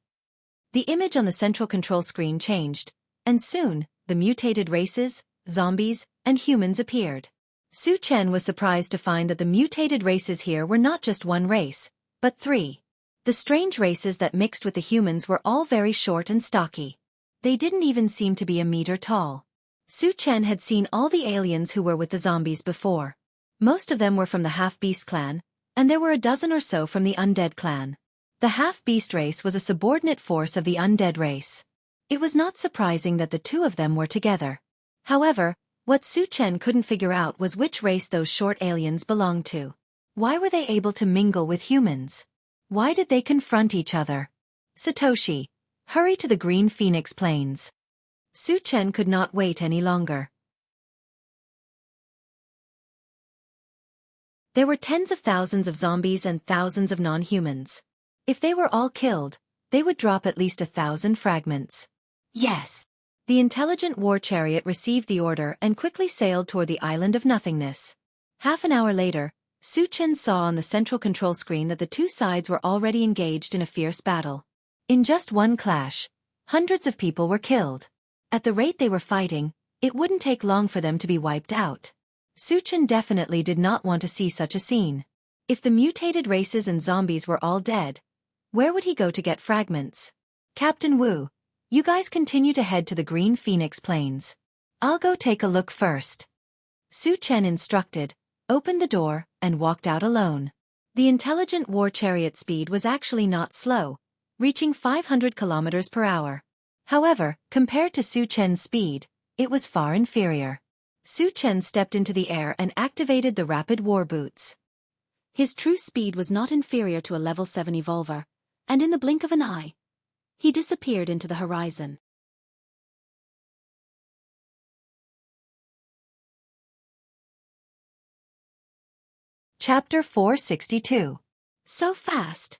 The image on the central control screen changed, and soon, the mutated races, zombies, and humans appeared. Su Chen was surprised to find that the mutated races here were not just one race, but 3. The strange races that mixed with the humans were all very short and stocky. They didn't even seem to be a meter tall. Su Chen had seen all the aliens who were with the zombies before. Most of them were from the Half-Beast clan, and there were a dozen or so from the Undead clan. The Half-Beast race was a subordinate force of the Undead race. It was not surprising that the 2 of them were together. However, what Su Chen couldn't figure out was which race those short aliens belonged to. Why were they able to mingle with humans? Why did they confront each other? Satoshi, hurry to the Green Phoenix Plains. Su Chen could not wait any longer. There were tens of thousands of zombies and thousands of non-humans. If they were all killed, they would drop at least 1,000 fragments. Yes. The intelligent war chariot received the order and quickly sailed toward the Island of Nothingness. Half an hour later, Su Chen saw on the central control screen that the 2 sides were already engaged in a fierce battle. In just one clash, hundreds of people were killed. At the rate they were fighting, it wouldn't take long for them to be wiped out. Su Chen definitely did not want to see such a scene. If the mutated races and zombies were all dead, where would he go to get fragments? Captain Wu, you guys continue to head to the Green Phoenix Plains. I'll go take a look first. Su Chen instructed, opened the door, and walked out alone. The intelligent war chariot speed was actually not slow, reaching 500 kilometers per hour. However, compared to Su Chen's speed, it was far inferior. Su Chen stepped into the air and activated the rapid war boots. His true speed was not inferior to a level 7 evolver, and in the blink of an eye, he disappeared into the horizon. Chapter 462. So fast.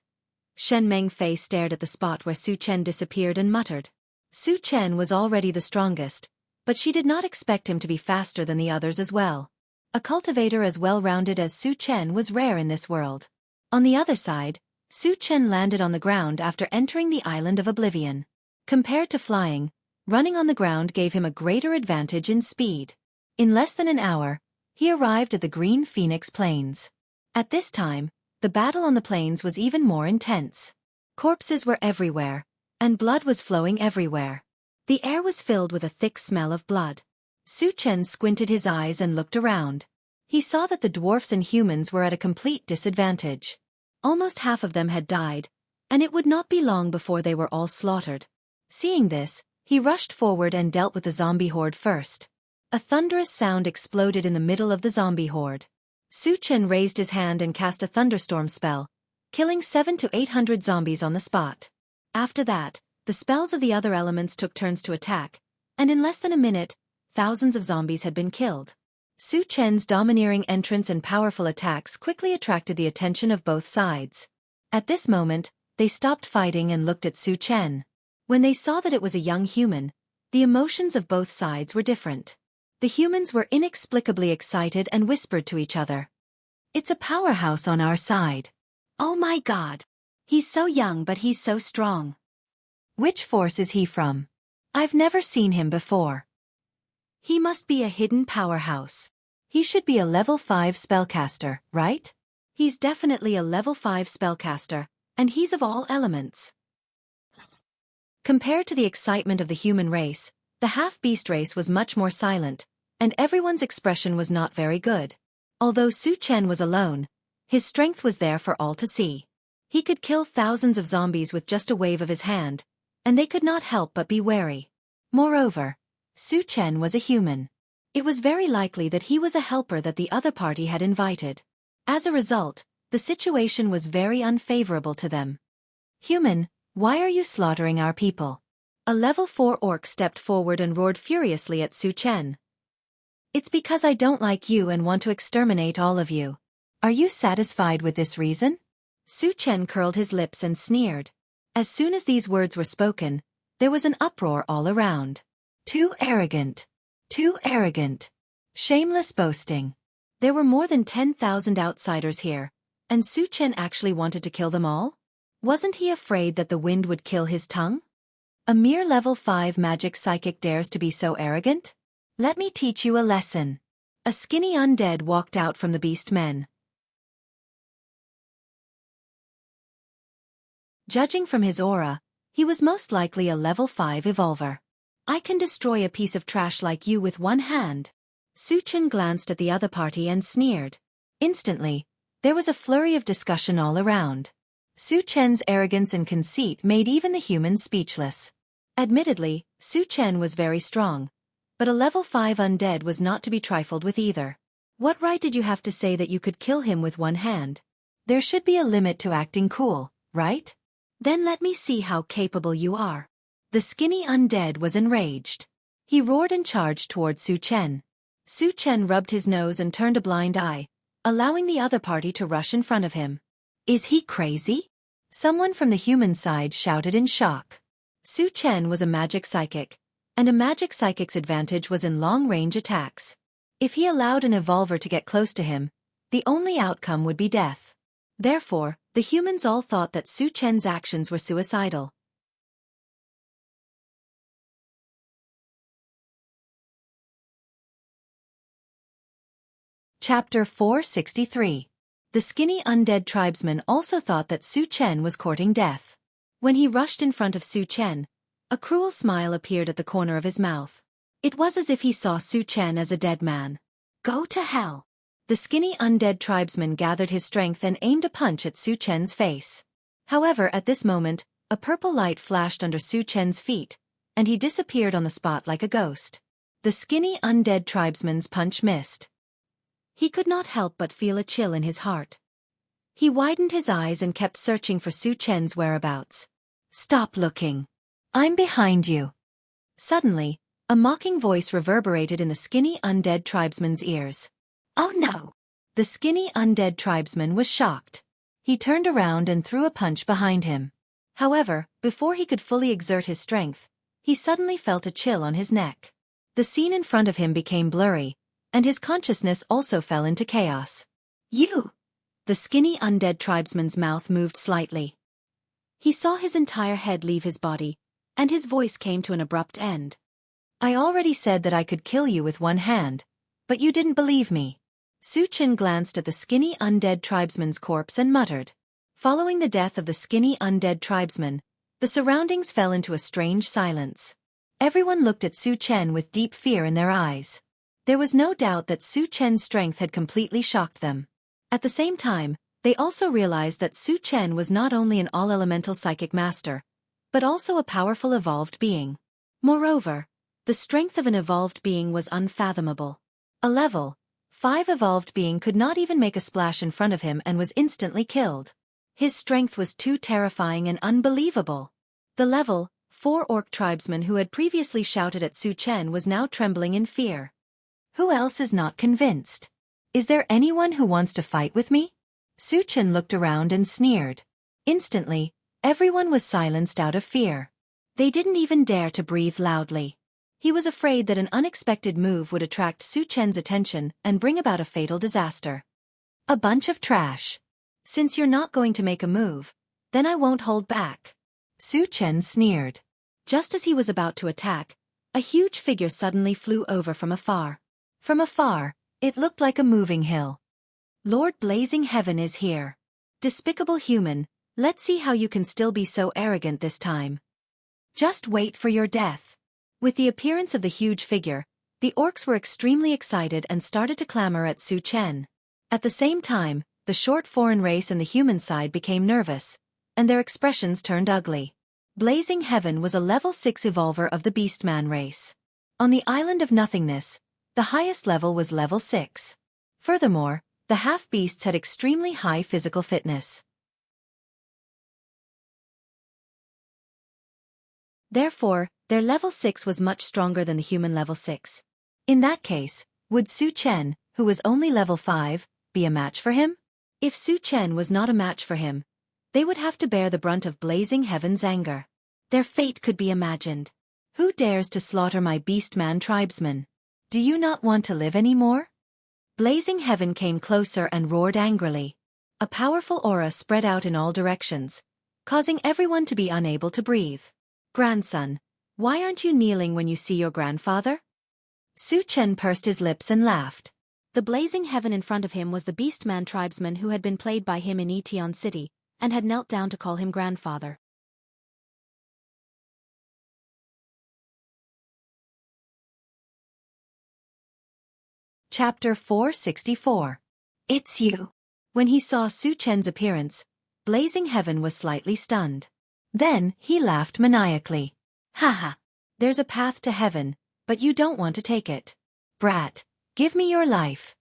Shen Mengfei stared at the spot where Su Chen disappeared and muttered. Su Chen was already the strongest, but she did not expect him to be faster than the others as well. A cultivator as well-rounded as Su Chen was rare in this world. On the other side, Su Chen landed on the ground after entering the Island of Oblivion. Compared to flying, running on the ground gave him a greater advantage in speed. In less than an hour, he arrived at the Green Phoenix Plains. At this time, the battle on the plains was even more intense. Corpses were everywhere, and blood was flowing everywhere. The air was filled with a thick smell of blood. Su Chen squinted his eyes and looked around. He saw that the dwarfs and humans were at a complete disadvantage. Almost half of them had died, and it would not be long before they were all slaughtered. Seeing this, he rushed forward and dealt with the zombie horde first. A thunderous sound exploded in the middle of the zombie horde. Su Chen raised his hand and cast a thunderstorm spell, killing 700 to 800 zombies on the spot. After that, the spells of the other elements took turns to attack, and in less than a minute, thousands of zombies had been killed. Su Chen's domineering entrance and powerful attacks quickly attracted the attention of both sides. At this moment, they stopped fighting and looked at Su Chen. When they saw that it was a young human, the emotions of both sides were different. The humans were inexplicably excited and whispered to each other. "It's a powerhouse on our side. Oh my God! He's so young but he's so strong. Which force is he from? I've never seen him before. He must be a hidden powerhouse. He should be a level 5 spellcaster, right? He's definitely a level 5 spellcaster, and he's of all elements." Compared to the excitement of the human race, the half-beast race was much more silent, and everyone's expression was not very good. Although Su Chen was alone, his strength was there for all to see. He could kill thousands of zombies with just a wave of his hand, and they could not help but be wary. Moreover, Su Chen was a human. It was very likely that he was a helper that the other party had invited. As a result, the situation was very unfavorable to them. "Human, why are you slaughtering our people?" A level 4 orc stepped forward and roared furiously at Su Chen. "It's because I don't like you and want to exterminate all of you. Are you satisfied with this reason?" Su Chen curled his lips and sneered. As soon as these words were spoken, there was an uproar all around. Too arrogant. Too arrogant. Shameless boasting. There were more than 10,000 outsiders here, and Su Chen actually wanted to kill them all? Wasn't he afraid that the wind would kill his tongue? A mere level 5 magic psychic dares to be so arrogant? Let me teach you a lesson. A skinny undead walked out from the beast men. Judging from his aura, he was most likely a level 5 evolver. "I can destroy a piece of trash like you with one hand." Su Chen glanced at the other party and sneered. Instantly, there was a flurry of discussion all around. Su Chen's arrogance and conceit made even the humans speechless. Admittedly, Su Chen was very strong, but a level 5 undead was not to be trifled with either. What right did you have to say that you could kill him with one hand? There should be a limit to acting cool, right? Then let me see how capable you are. The skinny undead was enraged. He roared and charged toward Su Chen. Su Chen rubbed his nose and turned a blind eye, allowing the other party to rush in front of him. "Is he crazy?" Someone from the human side shouted in shock. Su Chen was a magic psychic, and a magic psychic's advantage was in long-range attacks. If he allowed an evolver to get close to him, the only outcome would be death. Therefore, the humans all thought that Su Chen's actions were suicidal. Chapter 463. The skinny undead tribesman also thought that Su Chen was courting death. When he rushed in front of Su Chen, a cruel smile appeared at the corner of his mouth. It was as if he saw Su Chen as a dead man. "Go to hell!" The skinny undead tribesman gathered his strength and aimed a punch at Su Chen's face. However, at this moment, a purple light flashed under Su Chen's feet, and he disappeared on the spot like a ghost. The skinny undead tribesman's punch missed. He could not help but feel a chill in his heart. He widened his eyes and kept searching for Su Chen's whereabouts. "Stop looking. I'm behind you." Suddenly, a mocking voice reverberated in the skinny undead tribesman's ears. "Oh no!" The skinny undead tribesman was shocked. He turned around and threw a punch behind him. However, before he could fully exert his strength, he suddenly felt a chill on his neck. The scene in front of him became blurry, and his consciousness also fell into chaos. "You!" The skinny undead tribesman's mouth moved slightly. He saw his entire head leave his body, and his voice came to an abrupt end. "I already said that I could kill you with one hand, But you didn't believe me. Su Chen glanced at the skinny undead tribesman's corpse and muttered. Following the death of the skinny undead tribesman, the surroundings fell into a strange silence. Everyone looked at Su Chen with deep fear in their eyes. There was no doubt that Su Chen's strength had completely shocked them. At the same time, they also realized that Su Chen was not only an all-elemental psychic master, but also a powerful evolved being. Moreover, the strength of an evolved being was unfathomable. A level 5 evolved being could not even make a splash in front of him and was instantly killed. His strength was too terrifying and unbelievable. The level 4 orc tribesman who had previously shouted at Su Chen was now trembling in fear. Who else is not convinced? Is there anyone who wants to fight with me? Su Chen looked around and sneered. Instantly, everyone was silenced out of fear. They didn't even dare to breathe loudly. He was afraid that an unexpected move would attract Su Chen's attention and bring about a fatal disaster. A bunch of trash. Since you're not going to make a move, then I won't hold back. Su Chen sneered. Just as he was about to attack, a huge figure suddenly flew over from afar. From afar, it looked like a moving hill. Lord Blazing Heaven is here. Despicable human, let's see how you can still be so arrogant this time. Just wait for your death. With the appearance of the huge figure, the orcs were extremely excited and started to clamor at Su Chen. At the same time, the short foreign race and the human side became nervous, and their expressions turned ugly. Blazing Heaven was a level 6 evolver of the Beastman race. On the Island of Nothingness, the highest level was level 6. Furthermore, the half-beasts had extremely high physical fitness. Therefore, their level 6 was much stronger than the human level 6. In that case, would Su Chen, who was only level 5, be a match for him? If Su Chen was not a match for him, they would have to bear the brunt of Blazing Heaven's anger. Their fate could be imagined. Who dares to slaughter my Beastman tribesmen? Do you not want to live anymore? Blazing Heaven came closer and roared angrily. A powerful aura spread out in all directions, causing everyone to be unable to breathe. Grandson, why aren't you kneeling when you see your grandfather? Su Chen pursed his lips and laughed. The Blazing Heaven in front of him was the Beastman tribesman who had been played by him in Etion City, and had knelt down to call him grandfather. Chapter 464. It's you. When he saw Su Chen's appearance, Blazing Heaven was slightly stunned. Then, he laughed maniacally. Haha. There's a path to heaven, but you don't want to take it. Brat, give me your life.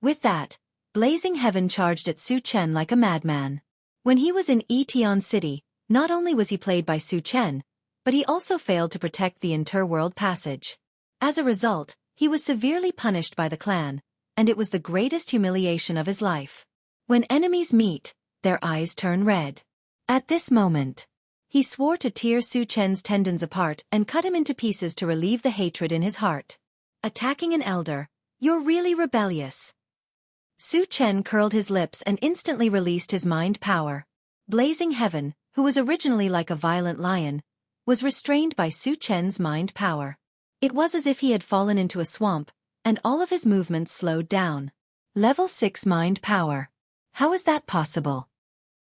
With that, Blazing Heaven charged at Su Chen like a madman. When he was in Etion City, not only was he played by Su Chen, but he also failed to protect the interworld passage. As a result, he was severely punished by the clan, and it was the greatest humiliation of his life. When enemies meet, their eyes turn red. At this moment, he swore to tear Su Chen's tendons apart and cut him into pieces to relieve the hatred in his heart. Attacking an elder, you're really rebellious. Su Chen curled his lips and instantly released his mind power. Blazing Heaven, who was originally like a violent lion, was restrained by Su Chen's mind power. It was as if he had fallen into a swamp, and all of his movements slowed down. Level 6 mind power. How is that possible?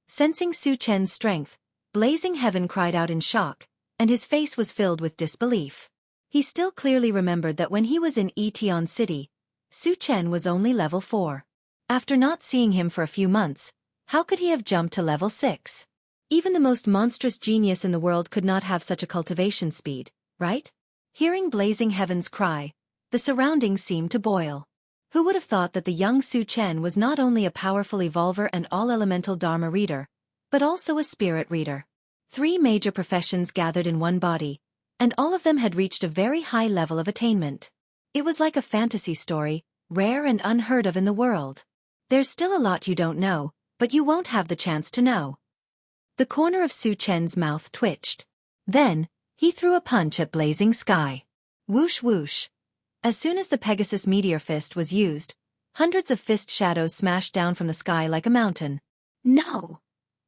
Sensing Su Chen's strength, Blazing Heaven cried out in shock, and his face was filled with disbelief. He still clearly remembered that when he was in Etion City, Su Chen was only level 4. After not seeing him for a few months, how could he have jumped to level 6? Even the most monstrous genius in the world could not have such a cultivation speed, right? Hearing Blazing Heaven's cry, the surroundings seemed to boil. Who would have thought that the young Su Chen was not only a powerful evolver and all-elemental Dharma reader, but also a spirit reader? 3 major professions gathered in one body, and all of them had reached a very high level of attainment. It was like a fantasy story, rare and unheard of in the world. There's still a lot you don't know, but you won't have the chance to know. The corner of Su Chen's mouth twitched. Then, he threw a punch at Blazing Sky. Whoosh whoosh. As soon as the Pegasus Meteor Fist was used, hundreds of fist shadows smashed down from the sky like a mountain. No!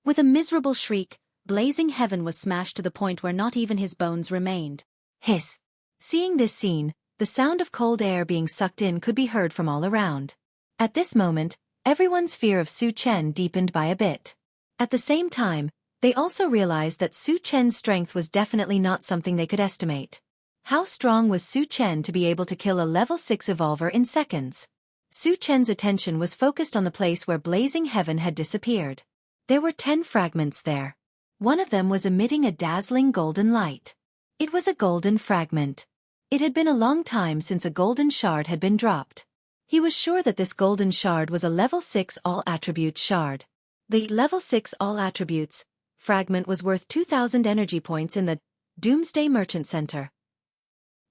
With a miserable shriek, Blazing Heaven was smashed to the point where not even his bones remained. Hiss! Seeing this scene, The sound of cold air being sucked in could be heard from all around. At this moment, everyone's fear of Su Chen deepened by a bit. At the same time, they also realized that Su Chen's strength was definitely not something they could estimate. How strong was Su Chen to be able to kill a level 6 evolver in seconds? Su Chen's attention was focused on the place where blazing heaven had disappeared. There were 10 fragments there. One of them was emitting a dazzling golden light. It was a golden fragment. It had been a long time since a golden shard had been dropped. He was sure that this golden shard was a level 6 all-attributes shard. The level 6 all-attributes fragment was worth 2,000 energy points in the Doomsday Merchant Center.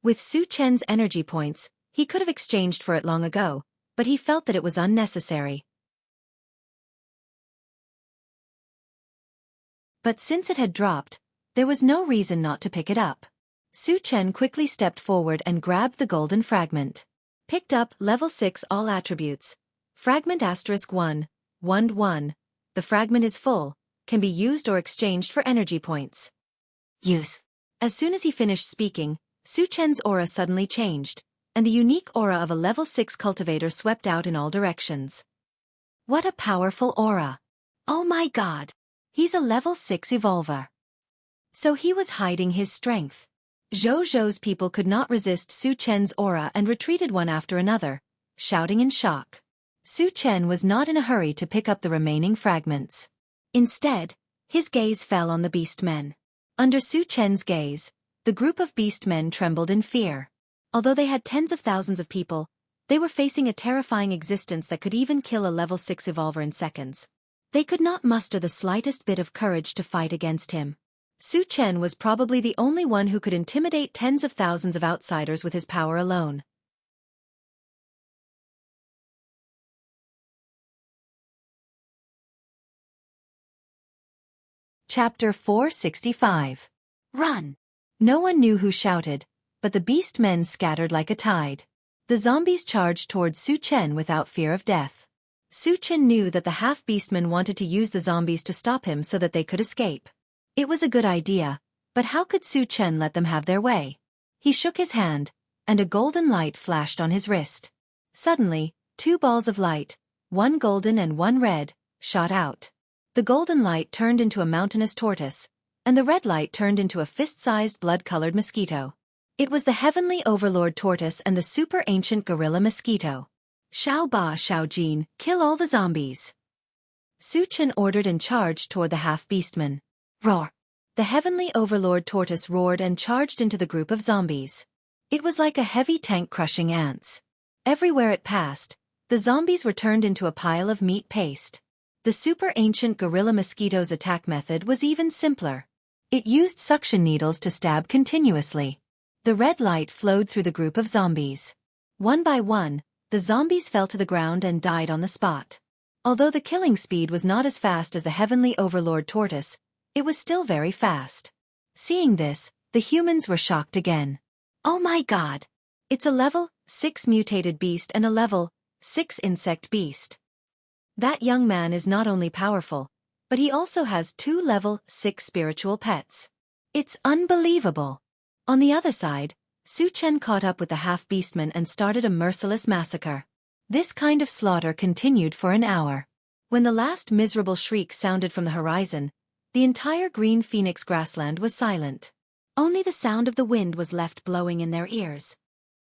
With Su Chen's energy points, he could have exchanged for it long ago, but he felt that it was unnecessary. But since it had dropped, there was no reason not to pick it up. Su Chen quickly stepped forward and grabbed the golden fragment. Picked up level 6 all attributes. Fragment *1, 1. The fragment is full, can be used or exchanged for energy points. Use. As soon as he finished speaking, Su Chen's aura suddenly changed, and the unique aura of a level 6 cultivator swept out in all directions. What a powerful aura! Oh my god! He's a level 6 evolver. So he was hiding his strength. Zhou's people could not resist Su Chen's aura and retreated one after another, shouting in shock. Su Chen was not in a hurry to pick up the remaining fragments. Instead, his gaze fell on the beastmen. Under Su Chen's gaze, the group of beastmen trembled in fear. Although they had tens of thousands of people, they were facing a terrifying existence that could even kill a level 6 evolver in seconds. They could not muster the slightest bit of courage to fight against him. Su Chen was probably the only one who could intimidate tens of thousands of outsiders with his power alone. Chapter 465. Run! No one knew who shouted, but the beast-men scattered like a tide. The zombies charged towards Su Chen without fear of death. Su Chen knew that the half-beastmen wanted to use the zombies to stop him so that they could escape. It was a good idea, but how could Su Chen let them have their way? He shook his hand, and a golden light flashed on his wrist. Suddenly, 2 balls of light, one golden and one red, shot out. The golden light turned into a mountainous tortoise, and the red light turned into a fist-sized blood-colored mosquito. It was the heavenly overlord tortoise and the super-ancient gorilla mosquito. Xiao Ba Xiao Jin, kill all the zombies. Su Chen ordered and charged toward the half-beastmen. Roar! The heavenly overlord tortoise roared and charged into the group of zombies. It was like a heavy tank crushing ants. Everywhere it passed, the zombies were turned into a pile of meat paste. The super-ancient gorilla mosquito's attack method was even simpler. It used suction needles to stab continuously. The red light flowed through the group of zombies. One by one, the zombies fell to the ground and died on the spot. Although the killing speed was not as fast as the heavenly overlord tortoise, it was still very fast. Seeing this, the humans were shocked again. Oh my god! It's a level 6 mutated beast and a level 6 insect beast. That young man is not only powerful, but he also has 2 level 6 spiritual pets. It's unbelievable. On the other side, Su Chen caught up with the half-beastmen and started a merciless massacre. This kind of slaughter continued for an hour. When the last miserable shriek sounded from the horizon, the entire green phoenix grassland was silent. Only the sound of the wind was left blowing in their ears.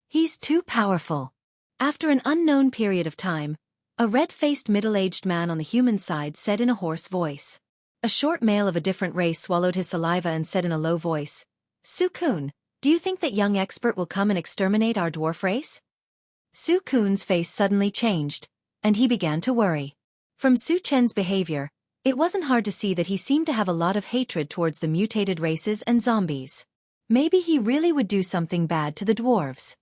He's too powerful. After an unknown period of time, a red-faced middle-aged man on the human side said in a hoarse voice. A short male of a different race swallowed his saliva and said in a low voice, Su-kun, do you think that young expert will come and exterminate our dwarf race? Su-kun's face suddenly changed, and he began to worry. From Su Chen's behavior, it wasn't hard to see that he seemed to have a lot of hatred towards the mutated races and zombies. Maybe he really would do something bad to the dwarves.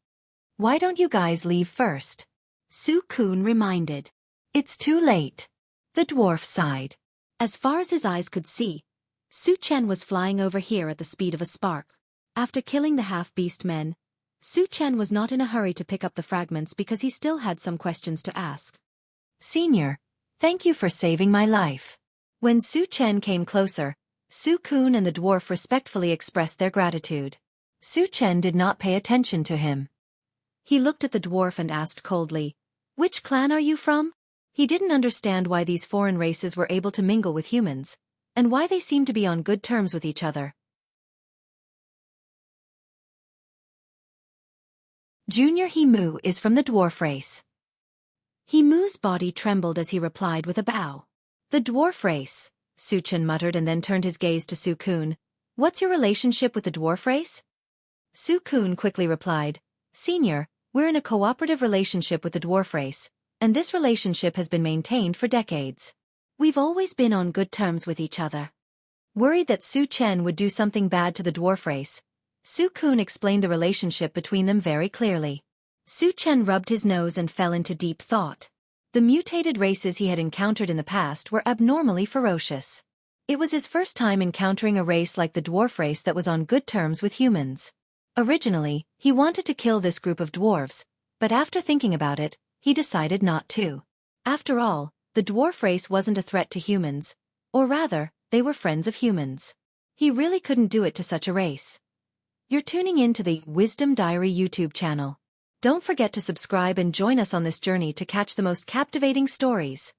Why don't you guys leave first? Su-kun reminded. It's too late. The dwarf sighed. As far as his eyes could see, Su Chen was flying over here at the speed of a spark. After killing the half-beast men, Su Chen was not in a hurry to pick up the fragments because he still had some questions to ask. Senior, thank you for saving my life. When Su Chen came closer, Su-kun and the dwarf respectfully expressed their gratitude. Su Chen did not pay attention to him. He looked at the dwarf and asked coldly, "Which clan are you from?" He didn't understand why these foreign races were able to mingle with humans, and why they seemed to be on good terms with each other. Junior Himu is from the dwarf race. Himu's body trembled as he replied with a bow. The dwarf race, Suchen muttered and then turned his gaze to Sukun. What's your relationship with the dwarf race? Sukun quickly replied, Senior, we're in a cooperative relationship with the dwarf race, and this relationship has been maintained for decades. We've always been on good terms with each other. Worried that Su Chen would do something bad to the dwarf race, Su Kun explained the relationship between them very clearly. Su Chen rubbed his nose and fell into deep thought. The mutated races he had encountered in the past were abnormally ferocious. It was his first time encountering a race like the dwarf race that was on good terms with humans. Originally, he wanted to kill this group of dwarves, but after thinking about it, he decided not to. After all, the dwarf race wasn't a threat to humans, or rather, they were friends of humans. He really couldn't do it to such a race. You're tuning in to the Wisdom Diary YouTube channel. Don't forget to subscribe and join us on this journey to catch the most captivating stories.